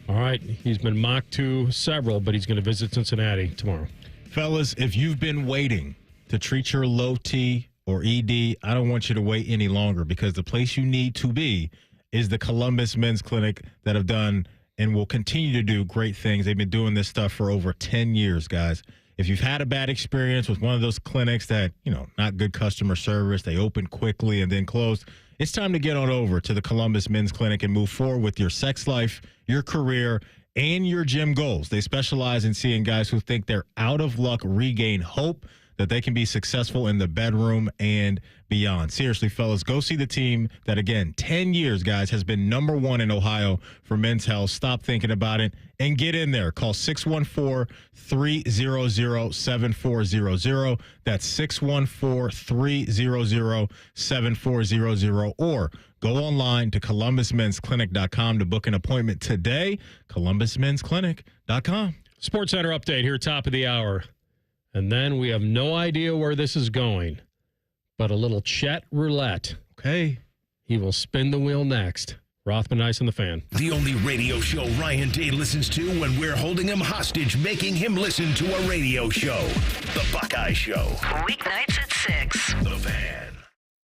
All right. He's been mocked to several, but he's going to visit Cincinnati tomorrow. Fellas, if you've been waiting to treat your low T or ED, I don't want you to wait any longer, because the place you need to be is the Columbus Men's Clinic that have done and will continue to do great things. They've been doing this stuff for over 10 years, guys. If you've had a bad experience with one of those clinics that, not good customer service, they open quickly and then close, it's time to get on over to the Columbus Men's Clinic and move forward with your sex life, your career, and your gym goals. They specialize in seeing guys who think they're out of luck regain hope that they can be successful in the bedroom and beyond. Seriously, fellas, go see the team that, again, 10 years, guys, has been #1 in Ohio for men's health. Stop thinking about it and get in there. Call 614-300-7400. That's 614-300-7400. Or go online to columbusmensclinic.com to book an appointment today. columbusmensclinic.com. Sports Center update here, top of the hour. And then we have no idea where this is going, but a little Chet roulette. Okay. He will spin the wheel next. Rothman and Ice and the Fan. The only radio show Ryan Day listens to when we're holding him hostage, making him listen to a radio show. The Buckeye Show. Weeknights at 6. The Fan.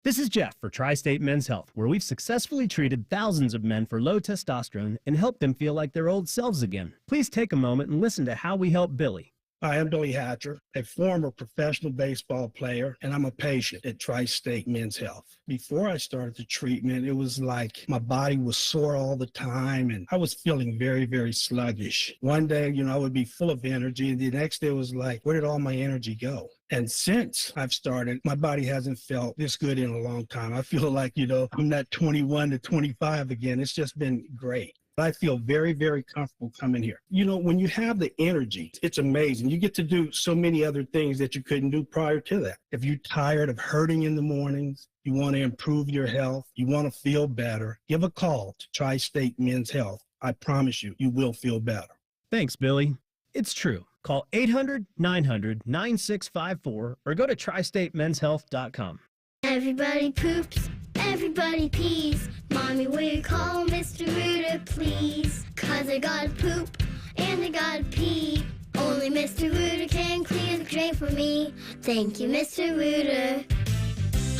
This is Jeff for Tri-State Men's Health, where we've successfully treated thousands of men for low testosterone and helped them feel like their old selves again. Please take a moment and listen to how we help Billy. Hi, I'm Billy Hatcher, a former professional baseball player, and I'm a patient at Tri-State Men's Health. Before I started the treatment, it was like my body was sore all the time, and I was feeling very, very sluggish. One day, I would be full of energy, and the next day was like, where did all my energy go? And since I've started, my body hasn't felt this good in a long time. I feel like, I'm not 21 to 25 again. It's just been great. I feel very, very comfortable coming here. When you have the energy, it's amazing. You get to do so many other things that you couldn't do prior to that. If you're tired of hurting in the mornings, you want to improve your health, you want to feel better, give a call to Tri-State Men's Health. I promise you, you will feel better. Thanks, Billy. It's true. Call 800-900-9654 or go to tristatemenshealth.com. Everybody poops, everybody pees. Mommy, will you call Mr. Rooter, please? 'Cause I gotta poop and I gotta pee. Only Mr. Rooter can clear the drain for me. Thank you, Mr. Rooter.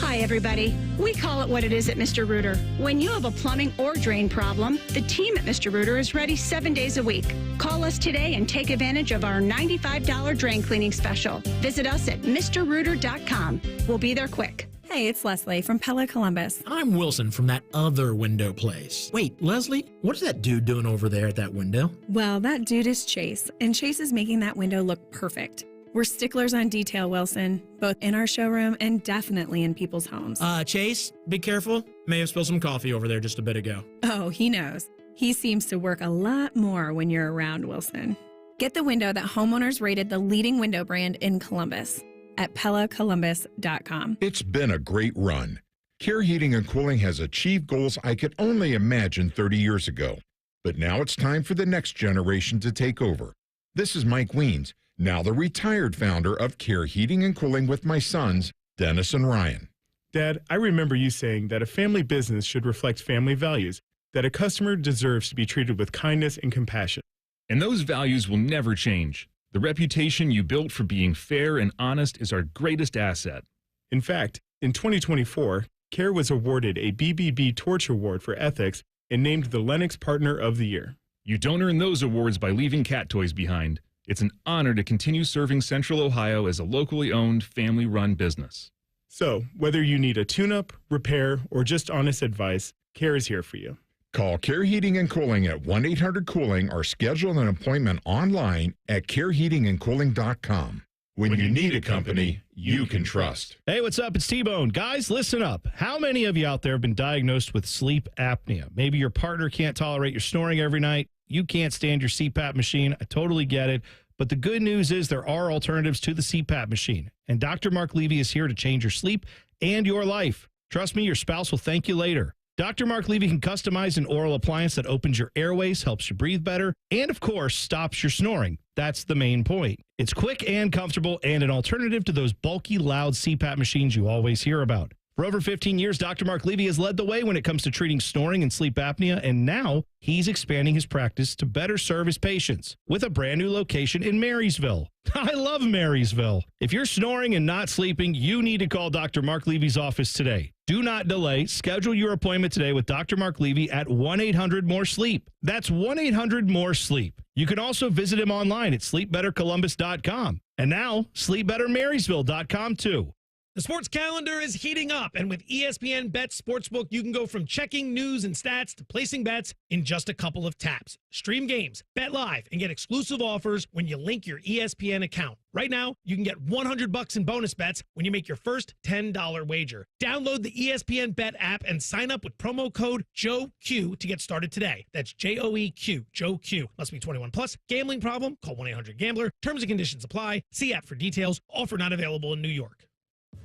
Hi, everybody. We call it what it is at Mr. Rooter. When you have a plumbing or drain problem, the team at Mr. Rooter is ready 7 days a week. Call us today and take advantage of our $95 drain cleaning special. Visit us at MrRooter.com. We'll be there quick. Hey, it's Leslie from Pella Columbus. I'm Wilson from that other window place. Wait, Leslie, what is that dude doing over there at that window? Well, that dude is Chase, and Chase is making that window look perfect. We're sticklers on detail, Wilson, both in our showroom and definitely in people's homes. Chase, be careful. May have spilled some coffee over there just a bit ago. Oh, he knows. He seems to work a lot more when you're around, Wilson. Get the window that homeowners rated the leading window brand in Columbus at PellaColumbus.com. It's been a great run. Care Heating and Cooling has achieved goals I could only imagine 30 years ago. But now it's time for the next generation to take over. This is Mike Weens, now the retired founder of Care Heating and Cooling with my sons, Dennis and Ryan. Dad, I remember you saying that a family business should reflect family values, that a customer deserves to be treated with kindness and compassion. And those values will never change. The reputation you built for being fair and honest is our greatest asset. In fact, in 2024, Care was awarded a BBB Torch Award for ethics and named the Lennox Partner of the Year. You don't earn those awards by leaving cat toys behind. It's an honor to continue serving Central Ohio as a locally owned, family-run business. So, whether you need a tune-up, repair, or just honest advice, Care is here for you. Call Care Heating and Cooling at 1-800-COOLING or schedule an appointment online at careheatingandcooling.com. When you need a company you can trust. Hey, what's up? It's T-Bone. Guys, listen up. How many of you out there have been diagnosed with sleep apnea? Maybe your partner can't tolerate your snoring every night. You can't stand your CPAP machine. I totally get it. But the good news is there are alternatives to the CPAP machine. And Dr. Mark Levy is here to change your sleep and your life. Trust me, your spouse will thank you later. Dr. Mark Levy can customize an oral appliance that opens your airways, helps you breathe better, and of course, stops your snoring. That's the main point. It's quick and comfortable and an alternative to those bulky, loud CPAP machines you always hear about. For over 15 years, Dr. Mark Levy has led the way when it comes to treating snoring and sleep apnea, and now he's expanding his practice to better serve his patients with a brand new location in Marysville. I love Marysville. If you're snoring and not sleeping, you need to call Dr. Mark Levy's office today. Do not delay. Schedule your appointment today with Dr. Mark Levy at 1-800-MORE-SLEEP. That's 1-800-MORE-SLEEP. You can also visit him online at sleepbettercolumbus.com. And now, sleepbettermarysville.com too. The sports calendar is heating up, and with ESPN Bet Sportsbook, you can go from checking news and stats to placing bets in just a couple of taps. Stream games, bet live, and get exclusive offers when you link your ESPN account. Right now, you can get $100 in bonus bets when you make your first $10 wager. Download the ESPN Bet app and sign up with promo code JOEQ to get started today. That's JOEQ, Joe Q. Must be 21 plus. Gambling problem? Call 1-800-GAMBLER. Terms and conditions apply. See app for details. Offer not available in New York.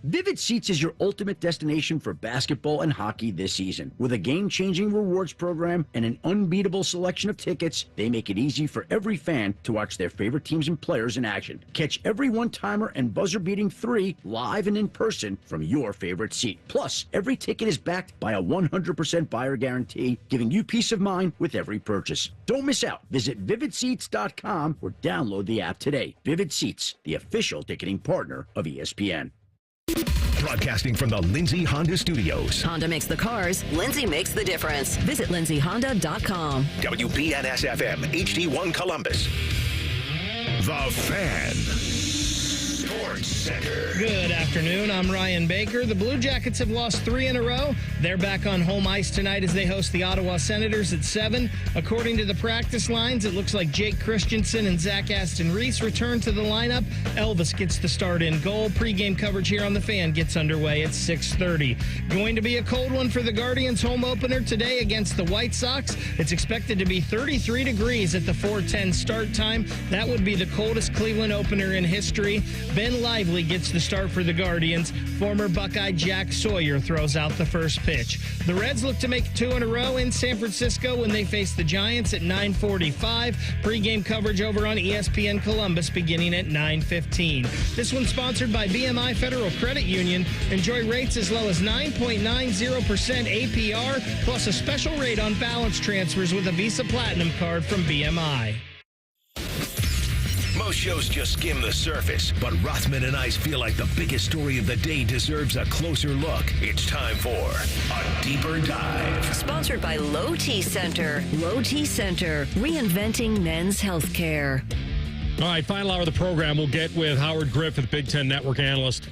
Vivid Seats is your ultimate destination for basketball and hockey this season. With a game-changing rewards program and an unbeatable selection of tickets, they make it easy for every fan to watch their favorite teams and players in action. Catch every one-timer and buzzer-beating 3 live and in person from your favorite seat. Plus, every ticket is backed by a 100% buyer guarantee, giving you peace of mind with every purchase. Don't miss out. Visit VividSeats.com or download the app today. Vivid Seats, the official ticketing partner of ESPN. Broadcasting from the Lindsay Honda Studios. Honda makes the cars. Lindsay makes the difference. Visit lindsayhonda.com. WBNS-FM, HD1 Columbus. The Fan. Sports Center. Good afternoon. I'm Ryan Baker. The Blue Jackets have lost 3 in a row. They're back on home ice tonight as they host the Ottawa Senators at 7. According to the practice lines, it looks like Jake Christensen and Zach Aston-Reese return to the lineup. Elvis gets the start in goal. Pre-game coverage here on The Fan gets underway at 6:30. Going to be a cold one for the Guardians home opener today against the White Sox. It's expected to be 33 degrees at the 4:10 start time. That would be the coldest Cleveland opener in history. Ben Lively gets the start for the Guardians. Former Buckeye Jack Sawyer throws out the first pitch. The Reds look to make 2 in a row in San Francisco when they face the Giants at 9:45. Pre-game coverage over on ESPN Columbus beginning at 9:15. This one's sponsored by BMI Federal Credit Union. Enjoy rates as low as 9.90% APR, plus a special rate on balance transfers with a Visa Platinum card from BMI. Most shows just skim the surface, but Rothman and Ice feel like the biggest story of the day deserves a closer look. It's time for a deeper dive. Sponsored by Low T Center. Low T Center, reinventing men's health care. All right, final hour of the program, we'll get with Howard Griffith, Big Ten Network analyst,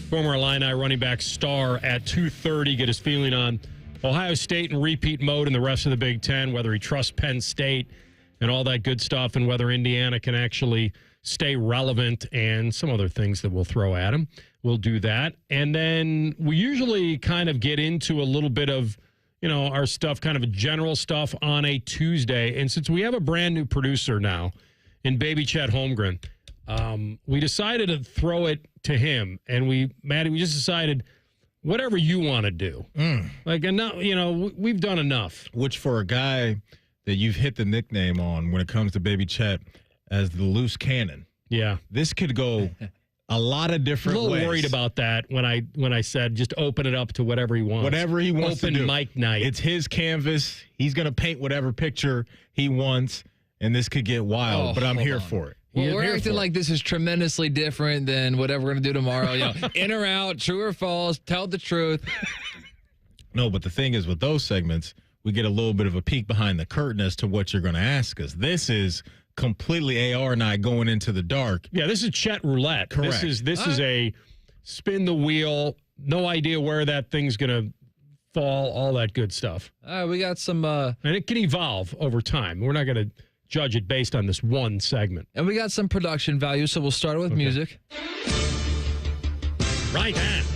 former Illini running back star at 2:30, get his feeling on Ohio State in repeat mode and the rest of the Big Ten, whether he trusts Penn State and all that good stuff, and whether Indiana can actually stay relevant and some other things that we'll throw at him. We'll do that. And then we usually kind of get into a little bit of, our stuff, kind of a general stuff on a Tuesday. And since we have a brand new producer now, in Baby Chet Holmgren. We decided to throw it to him, and Maddie, we just decided whatever you want to do. Like, enough, we've done enough. Which for a guy that you've hit the nickname on when it comes to Baby Chet as the loose cannon. Yeah. This could go a lot of different ways. A little worried about that when I said just open it up to whatever he wants. Whatever he wants to do. Open mic night. It's his canvas. He's going to paint whatever picture he wants, and this could get wild, but I'm here for it. Well, we're acting like this is tremendously different than whatever we're going to do tomorrow. In or out, true or false, tell the truth. No, but the thing is with those segments, we get a little bit of a peek behind the curtain as to what you're going to ask us. This is completely AR and I going into the dark. Yeah, this is Chet roulette. Correct. This is a spin the wheel, no idea where that thing's going to fall, all that good stuff. We got some... and it can evolve over time. We're not going to judge it based on this one segment. And we got some production value, so we'll start with music. Right hand.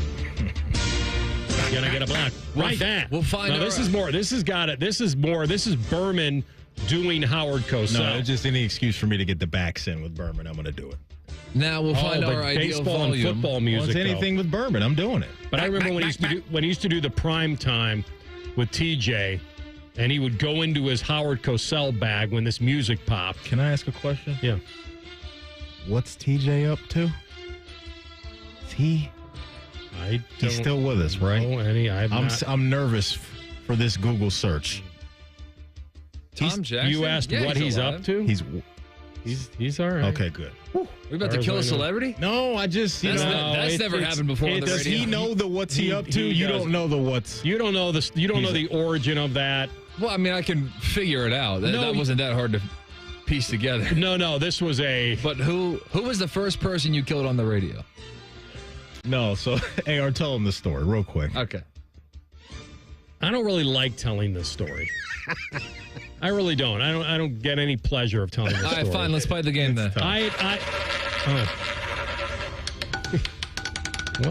Gonna get a block. Right hand. We'll find out. This is more. This has got it. This is more. This is Berman doing Howard Cosell. No, it's just any excuse for me to get the backs in with Berman. I'm going to do it. Now we'll find our ideal baseball volume. and football music. Well, it's anything with Berman. I'm doing it. But I remember when he used to do the prime time with TJ, and he would go into his Howard Cosell bag when this music popped. Can I ask a question? Yeah. What's TJ up to? Is he? He's still with us, right? I'm nervous for this Google search. Tom Jackson. You asked what he's up to? He's all right. Okay, good. We about to kill a celebrity? No, I just that's never happened before on the does radio. he know the what's he up to? You don't know the what's. You don't know this. You don't know the origin of that. Well, I mean, I can figure it out. That wasn't that hard to piece together. No, this was a. But who was the first person you killed on the radio? No, so AR, tell him the story real quick. Okay. I don't really like telling this story. I really don't. I don't get any pleasure of telling this story. All right, fine. Let's play the game then. What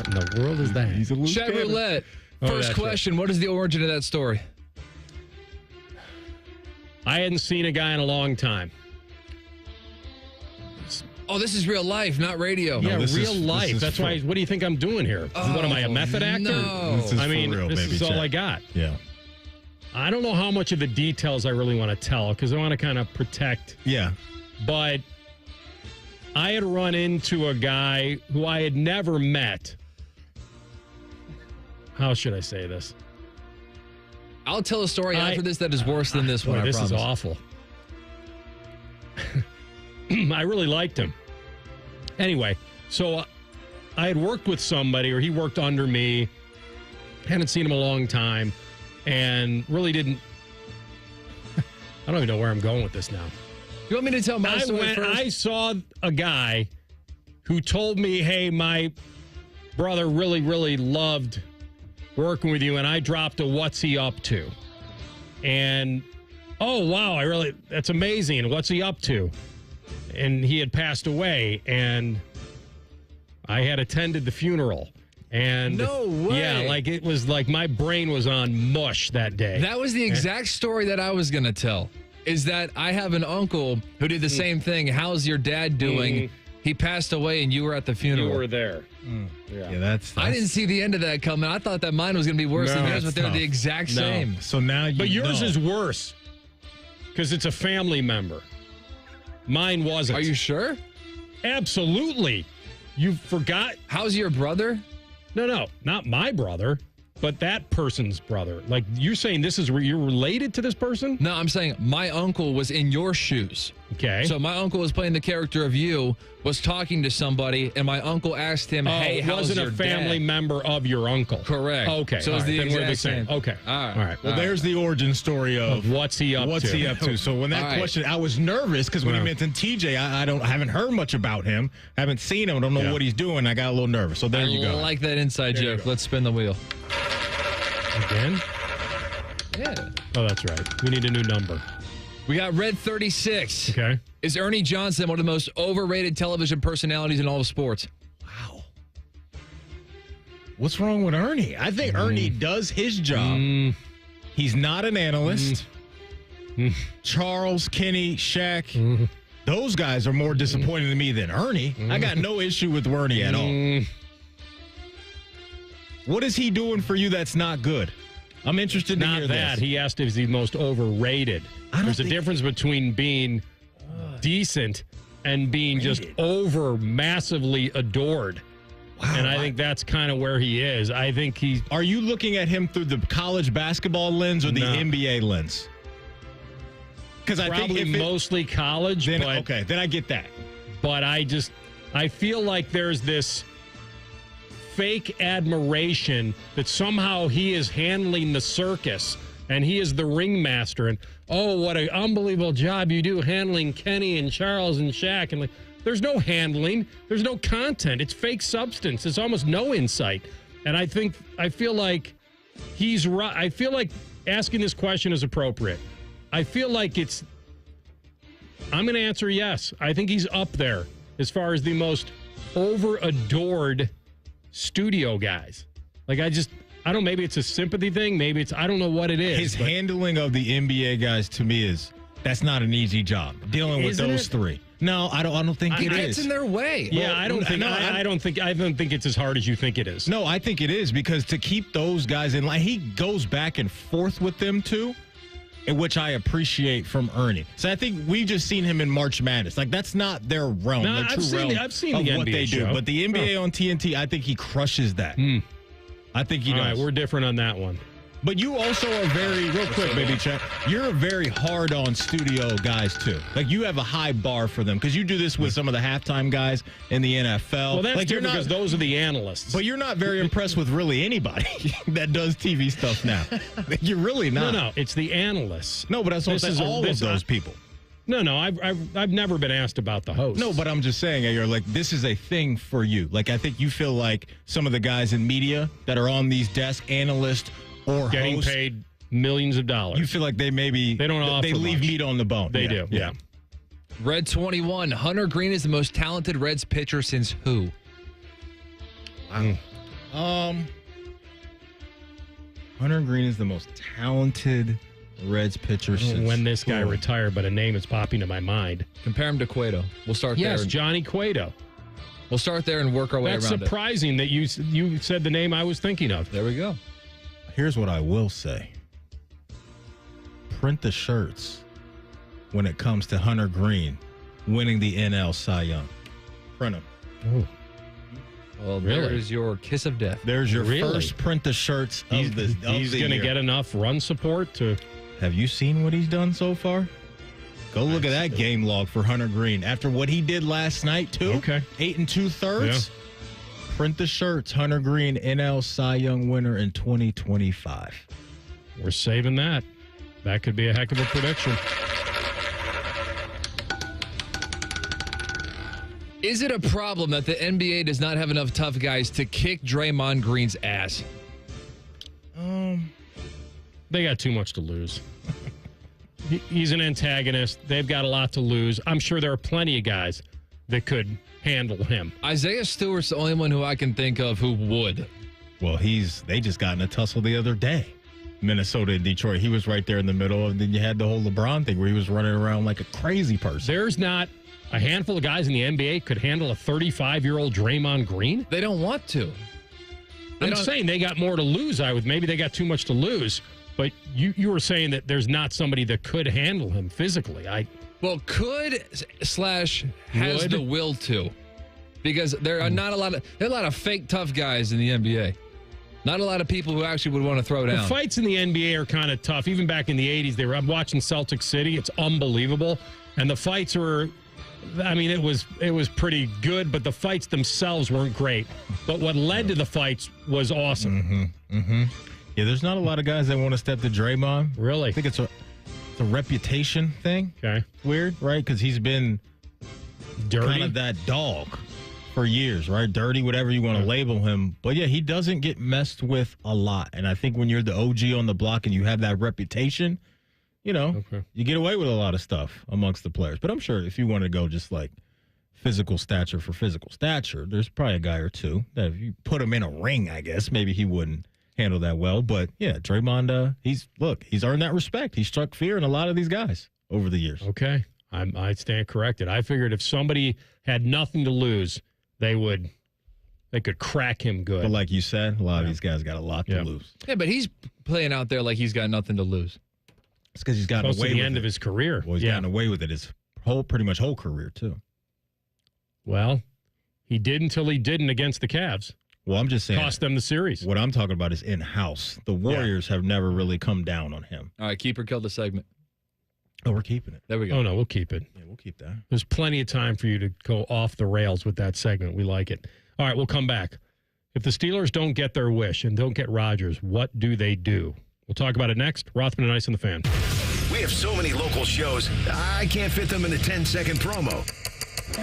in the world is that? He's a loose Chat cannon. roulette. Oh, First that's question. What is the origin of that story? I hadn't seen a guy in a long time. Oh, this is real life, not radio. Yeah, real life. That's why. What do you think I'm doing here? What am I, a method actor? No. This is I mean, for real, this baby is all Chet. I got. Yeah. I don't know how much of the details I really want to tell because I want to kind of protect. Yeah. But I had run into a guy who I had never met. How should I say this? I'll tell a story after this that is worse than this one. Boy, I this promise. is awful. I really liked him. Anyway, so I had worked with somebody, or he worked under me. Hadn't seen him a long time, and really didn't. I don't even know where I'm going with this now. You want me to tell my story first? I saw a guy who told me, "Hey, my brother really, really loved working with you," and I dropped a "What's he up to?" And oh wow, that's amazing. What's he up to? And he had passed away, and I had attended the funeral. And no way. Yeah, like it was like my brain was on mush that day. That was the exact story that I was going to tell. Is that I have an uncle who did the same thing. How's your dad doing? He passed away, and you were at the funeral. You were there. Yeah, that's I didn't see the end of that coming. I thought that mine was going to be worse than yours, but they're the exact same. So now you But yours know. is worse because it's a family member. Mine wasn't. Are you sure? Absolutely. You forgot. How's your brother? No, not my brother, but that person's brother. Like, you're saying this is where you're related to this person? No, I'm saying my uncle was in your shoes. Okay. So my uncle was playing the character of you, was talking to somebody, and my uncle asked him, hey, it how's wasn't your a family dad? member of your uncle. Correct. Okay. So all it's right, the then we're the exact same. same. Okay. All right. Well, there's the origin story of what's he up what's to. he up to. So when that All right. question, I was nervous because when he mentioned TJ, I haven't heard much about him, haven't seen him, I don't know what he's doing. I got a little nervous. So there you go. I like that inside There you joke. go. Let's spin the wheel. Again? Yeah. Oh, that's right. We need a new number. We got Red 36. Okay. Is Ernie Johnson one of the most overrated television personalities in all of sports? What's wrong with Ernie? I think Ernie does his job. He's not an analyst. Charles, Kenny, Shaq. Those guys are more disappointing to me than Ernie. I got no issue with Ernie at all. What is he doing for you that's not good? I'm interested to hear that. this. He asked if he's most overrated. There's a difference between being decent and being just massively adored. Wow, and I think that's kind of where he is. I think he. Are you looking at him through the college basketball lens or the NBA lens? Because I think mostly college. Then I get that. But I feel like there's this fake admiration that somehow he is handling the circus and he is the ringmaster. And what an unbelievable job you do handling Kenny and Charles and Shaq. And there's no handling. There's no content. It's fake substance. It's almost no insight. And I feel like he's right. I feel like asking this question is appropriate. I feel like I'm going to answer yes. I think he's up there as far as the most over-adored studio guys. I don't know, maybe it's a sympathy thing. Maybe I don't know what it is. His handling of the NBA guys to me that's not an easy job. Dealing with those three. No, I don't think it is. It's in their way. Yeah, I don't think it's as hard as you think it is. No, I think it is because to keep those guys in line, he goes back and forth with them too, in which I appreciate from Ernie. So I think we've just seen him in March Madness. That's not their realm. No, I've seen the what NBA they show. do. But the NBA on TNT, I think he crushes that. I think he does. All right, we're different on that one. But you also are real quick, baby Chuck, you're very hard on studio guys, too. You have a high bar for them because you do this with some of the halftime guys in the NFL. Well, that's different because those are the analysts. But you're not very impressed with really anybody that does TV stuff now. You're really not. No, it's the analysts. No, but that's what I'm saying. All of those people. No, I've never been asked about the hosts. No, but I'm just saying, you're this is a thing for you. I think you feel like some of the guys in media that are on these desks, analysts, or getting hosts, paid millions of dollars. You feel like they don't offer leave much. meat on the bone. They do. Yeah. Red 21. Hunter Green is the most talented Reds pitcher since who? Hunter Green is the most talented Reds pitcher since when this guy retired, but a name is popping to my mind. Compare him to Cueto. We'll start there. Yes, Johnny Cueto. We'll start there and work our way around it. That's surprising that you said the name I was thinking of. There we go. Here's what I will say. Print the shirts when it comes to Hunter Green winning the NL Cy Young. Print them. Oh. Well, there's your kiss of death. There's your first print the shirts of the He's going to get enough run support to... Have you seen what he's done so far? Go look at that game log for Hunter Green. After what he did last night, too. Okay. 8 2/3. Yeah. Print the shirts. Hunter Green, NL Cy Young winner in 2025. We're saving that. That could be a heck of a prediction. Is it a problem that the NBA does not have enough tough guys to kick Draymond Green's ass? They got too much to lose. He's an antagonist. They've got a lot to lose. I'm sure there are plenty of guys that could handle him. Isaiah Stewart's the only one who I can think of who would. Well, they just got in a tussle the other day. Minnesota and Detroit. He was right there in the middle, and then you had the whole LeBron thing where he was running around like a crazy person. There's not a handful of guys in the NBA could handle a 35-year-old Draymond Green. They don't want to. I'm saying they got more to lose. Maybe they got too much to lose. But you were saying that there's not somebody that could handle him physically. Could / has the will to, because there are a lot of fake tough guys in the NBA. Not a lot of people who actually would want to throw down. The fights in the NBA are kind of tough. Even back in the 80s, I'm watching Celtic City. It's unbelievable. And the fights were, it was pretty good, but the fights themselves weren't great. But what led to the fights was awesome. Yeah, there's not a lot of guys that want to step to Draymond. Really? I think it's a reputation thing. Okay. Weird, right? Because he's been dirty, kind of that dog for years, right? Dirty, whatever you want to label him. But yeah, he doesn't get messed with a lot. And I think when you're the OG on the block and you have that reputation, you get away with a lot of stuff amongst the players. But I'm sure if you want to go just like physical stature for physical stature, there's probably a guy or two that if you put him in a ring, I guess, maybe he wouldn't handle that well. But yeah, Draymond, he's earned that respect. He struck fear in a lot of these guys over the years. Okay. I stand corrected. I figured if somebody had nothing to lose, they could crack him good. But like you said, a lot of these guys got a lot to lose. Yeah, but he's playing out there like he's got nothing to lose. It's because he's gotten away to the with end it. of his career. Well, he's gotten away with it his pretty much whole career, too. Well, he did until he didn't against the Cavs. Well, I'm just saying. Cost them the series. What I'm talking about is in-house. The Warriors have never really come down on him. All right, keep or kill the segment. Oh, we're keeping it. There we go. Oh, no, we'll keep it. Yeah, we'll keep that. There's plenty of time for you to go off the rails with that segment. We like it. All right, we'll come back. If the Steelers don't get their wish and don't get Rodgers, what do they do? We'll talk about it next. Rothman and Ice on the Fan. We have so many local shows, I can't fit them in a 10-second promo.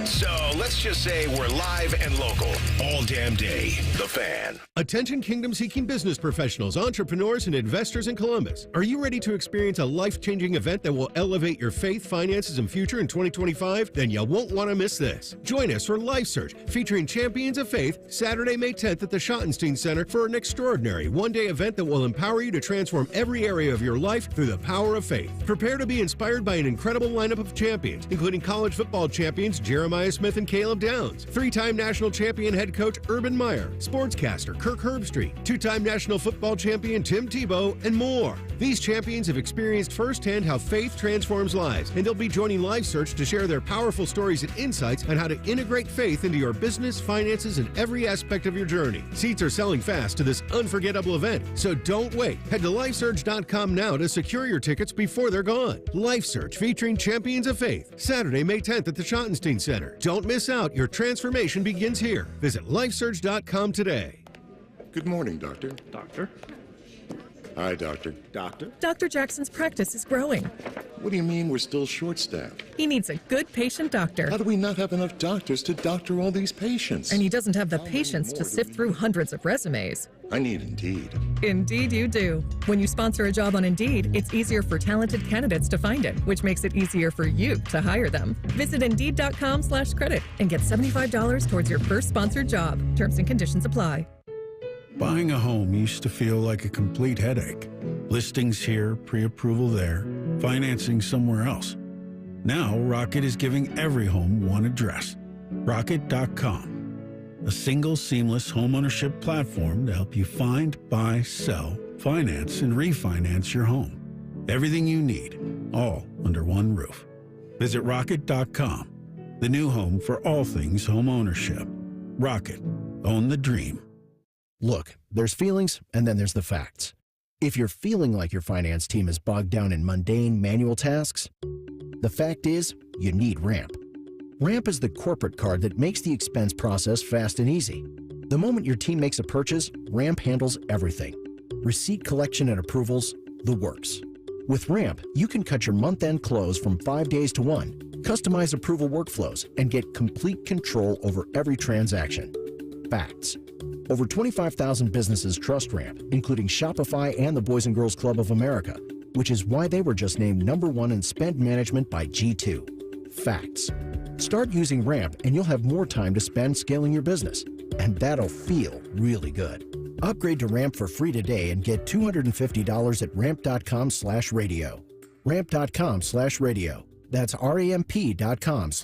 So let's just say we're live and local all damn day. The Fan. Attention kingdom-seeking business professionals, entrepreneurs, and investors in Columbus. Are you ready to experience a life-changing event that will elevate your faith, finances, and future in 2025? Then you won't want to miss this. Join us for Life Search, featuring Champions of Faith, Saturday, May 10th at the Schottenstein Center for an extraordinary one-day event that will empower you to transform every area of your life through the power of faith. Prepare to be inspired by an incredible lineup of champions, including college football champions Jeremiah Smith and Caleb Downs, three-time national champion head coach Urban Meyer, sportscaster Kirk Herbstreit, two-time national football champion Tim Tebow, and more. These champions have experienced firsthand how faith transforms lives, and they'll be joining Life Search to share their powerful stories and insights on how to integrate faith into your business, finances, and every aspect of your journey. Seats are selling fast to this unforgettable event, so don't wait. Head to lifesearch.com now to secure your tickets before they're gone. Life Search featuring Champions of Faith, Saturday, May 10th at the Schottenstein Center. Don't miss out. Your transformation begins here. Visit lifesearch.com today. Good morning, Doctor. Doctor? Hi, Doctor. Doctor? Dr. Jackson's practice is growing. What do you mean we're still short-staffed? He needs a good patient doctor. How do we not have enough doctors to doctor all these patients? And he doesn't have the patience to sift through hundreds of resumes. I need Indeed. Indeed you do. When you sponsor a job on Indeed, it's easier for talented candidates to find it, which makes it easier for you to hire them. Visit Indeed.com/credit and get $75 towards your first sponsored job. Terms and conditions apply. Buying a home used to feel like a complete headache. Listings here, pre-approval there, financing somewhere else. Now, Rocket is giving every home one address. Rocket.com. A single seamless homeownership platform to help you find, buy, sell, finance, and refinance your home. Everything you need, all under one roof. Visit Rocket.com, the new home for all things homeownership. Rocket. Own the dream. Look, there's feelings and then there's the facts. If you're feeling like your finance team is bogged down in mundane manual tasks, the fact is you need Ramp. Ramp is the corporate card that makes the expense process fast and easy. The moment your team makes a purchase, Ramp handles everything. Receipt collection and approvals, the works. With Ramp, you can cut your month-end close from 5 days to 1, customize approval workflows, and get complete control over every transaction. Facts. Over 25,000 businesses trust Ramp, including Shopify and the Boys and Girls Club of America, which is why they were just named #1 in spend management by G2. Facts. Start using Ramp and you'll have more time to spend scaling your business. And that'll feel really good. Upgrade to Ramp for free today and get $250 at ramp.com/radio. Ramp.com/radio. That's RAMP.com/radio.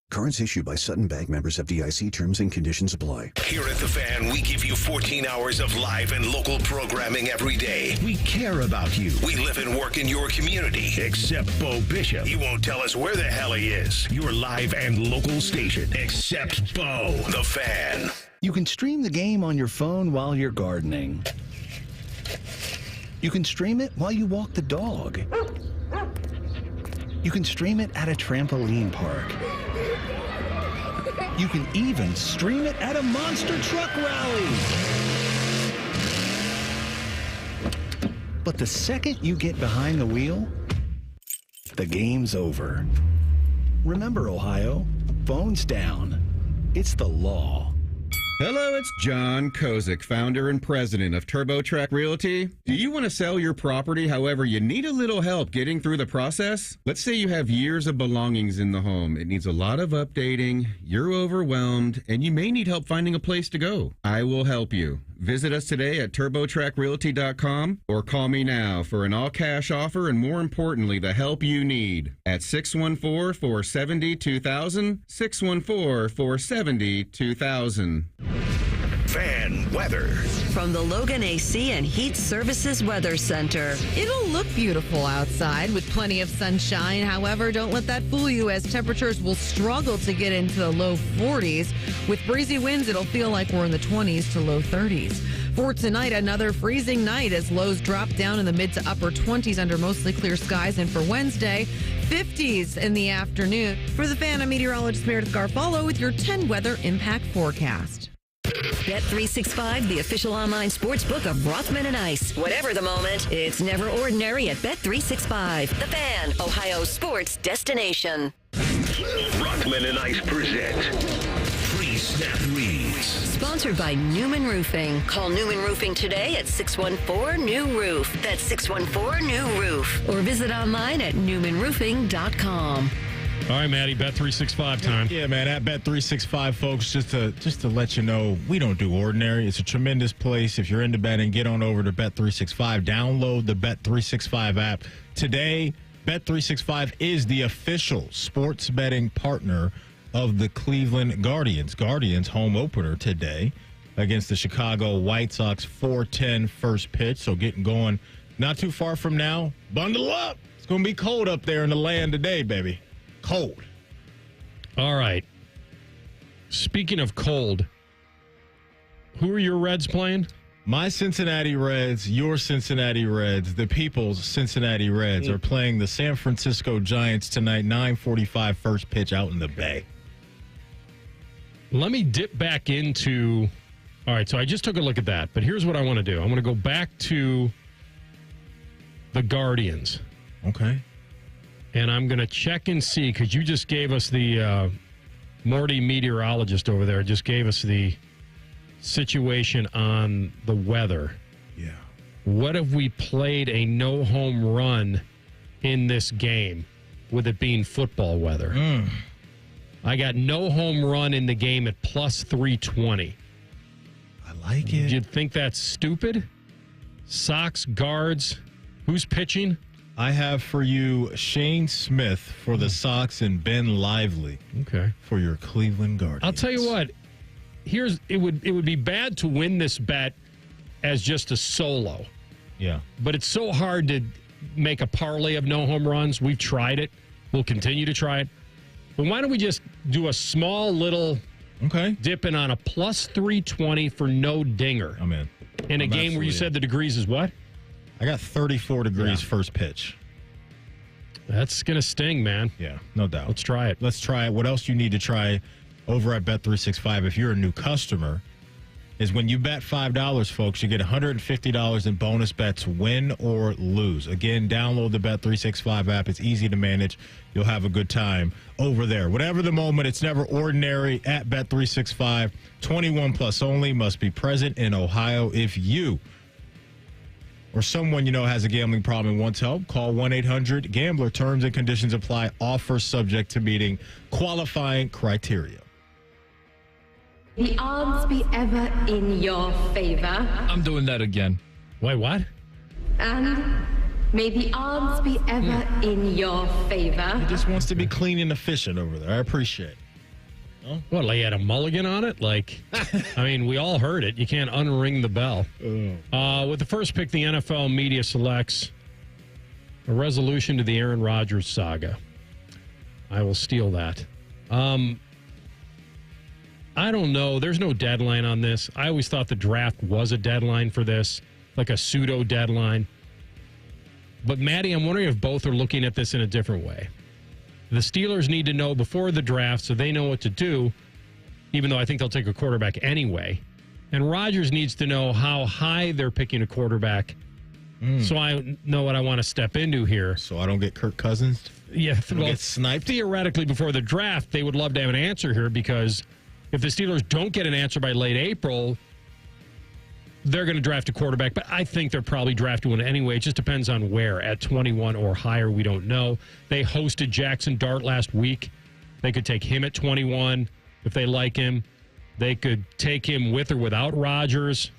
Cards issued by Sutton Bank, members FDIC. Terms and conditions apply. Here at The Fan, we give you 14 hours of live and local programming every day. We care about you. We live and work in your community. Except Bo Bishop. He won't tell us where the hell he is. Your live and local station. Except Bo. The Fan. You can stream the game on your phone while you're gardening. You can stream it while you walk the dog. You can stream it at a trampoline park. You can even stream it at a monster truck rally. But the second you get behind the wheel, the game's over. Remember, Ohio, phones down. It's the law. Hello, it's John Kozik, founder and president of TurboTrack Realty. Do you want to sell your property, however, you need a little help getting through the process? Let's say you have years of belongings in the home. It needs a lot of updating, you're overwhelmed, and you may need help finding a place to go. I will help you. Visit us today at TurboTrackRealty.com or call me now for an all-cash offer and, more importantly, the help you need at 614-470-2000, 614-470-2000. Fan weather. From the Logan AC and Heat Services Weather Center. It'll look beautiful outside with plenty of sunshine. However, don't let that fool you, as temperatures will struggle to get into the low 40s. With breezy winds, it'll feel like we're in the 20s to low 30s. For tonight, another freezing night as lows drop down in the mid to upper 20s under mostly clear skies. And for Wednesday, 50s in the afternoon. For the Fan, I'm meteorologist Meredith Garfalo with your 10 weather impact forecast. Bet365, the official online sports book of Rothman and Ice. Whatever the moment, it's never ordinary at Bet365. The Fan, Ohio's sports destination. Rothman and Ice present Free Snap Leads. Sponsored by Newman Roofing. Call Newman Roofing today at 614-NEW-ROOF. That's 614-NEW-ROOF. Or visit online at newmanroofing.com. All right, Maddie, Bet365 time. Yeah, man, at Bet365, folks, just to let you know, we don't do ordinary. It's a tremendous place. If you're into betting, get on over to Bet365. Download the Bet365 app. Today, Bet365 is the official sports betting partner of the Cleveland Guardians. Guardians home opener today against the Chicago White Sox, 4:10 first pitch. So getting going not too far from now. Bundle up. It's going to be cold up there in the land today, baby. Cold. All right. Speaking of cold, who are your Reds playing? My Cincinnati Reds, your Cincinnati Reds, the people's Cincinnati Reds are playing the San Francisco Giants tonight, 9:45 first pitch out in the Bay. Let me dip back into... All right, so I just took a look at that, but here's what I want to do. I want to go back to the Guardians. Okay. And I'm going to check and see, because you just gave us the Morty meteorologist over there, just gave us the situation on the weather. Yeah. What if we played a no home run in this game with it being football weather? I got no home run in the game at plus 320. I like it. Do you think that's stupid? Sox, guards, who's pitching? I have for you Shane Smith for the Sox and Ben Lively. Okay. For your Cleveland Guardians. I'll tell you what. It would be bad to win this bet as just a solo. Yeah. But it's so hard to make a parlay of no home runs. We've tried it. We'll continue to try it. But why don't we just do a small little dipping on a plus 320 for no dinger? I'm in. In a game where you said the degrees is what? I got 34 degrees first pitch. That's going to sting, man. Yeah, no doubt. Let's try it. Let's try it. What else you need to try over at Bet365 if you're a new customer is when you bet $5, folks, you get $150 in bonus bets, win or lose. Again, download the Bet365 app. It's easy to manage. You'll have a good time over there. Whatever the moment, it's never ordinary at Bet365. 21 plus only, must be present in Ohio. If you or someone you know has a gambling problem and wants help, call 1-800-GAMBLER. Terms and conditions apply. Offer subject to meeting qualifying criteria. The odds be ever in your favor. I'm doing that again. Wait, what? And may the odds be ever in your favor. He just wants to be clean and efficient over there. I appreciate it. What, like he had a mulligan on it? Like, I mean, we all heard it. You can't unring the bell. With the first pick, the NFL media selects a resolution to the Aaron Rodgers saga. I will steal that. I don't know. There's no deadline on this. I always thought the draft was a deadline for this, like a pseudo deadline. But, Maddie, I'm wondering if both are looking at this in a different way. The Steelers need to know before the draft so they know what to do, even though I think they'll take a quarterback anyway. And Rodgers needs to know how high they're picking a quarterback so I know what I want to step into here. So I don't get Kirk Cousins? Yeah. Get sniped? Theoretically, before the draft, they would love to have an answer here because if the Steelers don't get an answer by late April, they're going to draft a quarterback. But I think they're probably drafting one anyway. It just depends on where. At 21 or higher, we don't know. They hosted Jackson Dart last week. They could take him at 21 if they like him. They could take him with or without Rodgers.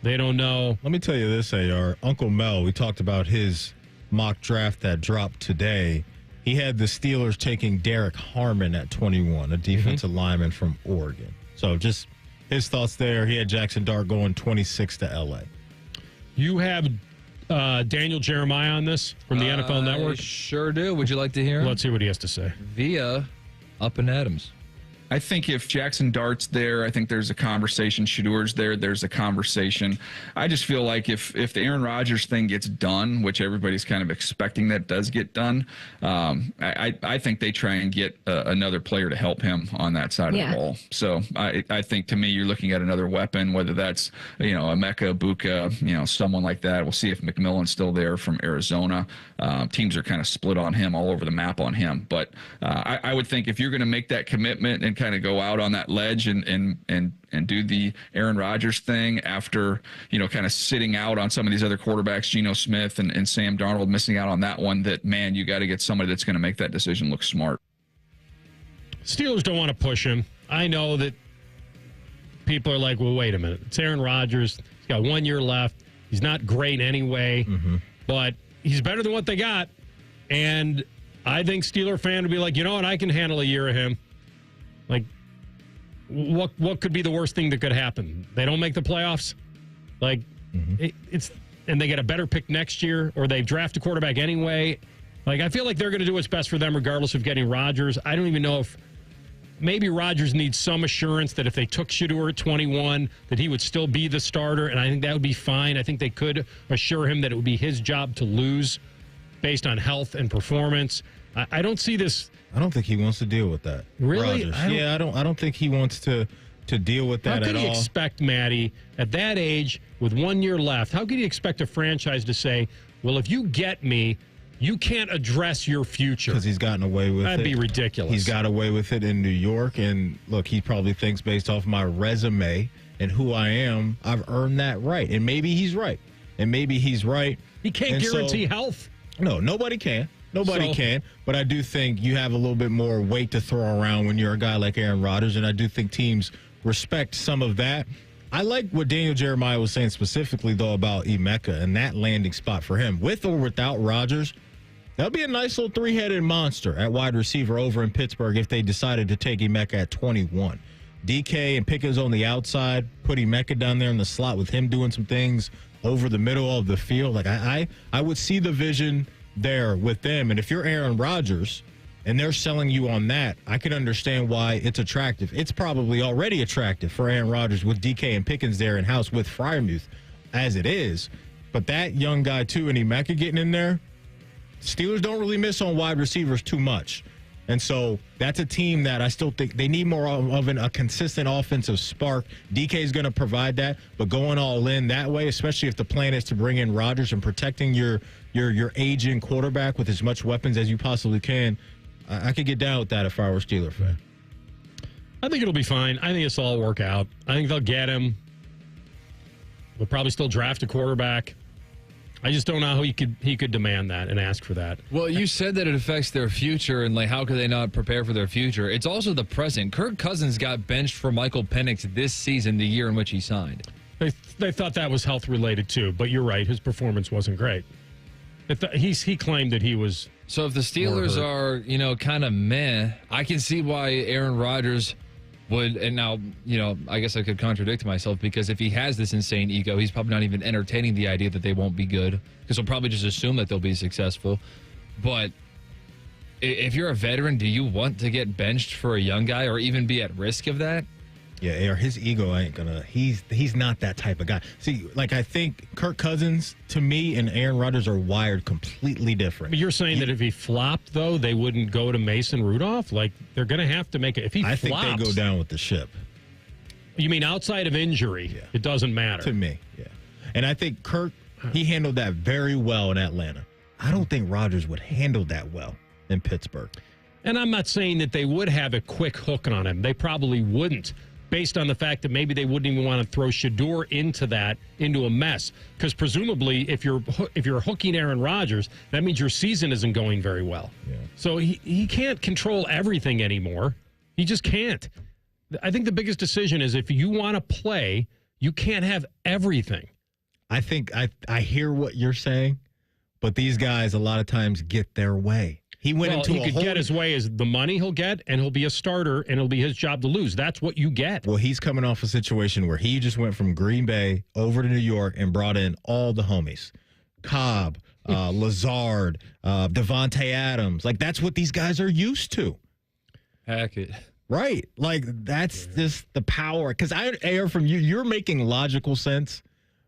They don't know. Let me tell you this, AR. Uncle Mel, we talked about his mock draft that dropped today. He had the Steelers taking Derek Harmon at 21, a defensive lineman from Oregon. So just his thoughts there. He had Jackson Dart going 26 to L.A. You have Daniel Jeremiah on this from the NFL Network? I sure do. Would you like to hear him? Let's hear what he has to say. Via Up and Adams. I think if Jackson Dart's there, I think there's a conversation. Shadour's there, there's a conversation. I just feel like if the Aaron Rodgers thing gets done, which everybody's kind of expecting that does get done, I think they try and get another player to help him on that side of the ball. So I think, to me, you're looking at another weapon, whether that's, Emeka, Buka, someone like that. We'll see if McMillan's still there from Arizona. Teams are kind of split on him, all over the map on him. But I would think if you're going to make that commitment and kind of go out on that ledge and do the Aaron Rodgers thing after, kind of sitting out on some of these other quarterbacks, Geno Smith and Sam Darnold, missing out on that one, that, man, you got to get somebody that's going to make that decision look smart. Steelers don't want to push him. I know that people are like, well, wait a minute. It's Aaron Rodgers. He's got 1 year left. He's not great anyway, but he's better than what they got. And I think Steeler fan would be like, you know what? I can handle a year of him. Like, what could be the worst thing that could happen? They don't make the playoffs? Like, it's and they get a better pick next year, or they draft a quarterback anyway. Like, I feel like they're going to do what's best for them regardless of getting Rodgers. I don't even know if maybe Rodgers needs some assurance that if they took Shadour at 21, that he would still be the starter, and I think that would be fine. I think they could assure him that it would be his job to lose based on health and performance. I don't see this. I don't think he wants to deal with that. Really? I don't think he wants to deal with that at all. How could you expect, Maddie, at that age with 1 year left, how could you expect a franchise to say, well, if you get me, you can't address your future? Because he's gotten away with it. That'd be ridiculous. He's got away with it in New York. And look, he probably thinks based off my resume and who I am, I've earned that right. And maybe he's right. He can't guarantee health. No, nobody can. Nobody can, but I do think you have a little bit more weight to throw around when you're a guy like Aaron Rodgers, and I do think teams respect some of that. I like what Daniel Jeremiah was saying specifically, though, about Emeka and that landing spot for him. With or without Rodgers, that'll be a nice little three-headed monster at wide receiver over in Pittsburgh if they decided to take Emeka at 21. DK and Pickens on the outside, put Emeka down there in the slot with him doing some things over the middle of the field. Like I would see the vision there with them. And if you're Aaron Rodgers and they're selling you on that, I can understand why it's attractive. It's probably already attractive for Aaron Rodgers with DK and Pickens there in house with Freiermuth as it is. But that young guy too, and Emeka getting in there, Steelers don't really miss on wide receivers too much. And so that's a team that I still think they need more of a consistent offensive spark. DK is going to provide that, but going all in that way, especially if the plan is to bring in Rodgers and protecting your aging quarterback with as much weapons as you possibly can, I could get down with that if I were a Steeler fan. I think it'll be fine. I think this will all work out. I think they'll get him. They'll probably still draft a quarterback. I just don't know how he could demand that and ask for that. Well, you said that it affects their future, and like, how could they not prepare for their future? It's also the present. Kirk Cousins got benched for Michael Penix this season, the year in which he signed. They thought that was health related too, but you're right. His performance wasn't great. He claimed that he was. So if the Steelers are, kind of meh, I can see why Aaron Rodgers would, and now, I guess I could contradict myself, because if he has this insane ego, he's probably not even entertaining the idea that they won't be good, because he'll probably just assume that they'll be successful. But if you're a veteran, do you want to get benched for a young guy or even be at risk of that? Yeah, or his ego ain't gonna. He's not that type of guy. See, like, I think Kirk Cousins, to me, and Aaron Rodgers are wired completely different. But you're saying that if he flopped, though, they wouldn't go to Mason Rudolph? Like, they're going to have to make it. If he flops, I think they go down with the ship. You mean outside of injury? Yeah. It doesn't matter to me. Yeah, and I think Kirk, he handled that very well in Atlanta. I don't think Rodgers would handle that well in Pittsburgh. And I'm not saying that they would have a quick hook on him. They probably wouldn't, based on the fact that maybe they wouldn't even want to throw Shedeur into a mess. Because presumably, if you're hooking Aaron Rodgers, that means your season isn't going very well. Yeah. So he can't control everything anymore. He just can't. I think the biggest decision is if you want to play, you can't have everything. I think I hear what you're saying, but these guys a lot of times get their way. He could get his way as the money he'll get, and he'll be a starter, and it'll be his job to lose. That's what you get. Well, he's coming off a situation where he just went from Green Bay over to New York and brought in all the homies. Cobb, Lazard, Devontae Adams. Like, that's what these guys are used to. Hackett. Right. Like, that's just the power. Because I hear from you, you're making logical sense.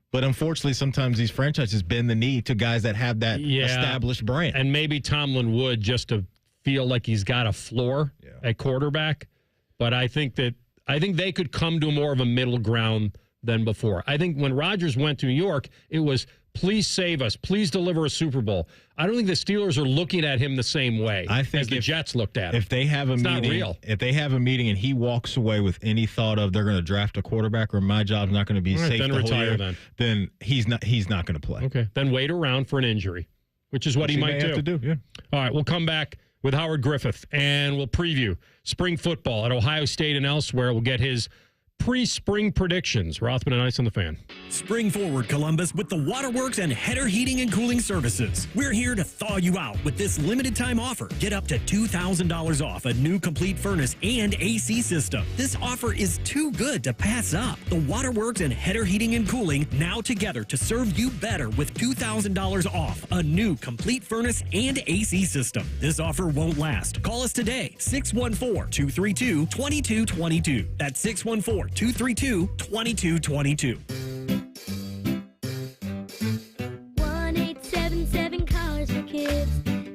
But unfortunately, sometimes these franchises bend the knee to guys that have that established brand. And maybe Tomlin would, just to feel like he's got a floor at quarterback. But I think they could come to more of a middle ground than before. I think when Rodgers went to New York, it was, please save us. Please deliver a Super Bowl. I don't think the Steelers are looking at him the same way as the Jets looked at him. If they have a it's meeting, not real. If they have a meeting and he walks away with any thought of they're going to draft a quarterback or my job's not going to be safe then the whole retire year, then he's not going to play. Okay. Then wait around for an injury, which is what he might have to do. Yeah. All right, we'll come back with Howard Griffith and we'll preview spring football at Ohio State and elsewhere. We'll get his pre-spring predictions. Rothman and Ice on the Fan. Spring forward, Columbus, with the Waterworks and Header Heating and Cooling Services. We're here to thaw you out with this limited time offer. Get up to $2,000 off a new complete furnace and AC system. This offer is too good to pass up. The Waterworks and Header Heating and Cooling now together to serve you better with $2,000 off a new complete furnace and AC system. This offer won't last. Call us today, 614-232-2222. That's 614-232-2222. 1877 Cars for Kids.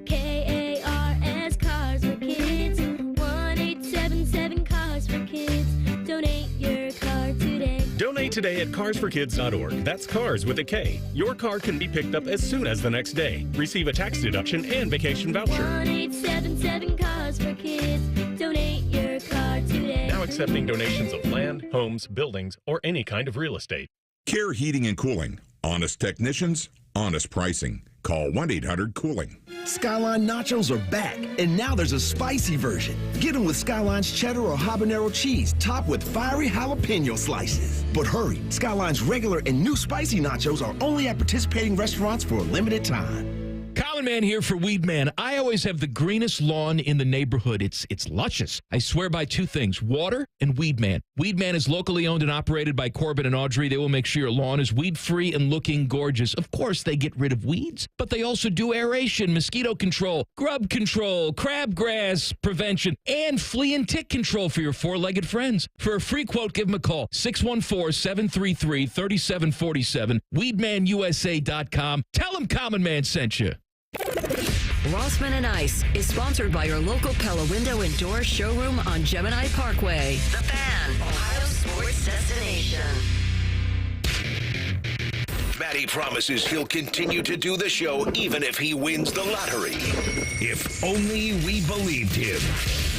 KARS Cars for Kids. 1877 Cars for Kids. Donate your car today. Donate today at carsforkids.org. That's cars with a K. Your car can be picked up as soon as the next day. Receive a tax deduction and vacation voucher. 1877 Cars for Kids. Donate your car today. Now accepting donations of land, homes, buildings, or any kind of real estate. Care Heating and Cooling. Honest technicians, honest pricing. Call 1-800-COOLING. Skyline nachos are back, and now there's a spicy version. Get them with Skyline's cheddar or habanero cheese, topped with fiery jalapeno slices. But hurry, Skyline's regular and new spicy nachos are only at participating restaurants for a limited time. Common Man here for Weed Man. I always have the greenest lawn in the neighborhood. It's luscious. I swear by two things, water and Weed Man. Weed Man is locally owned and operated by Corbin and Audrey. They will make sure your lawn is weed-free and looking gorgeous. Of course, they get rid of weeds, but they also do aeration, mosquito control, grub control, crabgrass prevention, and flea and tick control for your four-legged friends. For a free quote, give them a call, 614-733-3747, weedmanusa.com. Tell them Common Man sent you. Rothman and Ice is sponsored by your local Pella Window and Door showroom on Gemini Parkway. The Fan, Ohio sports destination. Matty promises he'll continue to do the show even if he wins the lottery. If only we believed him.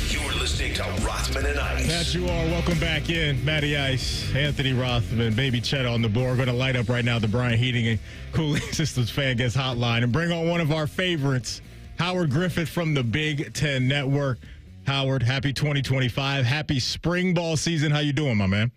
You're listening to Rothman and Ice. That you are. Welcome back in. Matty Ice, Anthony Rothman, Baby Chet on the board. We're going to light up right now the Bryant Heating and Cooling Systems Fan Guest Hotline and bring on one of our favorites, Howard Griffith from the Big Ten Network. Howard, happy 2025. Happy spring ball season. How you doing, my man?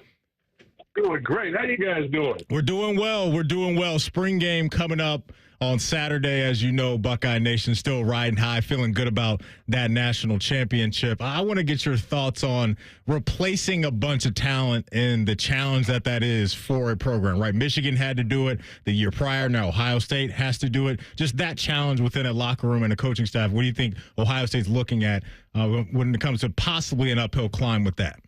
Doing great. How you guys doing? We're doing well. We're doing well. Spring game coming up on Saturday. As you know, Buckeye Nation still riding high, feeling good about that national championship. I want to get your thoughts on replacing a bunch of talent and the challenge that is for a program, right? Michigan had to do it the year prior. Now Ohio State has to do it. Just that challenge within a locker room and a coaching staff. What do you think Ohio State's looking at when it comes to possibly an uphill climb with that?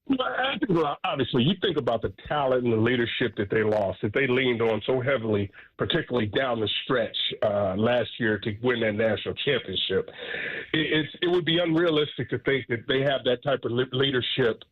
Well, I think, obviously, you think about the talent and the leadership that they lost, that they leaned on so heavily, particularly down the stretch last year to win that national championship. It would be unrealistic to think that they have that type of leadership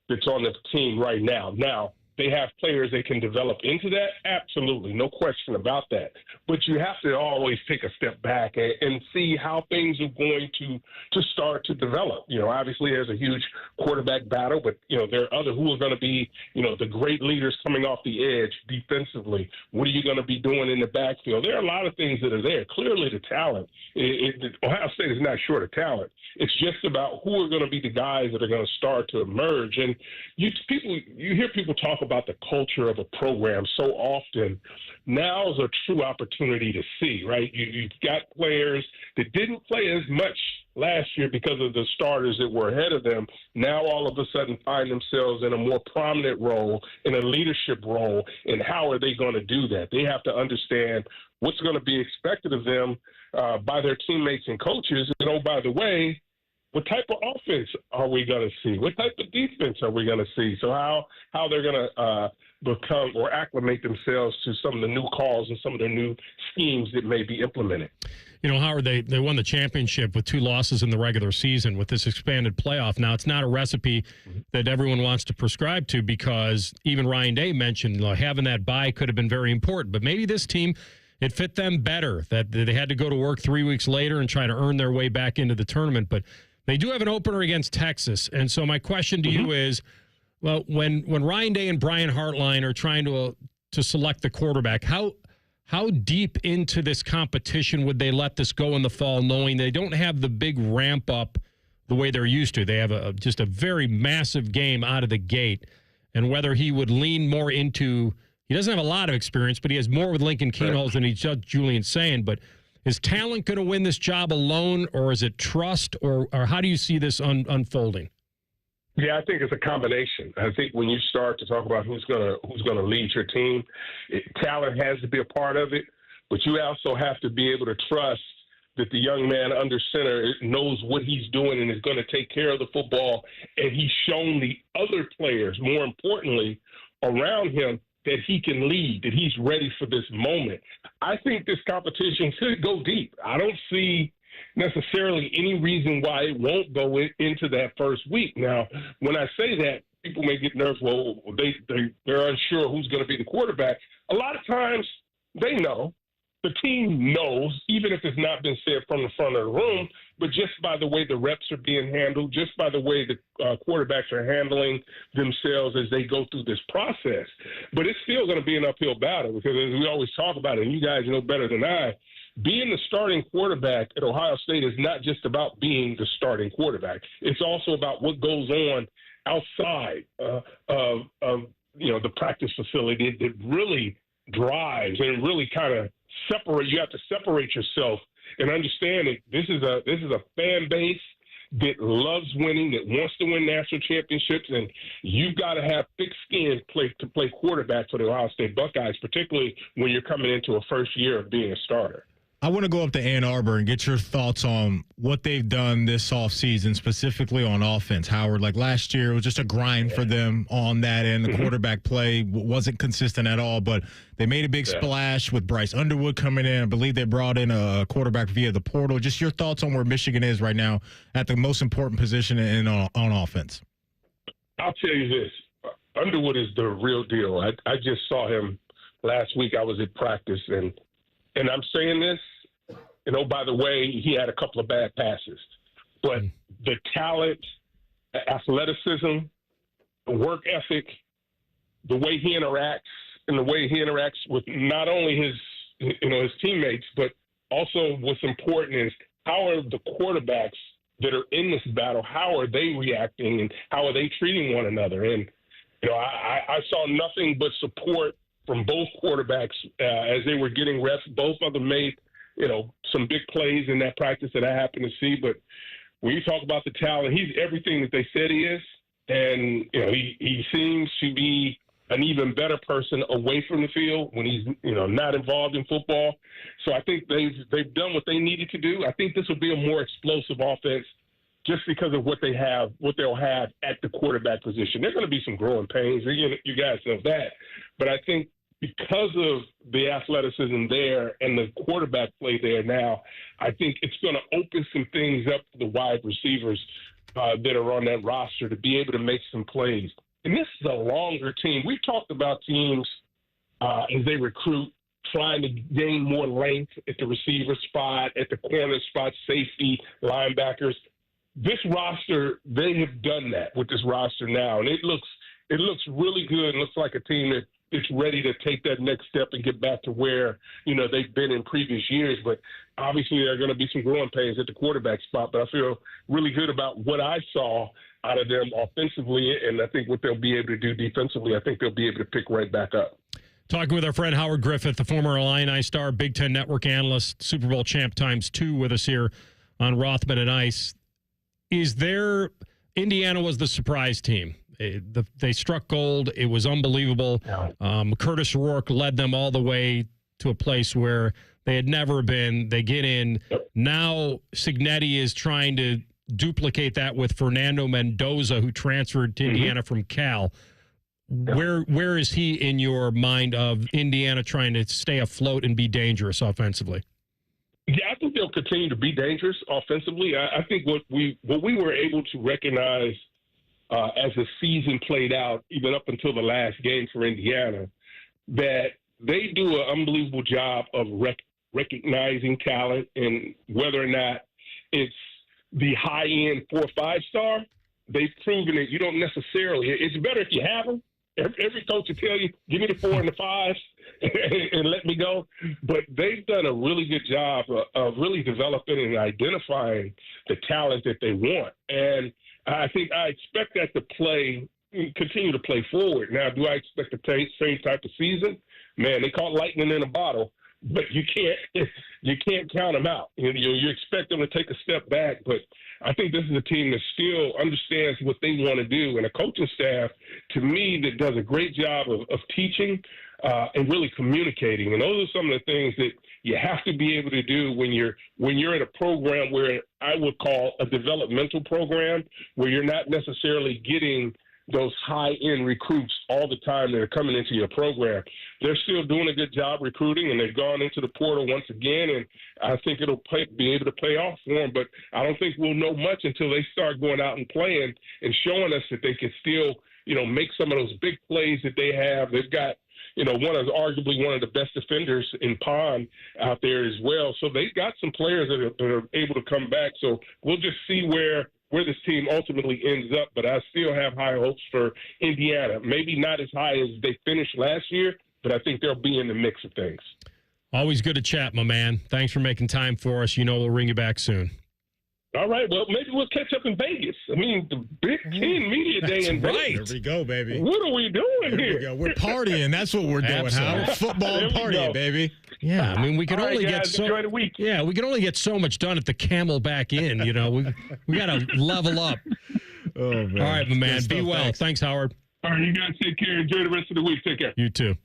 that's on the team right now. Now, they have players they can develop into that? Absolutely, no question about that. But you have to always take a step back and see how things are going to start to develop. Obviously there's a huge quarterback battle, but, there are who are going to be, the great leaders coming off the edge defensively. What are you going to be doing in the backfield? There are a lot of things that are there. Clearly the talent, Ohio State is not short of talent. It's just about who are going to be the guys that are going to start to emerge. And you hear people talk about the culture of a program so often. Now is a true opportunity to see, right? You've got players that didn't play as much last year because of the starters that were ahead of them. Now all of a sudden find themselves in a more prominent role, in a leadership role, and how are they going to do that? They have to understand what's going to be expected of them by their teammates and coaches. And, oh, by the way, what type of offense are we going to see? What type of defense are we going to see? So how they're going to become or acclimate themselves to some of the new calls and some of the new schemes that may be implemented. Howard, they won the championship with 2 losses in the regular season with this expanded playoff. Now, it's not a recipe that everyone wants to prescribe to because even Ryan Day mentioned having that bye could have been very important. But maybe this team, it fit them better that they had to go to work 3 weeks later and try to earn their way back into the tournament. But they do have an opener against Texas. And so my question to you is, well, when Ryan Day and Brian Hartline are trying to select the quarterback, how deep into this competition would they let this go in the fall, knowing they don't have the big ramp up the way they're used to? They have just a very massive game out of the gate, and whether he would lean more into, he doesn't have a lot of experience, but he has more with Lincoln Kienholz than he's just Julian saying. But is talent going to win this job alone, or is it trust, or how do you see this unfolding? Yeah, I think it's a combination. I think when you start to talk about who's gonna lead your team, talent has to be a part of it, but you also have to be able to trust that the young man under center knows what he's doing and is going to take care of the football, and he's shown the other players, more importantly, around him, that he can lead, that he's ready for this moment. I think this competition could go deep. I don't see necessarily any reason why it won't go into that first week. Now, when I say that, people may get nervous. Well, they're unsure who's going to be the quarterback. A lot of times they know. The team knows, even if it's not been said from the front of the room, but just by the way the reps are being handled, just by the way the quarterbacks are handling themselves as they go through this process. But it's still going to be an uphill battle because, as we always talk about it, and you guys know better than I, being the starting quarterback at Ohio State is not just about being the starting quarterback. It's also about what goes on outside of the practice facility that really drives and really kind of separate. You have to separate yourself and understand that this is a fan base that loves winning, that wants to win national championships, and you've got to have thick skin to play quarterback for the Ohio State Buckeyes, particularly when you're coming into a first year of being a starter. I want to go up to Ann Arbor and get your thoughts on what they've done this offseason, specifically on offense. Howard, like last year, it was just a grind for them on that end. The quarterback play wasn't consistent at all, but they made a big splash with Bryce Underwood coming in. I believe they brought in a quarterback via the portal. Just your thoughts on where Michigan is right now at the most important position on offense. I'll tell you this. Underwood is the real deal. I just saw him last week. I was at practice, and I'm saying this, by the way, he had a couple of bad passes. But the talent, athleticism, the work ethic, the way he interacts, and the way he interacts with not only his teammates, but also what's important is how are the quarterbacks that are in this battle, how are they reacting and how are they treating one another? And, I saw nothing but support from both quarterbacks as they were getting reps. Both of them made, some big plays in that practice that I happened to see. But when you talk about the talent, he's everything that they said he is. And, he seems to be an even better person away from the field when he's, not involved in football. So I think they've done what they needed to do. I think this will be a more explosive offense just because of what they'll have at the quarterback position. There are going to be some growing pains. You guys know that. But I think because of the athleticism there and the quarterback play there now, I think it's going to open some things up for the wide receivers that are on that roster to be able to make some plays. and this is a longer team. We've talked about teams as they recruit, trying to gain more length at the receiver spot, at the corner spot, safety, linebackers. This roster, they have done that with this roster now, and it looks really good. It looks like a team that is ready to take that next step and get back to where, they've been in previous years. But obviously there are going to be some growing pains at the quarterback spot, but I feel really good about what I saw out of them offensively, and I think what they'll be able to do defensively, I think they'll be able to pick right back up. Talking with our friend Howard Griffith, the former Illini star, Big Ten Network analyst, Super Bowl champ ×2 with us here on Rothman and Ice. Indiana was the surprise team. They struck gold. It was unbelievable. Curtis Rourke led them all the way to a place where they had never been. They get in. Now Cignetti is trying to duplicate that with Fernando Mendoza, who transferred to Indiana from Cal. Where is he in your mind of Indiana trying to stay afloat and be dangerous offensively? Yeah, I think they'll continue to be dangerous offensively. I think what we were able to recognize as the season played out, even up until the last game for Indiana, that they do an unbelievable job of recognizing talent, and whether or not it's the high-end 4 or 5-star, they've proven that you don't necessarily. It's better if you have them. Every coach will tell you, give me the 4 and the 5s and let me go. But they've done a really good job of really developing and identifying the talent that they want. And I think I expect that to continue to play forward. Now, do I expect the same type of season? Man, they caught lightning in a bottle, but you can't count them out. You expect them to take a step back, but I think this is a team that still understands what they want to do, and a coaching staff, to me, that does a great job of teaching and really communicating. And those are some of the things that you have to be able to do when you're in a program where I would call a developmental program, where you're not necessarily getting those high-end recruits all the time that are coming into your program. They're still doing a good job recruiting, and they've gone into the portal once again, and I think it'll be able to pay off for them. But I don't think we'll know much until they start going out and playing and showing us that they can still, make some of those big plays that they have. They've got, arguably one of the best defenders in Pond out there as well. So they've got some players that are able to come back. So we'll just see where this team ultimately ends up, but I still have high hopes for Indiana. Maybe not as high as they finished last year, but I think they'll be in the mix of things. Always good to chat, my man. Thanks for making time for us. We'll ring you back soon. All right. Well, maybe we'll catch up in Vegas. I mean, the Big Ten Media Day in Vegas. There we go, baby. What are we doing here? We go. We're partying. That's what we're doing, Howard. Football and partying, baby. Yeah, I mean, we can only get enjoy the week. Yeah, we can only get so much done at the Camelback Inn. We got to level up. Oh man! All right, my man. Be well. Thanks, Howard. All right, you guys take care. Enjoy the rest of the week. Take care. You too.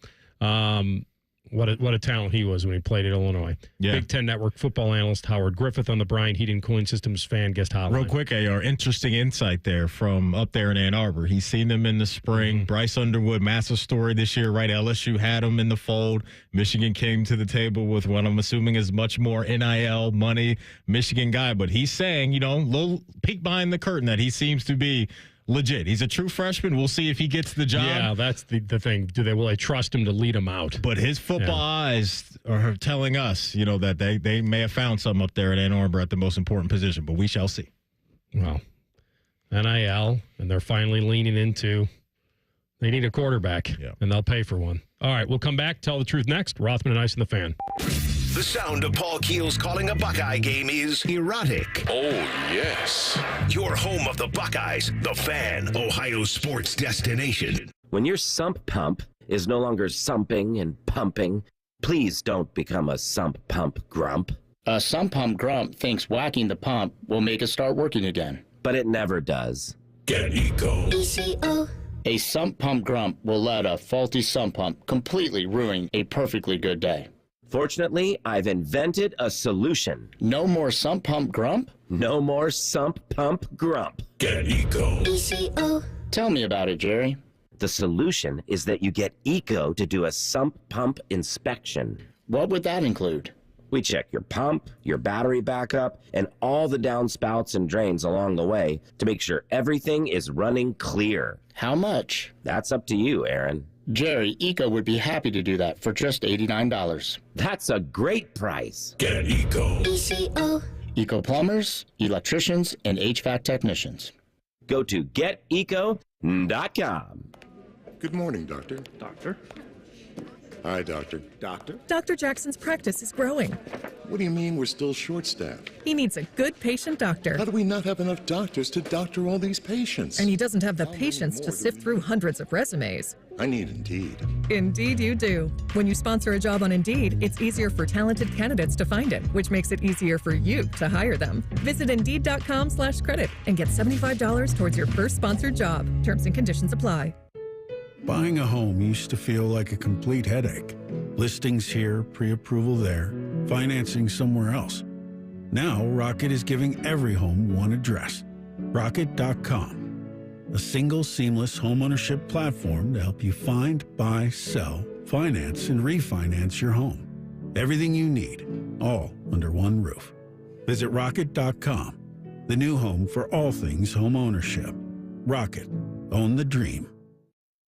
What a talent he was when he played at Illinois. Yeah. Big Ten Network football analyst Howard Griffith on the Bryant Heating Cooling Systems fan guest hotline. Real quick, AR, interesting insight there from up there in Ann Arbor. He's seen them in the spring. Bryce Underwood, massive story this year, right? LSU had him in the fold. Michigan came to the table with what I'm assuming is much more NIL money Michigan guy. But he's saying, little peek behind the curtain that he seems to be legit. He's a true freshman. We'll see if he gets the job. Yeah, that's the thing. Will they trust him to lead him out? But his football eyes are telling us, that they may have found something up there at Ann Arbor at the most important position, but we shall see. Well, NIL, and they're finally leaning into they need a quarterback, and they'll pay for one. All right, we'll come back, tell the truth next. Rothman and Ice and the Fan. The sound of Paul Keels calling a Buckeye game is erotic. Oh, yes. Your home of the Buckeyes, the Fan, Ohio sports destination. When your sump pump is no longer sumping and pumping, please don't become a sump pump grump. A sump pump grump thinks whacking the pump will make it start working again. But it never does. Get Eco. ECO. A sump pump grump will let a faulty sump pump completely ruin a perfectly good day. Fortunately, I've invented a solution. No more sump pump grump? No more sump pump grump. Get Eco. ECO. Tell me about it, Jerry. The solution is that you get Eco to do a sump pump inspection. What would that include? We check your pump, your battery backup, and all the downspouts and drains along the way to make sure everything is running clear. How much? That's up to you, Aaron. Jerry, Eco would be happy to do that for just $89. That's a great price. Get Eco. ECO. Eco plumbers, electricians, and HVAC technicians. Go to geteco.com. Good morning, Doctor. Doctor? Hi, Doctor. Doctor? Dr. Jackson's practice is growing. What do you mean we're still short-staffed? He needs a good patient doctor. How do we not have enough doctors to doctor all these patients? And he doesn't have the patience to sift through hundreds of resumes. I need Indeed. Indeed you do. When you sponsor a job on Indeed, it's easier for talented candidates to find it, which makes it easier for you to hire them. Visit Indeed.com/credit and get $75 towards your first sponsored job. Terms and conditions apply. Buying a home used to feel like a complete headache. Listings here, pre-approval there, financing somewhere else. Now, Rocket is giving every home one address. Rocket.com. A single seamless homeownership platform to help you find, buy, sell, finance, and refinance your home. Everything you need, all under one roof. Visit Rocket.com, the new home for all things homeownership. Rocket. Own the dream.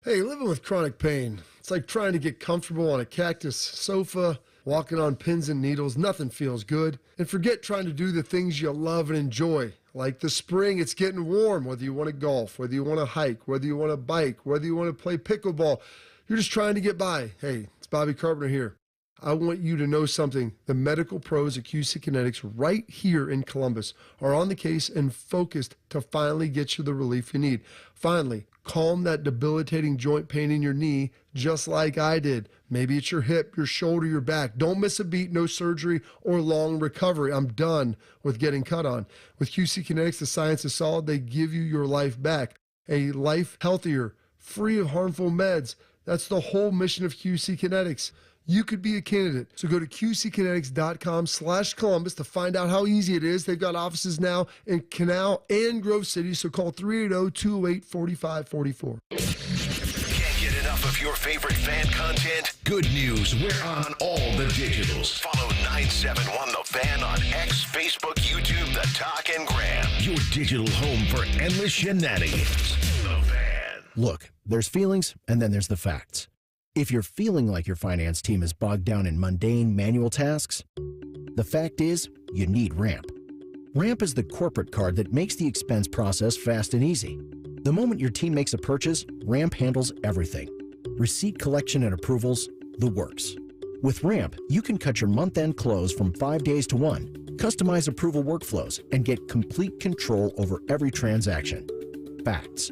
Hey, living with chronic pain, it's like trying to get comfortable on a cactus sofa, walking on pins and needles. Nothing feels good. And forget trying to do the things you love and enjoy. Like the spring, it's getting warm, whether you want to golf, whether you want to hike, whether you want to bike, whether you want to play pickleball. You're just trying to get by. Hey, it's Bobby Carpenter here. I want you to know something. The medical pros at QC Kinetics right here in Columbus are on the case and focused to finally get you the relief you need. Finally, calm that debilitating joint pain in your knee just like I did. Maybe it's your hip, your shoulder, your back. Don't miss a beat, no surgery or long recovery. I'm done with getting cut on. With QC Kinetics, the science is solid. They give you your life back. A life healthier, free of harmful meds. That's the whole mission of QC Kinetics. You could be a candidate. So go to qckinetics.com/Columbus to find out how easy it is. They've got offices now in Canal and Grove City. So call 380-208-4544. Can't get enough of your favorite fan content? Good news. We're on all the digitals. Follow 971 The Fan on X, Facebook, YouTube, The Talk, and Gram. Your digital home for endless shenanigans. The Fan. Look, there's feelings and then there's the facts. If you're feeling like your finance team is bogged down in mundane manual tasks, the fact is you need Ramp. Ramp is the corporate card that makes the expense process fast and easy. The moment your team makes a purchase, Ramp handles everything. Receipt collection and approvals, the works. With Ramp, you can cut your month-end close from 5 days to 1, customize approval workflows, and get complete control over every transaction. Facts.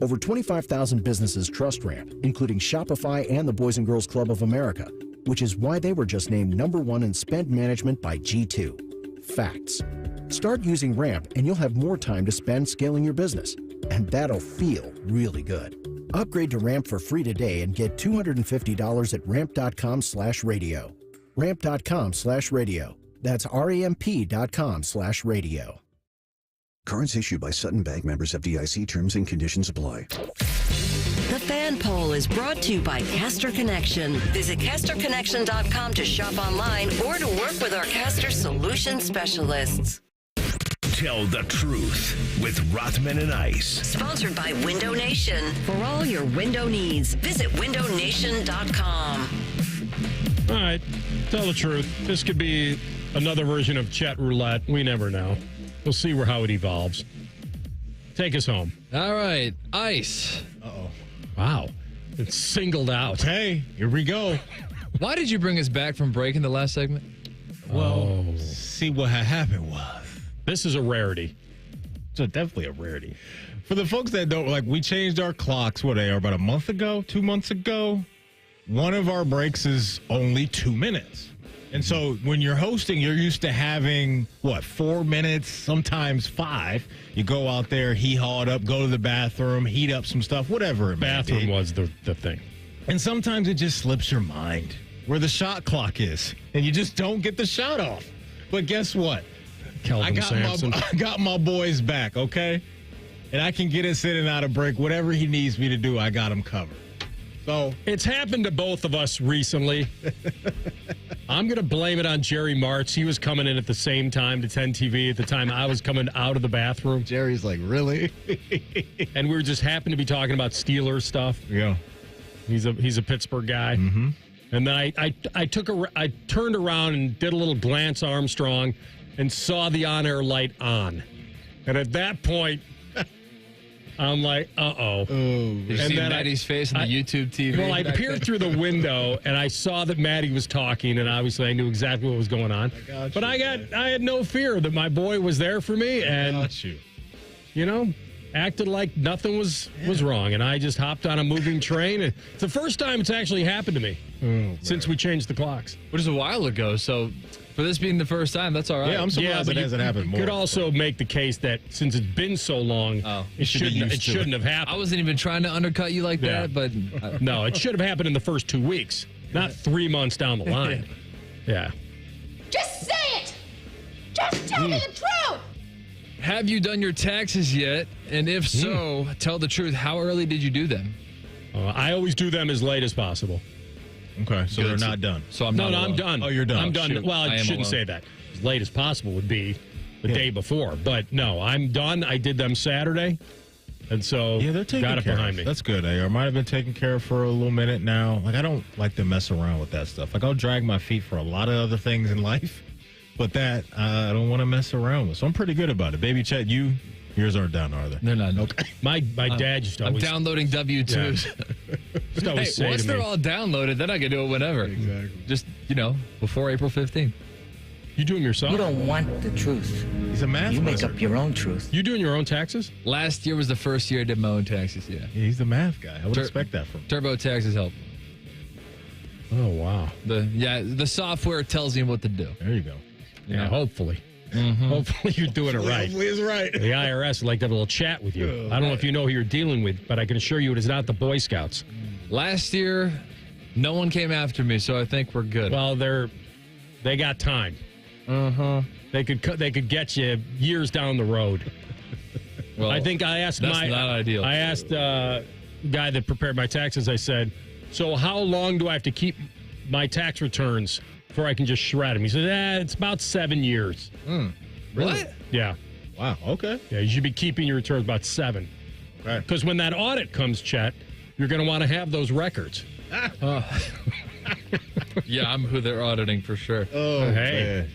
Over 25,000 businesses trust Ramp, including Shopify and the Boys and Girls Club of America, which is why they were just named #1 in spend management by G2. Facts. Start using Ramp and you'll have more time to spend scaling your business. And that'll feel really good. Upgrade to Ramp for free today and get $250 at ramp.com/radio. Ramp.com/radio. That's RAMP.com/radio. Cards issued by Sutton Bank, members of FDIC. Terms and conditions apply. The Fan Poll is brought to you by Caster Connection. Visit CasterConnection.com to shop online or to work with our Caster Solution Specialists. Tell the truth with Rothman and Ice. Sponsored by Window Nation. For all your window needs, visit windownation.com. All right, tell the truth. This could be another version of Chet Roulette. We never know. We'll see how it evolves. Take us home. All right, Ice. Uh-oh. Wow. It's singled out. Hey, here we go. Why did you bring us back from break in the last segment? Well, see what had happened was. This is a rarity. So definitely a rarity. For the folks that don't, like, we changed our clocks, about a month ago, 2 months ago. One of our breaks is only 2 minutes. And so when you're hosting, you're used to having, 4 minutes, sometimes 5. You go out there, hee-haw it up, go to the bathroom, heat up some stuff, whatever it Bathroom may be. was the thing. And sometimes it just slips your mind where the shot clock is, and you just don't get the shot off. But guess what? I got my boys back, okay? And I can get us in and out of break. Whatever he needs me to do, I got him covered. So it's happened to both of us recently. I'm going to blame it on Jerry Martz. He was coming in at the same time to 10 TV at the time I was coming out of the bathroom. Jerry's like, really? And we were just happened to be talking about Steelers stuff. Yeah. He's a Pittsburgh guy. Mm-hmm. And then I turned around and did a little glance Armstrong and saw the on-air light on. And at that point, I'm like, uh-oh. Did you see Maddie's face on the YouTube TV? Well, I peered through the window, and I saw that Maddie was talking, and obviously I knew exactly what was going on. I had no fear that my boy was there for me, and acted like nothing was wrong, and I just hopped on a moving train. It's the first time it's actually happened to me since we changed the clocks. Which is a while ago, so for this being the first time, that's all right. Yeah, I'm surprised it hasn't happened more. You could also make the case that since it's been so long, it shouldn't have happened. I wasn't even trying to undercut you like that, but... No, it should have happened in the first 2 weeks, not 3 months down the line. Yeah. Just say it! Just tell me the truth! Have you done your taxes yet? And if so, tell the truth. How early did you do them? I always do them as late as possible. Okay, so they're not done. So I'm not I'm done. Oh, you're done. I'm done. Shoot, Well, I shouldn't say that. As late as possible would be the day before. But no, I'm done. I did them Saturday. And so they're taking got it care behind of. me. That's good. I might have been taken care of for a little minute now. Like, I don't like to mess around with that stuff. Like, I'll drag my feet for a lot of other things in life. But that, I don't want to mess around with. So I'm pretty good about it. Baby Chet, yours aren't done, are they? They're not. Okay. My dad just always... I'm downloading W-2s. Hey, once they're all downloaded, then I can do it whenever. Exactly. Just, before April 15th. You doing yourself? You don't want the truth. He's a math You make wizard. up your own truth. You doing your own taxes? Last year was the first year I did my own taxes, yeah. He's the math guy. I would expect that from him. TurboTax help. Oh, wow. The software tells you what to do. There you go. Yeah, hopefully. Mm-hmm. Hopefully you're doing it right. Hopefully it's right. The IRS would like to have a little chat with you. I don't know if you know who you're dealing with, but I can assure you it is not the Boy Scouts. Last year, no one came after me, so I think we're good. Well, they got time. They could get you years down the road. Well, I think I asked that's not ideal. I asked the guy that prepared my taxes. I said, "So how long do I have to keep my tax returns before I can just shred them?" He said, "It's about 7 years." Really? What? Yeah. Wow. Okay. Yeah, you should be keeping your returns about 7. Okay. Because when that audit comes, Chet, you're going to want to have those records. Yeah, I'm who they're auditing for sure. Oh, hey. man.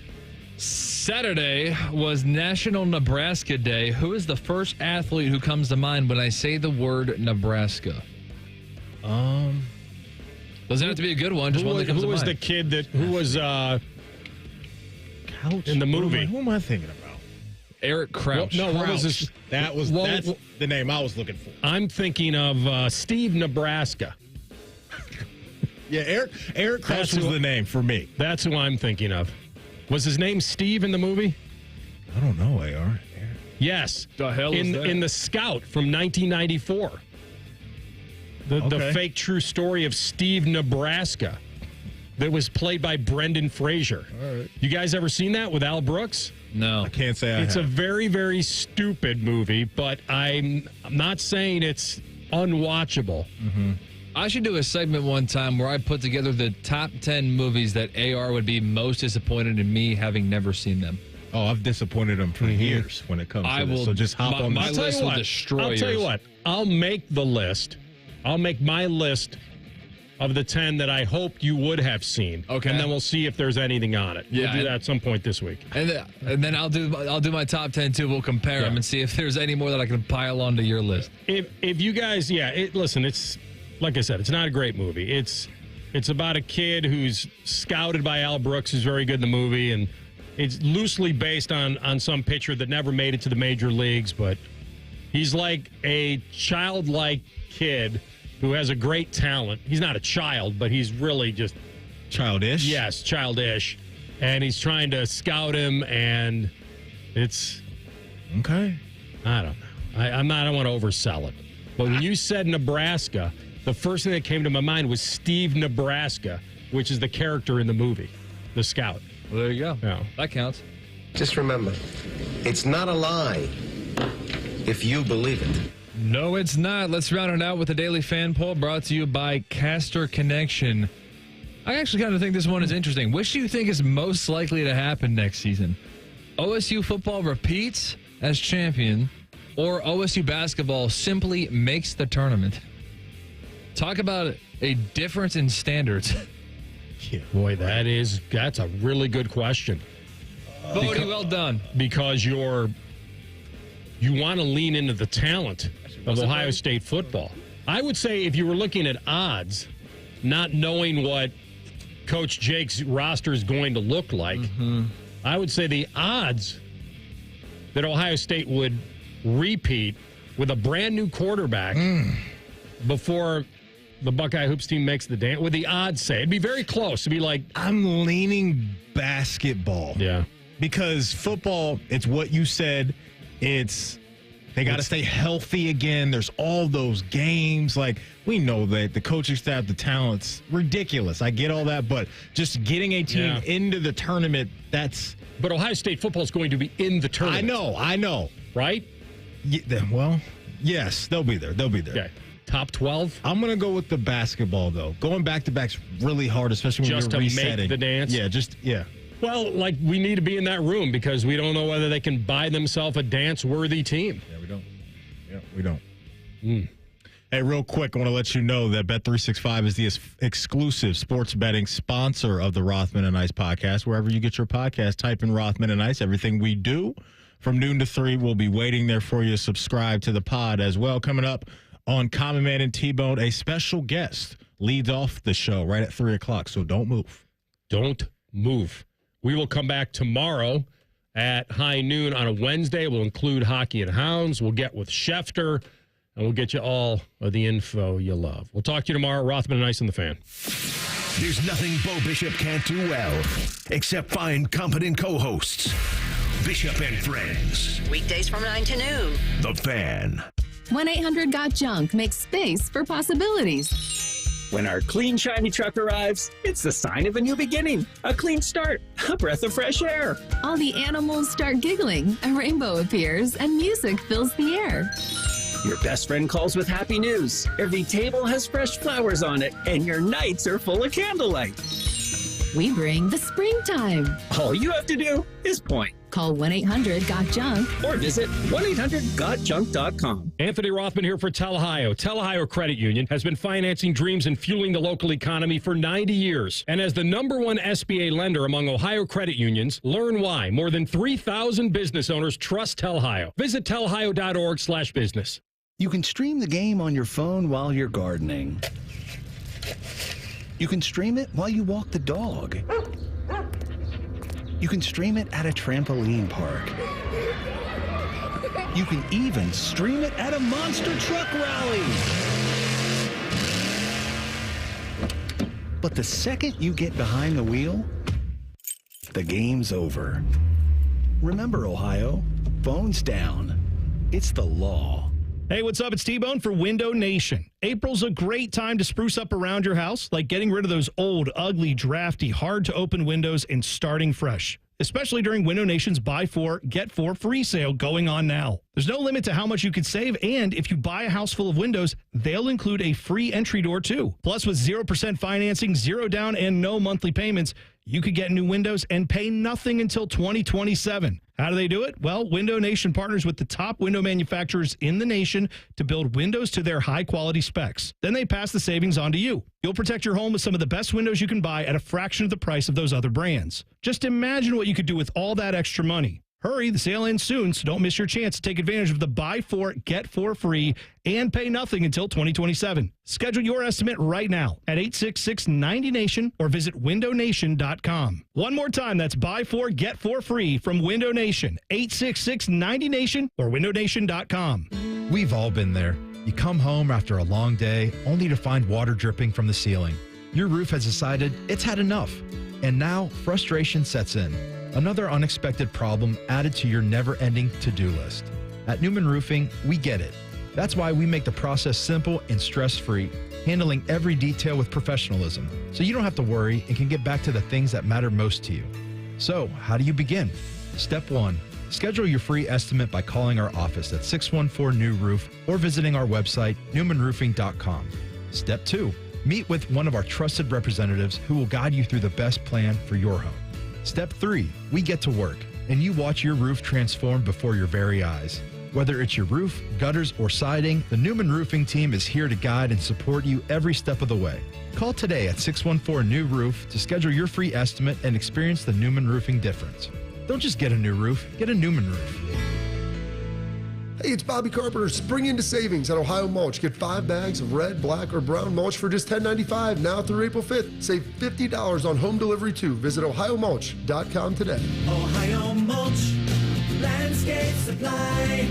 Saturday was National Nebraska Day. Who is the first athlete who comes to mind when I say the word Nebraska? Doesn't have to be a good one. Just one that comes to mind. Who was the kid who was in the movie? Who am I thinking about? Eric Crouch. What was this? That's the name I was looking for. I'm thinking of Steve Nebraska. Yeah, Eric Crouch was the name for me. That's who I'm thinking of. Was his name Steve in the movie? I don't know, AR. Yes. The hell is that? In The Scout from 1994. The fake true story of Steve Nebraska that was played by Brendan Fraser. All right. You guys ever seen that with Al Brooks? No. I can't say I It's have. a very, very stupid movie, but I'm not saying it's unwatchable. I should do a segment one time where I put together the top 10 movies that AR would be most disappointed in me having never seen them. Oh, I've disappointed him for years when it comes to this. So just hop on my this. list will destroy I'll tell you what. I'll make the list. I'll make my list of the 10 that I hope you would have seen. Okay. And then we'll see if there's anything on it. Yeah, We'll do that at some point this week. And then I'll do my top 10 too. We'll compare them and see if there's any more that I can pile onto your list. If you guys, listen, it's like I said, it's not a great movie. It's about a kid who's scouted by Al Brooks, who's very good in the movie, and it's loosely based on some pitcher that never made it to the major leagues, but he's like a childlike kid who has a great talent. He's not a child, but he's really just childish. Yes, childish. And he's trying to scout him, and it's okay. I don't know. I don't want to oversell it. But when you said Nebraska, the first thing that came to my mind was Steve Nebraska, which is the character in the movie, the scout. Well, there you go. Yeah. That counts. Just remember, it's not a lie if you believe it. No, it's not. Let's round it out with a daily fan poll brought to you by Caster Connection. I actually kind of think this one is interesting. Which do you think is most likely to happen next season? OSU football repeats as champion, or OSU basketball simply makes the tournament? Talk about a difference in standards. Yeah, boy, that's a really good question. Bodie, well done. Because you want to lean into the talent of Ohio State football. I would say if you were looking at odds, not knowing what Coach Jake's roster is going to look like, I would say the odds that Ohio State would repeat with a brand new quarterback before the Buckeye Hoops team makes the dance, with the odds say, it'd be very close. It'd be like, I'm leaning basketball. Yeah. Because football, it's what you said. They got to stay healthy again. There's all those games. Like, we know that the coaching staff, the talent's ridiculous. I get all that, but just getting a team into the tournament, But Ohio State football is going to be in the tournament. I know. Right? Well, yes, they'll be there. Okay. Top 12? I'm going to go with the basketball, though. Going back-to-back's really hard, especially when just you're resetting. Just to make the dance? Yeah. Well, like, we need to be in that room because we don't know whether they can buy themselves a dance-worthy team. Yeah, we don't. Hey, real quick, I want to let you know that Bet365 is the exclusive sports betting sponsor of the Rothman and Ice podcast. Wherever you get your podcast, type in Rothman and Ice. Everything we do from noon to 3 will be waiting there for you. Subscribe to the pod as well. Coming up on Common Man and T-Bone, a special guest leads off the show right at 3 o'clock, so don't move. Don't move. We will come back tomorrow at high noon on a Wednesday. We'll include Hockey and Hounds. We'll get with Schefter, and we'll get you all of the info you love. We'll talk to you tomorrow. Rothman and Ice on the Fan. There's nothing Bo Bishop can't do well, except find competent co-hosts. Bishop and Friends. Weekdays from 9 to noon. The Fan. 1-800-GOT-JUNK makes space for possibilities. When our clean, shiny truck arrives, it's the sign of a new beginning, a clean start, a breath of fresh air. All the animals start giggling, a rainbow appears, and music fills the air. Your best friend calls with happy news. Every table has fresh flowers on it, and your nights are full of candlelight. We bring the springtime. All you have to do is point. Call 1-800-GOT-JUNK or visit 1-800-GOT-JUNK.com. Anthony Rothman here for Tel-Ohio. Tel-Ohio Credit Union has been financing dreams and fueling the local economy for 90 years. And as the #1 SBA lender among Ohio credit unions, learn why more than 3,000 business owners trust Tel-Ohio. Visit telohio.org/business. You can stream the game on your phone while you're gardening. You can stream it while you walk the dog. You can stream it at a trampoline park. You can even stream it at a monster truck rally. But the second you get behind the wheel, the game's over. Remember, Ohio, phones down. It's the law. Hey, what's up? It's T-Bone for Window Nation. April's a great time to spruce up around your house, like getting rid of those old, ugly, drafty, hard-to-open windows and starting fresh. Especially during Window Nation's Buy 4, Get 4 free sale going on now. There's no limit to how much you could save, and if you buy a house full of windows, they'll include a free entry door, too. Plus, with 0% financing, 0 down, and no monthly payments, you could get new windows and pay nothing until 2027. How do they do it? Well, Window Nation partners with the top window manufacturers in the nation to build windows to their high-quality specs. Then they pass the savings on to you. You'll protect your home with some of the best windows you can buy at a fraction of the price of those other brands. Just imagine what you could do with all that extra money. Hurry, the sale ends soon, so don't miss your chance to take advantage of the Buy 4, Get 4 free and pay nothing until 2027. Schedule your estimate right now at 866-90NATION or visit windownation.com. One more time, that's Buy 4, Get 4 free from Window Nation, 866-90NATION or windownation.com. We've all been there. You come home after a long day only to find water dripping from the ceiling. Your roof has decided it's had enough, and now frustration sets in. Another unexpected problem added to your never-ending to-do list. At Newman Roofing, we get it. That's why we make the process simple and stress-free, handling every detail with professionalism, so you don't have to worry and can get back to the things that matter most to you. So, how do you begin? Step 1. Schedule your free estimate by calling our office at 614-NEW-ROOF or visiting our website, newmanroofing.com. Step 2. Meet with one of our trusted representatives who will guide you through the best plan for your home. Step 3, we get to work, and you watch your roof transform before your very eyes. Whether it's your roof, gutters, or siding, the Newman Roofing team is here to guide and support you every step of the way. Call today at 614-NEW-ROOF to schedule your free estimate and experience the Newman Roofing difference. Don't just get a new roof, get a Newman roof. Hey, it's Bobby Carpenter. Spring into savings at Ohio Mulch. Get 5 bags of red, black, or brown mulch for just $10.95 now through April 5th. Save $50 on home delivery too. Visit OhioMulch.com today. Ohio Mulch, landscape supply.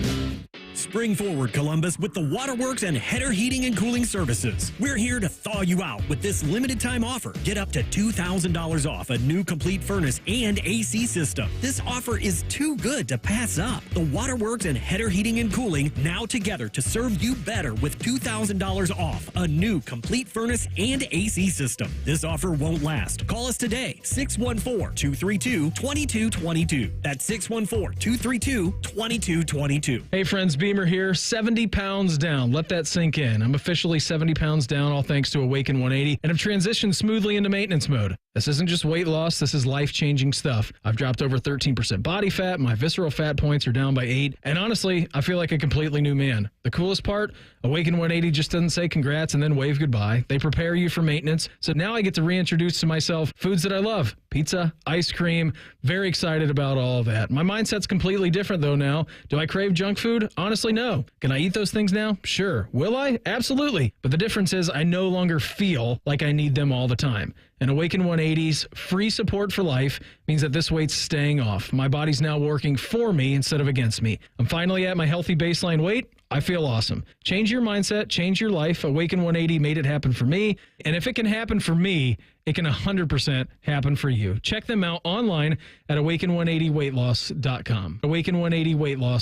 Spring forward, Columbus, with the Waterworks and Header Heating and Cooling Services. We're here to thaw you out with this limited time offer. Get up to $2,000 off a new complete furnace and AC system. This offer is too good to pass up. The Waterworks and Header Heating and Cooling now together to serve you better with $2,000 off a new complete furnace and AC system. This offer won't last. Call us today, 614-232-2222. That's 614-232-2222. Hey friends, Beamer here, 70 pounds down. Let that sink in. I'm officially 70 pounds down, all thanks to Awaken 180, and have transitioned smoothly into maintenance mode. This isn't just weight loss, this is life-changing stuff. I've dropped over 13% body fat, my visceral fat points are down by 8, and honestly, I feel like a completely new man. The coolest part, Awaken 180 just doesn't say congrats and then wave goodbye. They prepare you for maintenance, so now I get to reintroduce to myself foods that I love. Pizza, ice cream, very excited about all of that. My mindset's completely different though now. Do I crave junk food? Honestly, no. Can I eat those things now? Sure. Will I? Absolutely. But the difference is I no longer feel like I need them all the time. And Awaken 180's free support for life means that this weight's staying off. My body's now working for me instead of against me. I'm finally at my healthy baseline weight. I feel awesome. Change your mindset, change your life. Awaken 180 made it happen for me. And if it can happen for me, it can 100% happen for you. Check them out online at awaken180weightloss.com. Awaken 180 Weight Loss.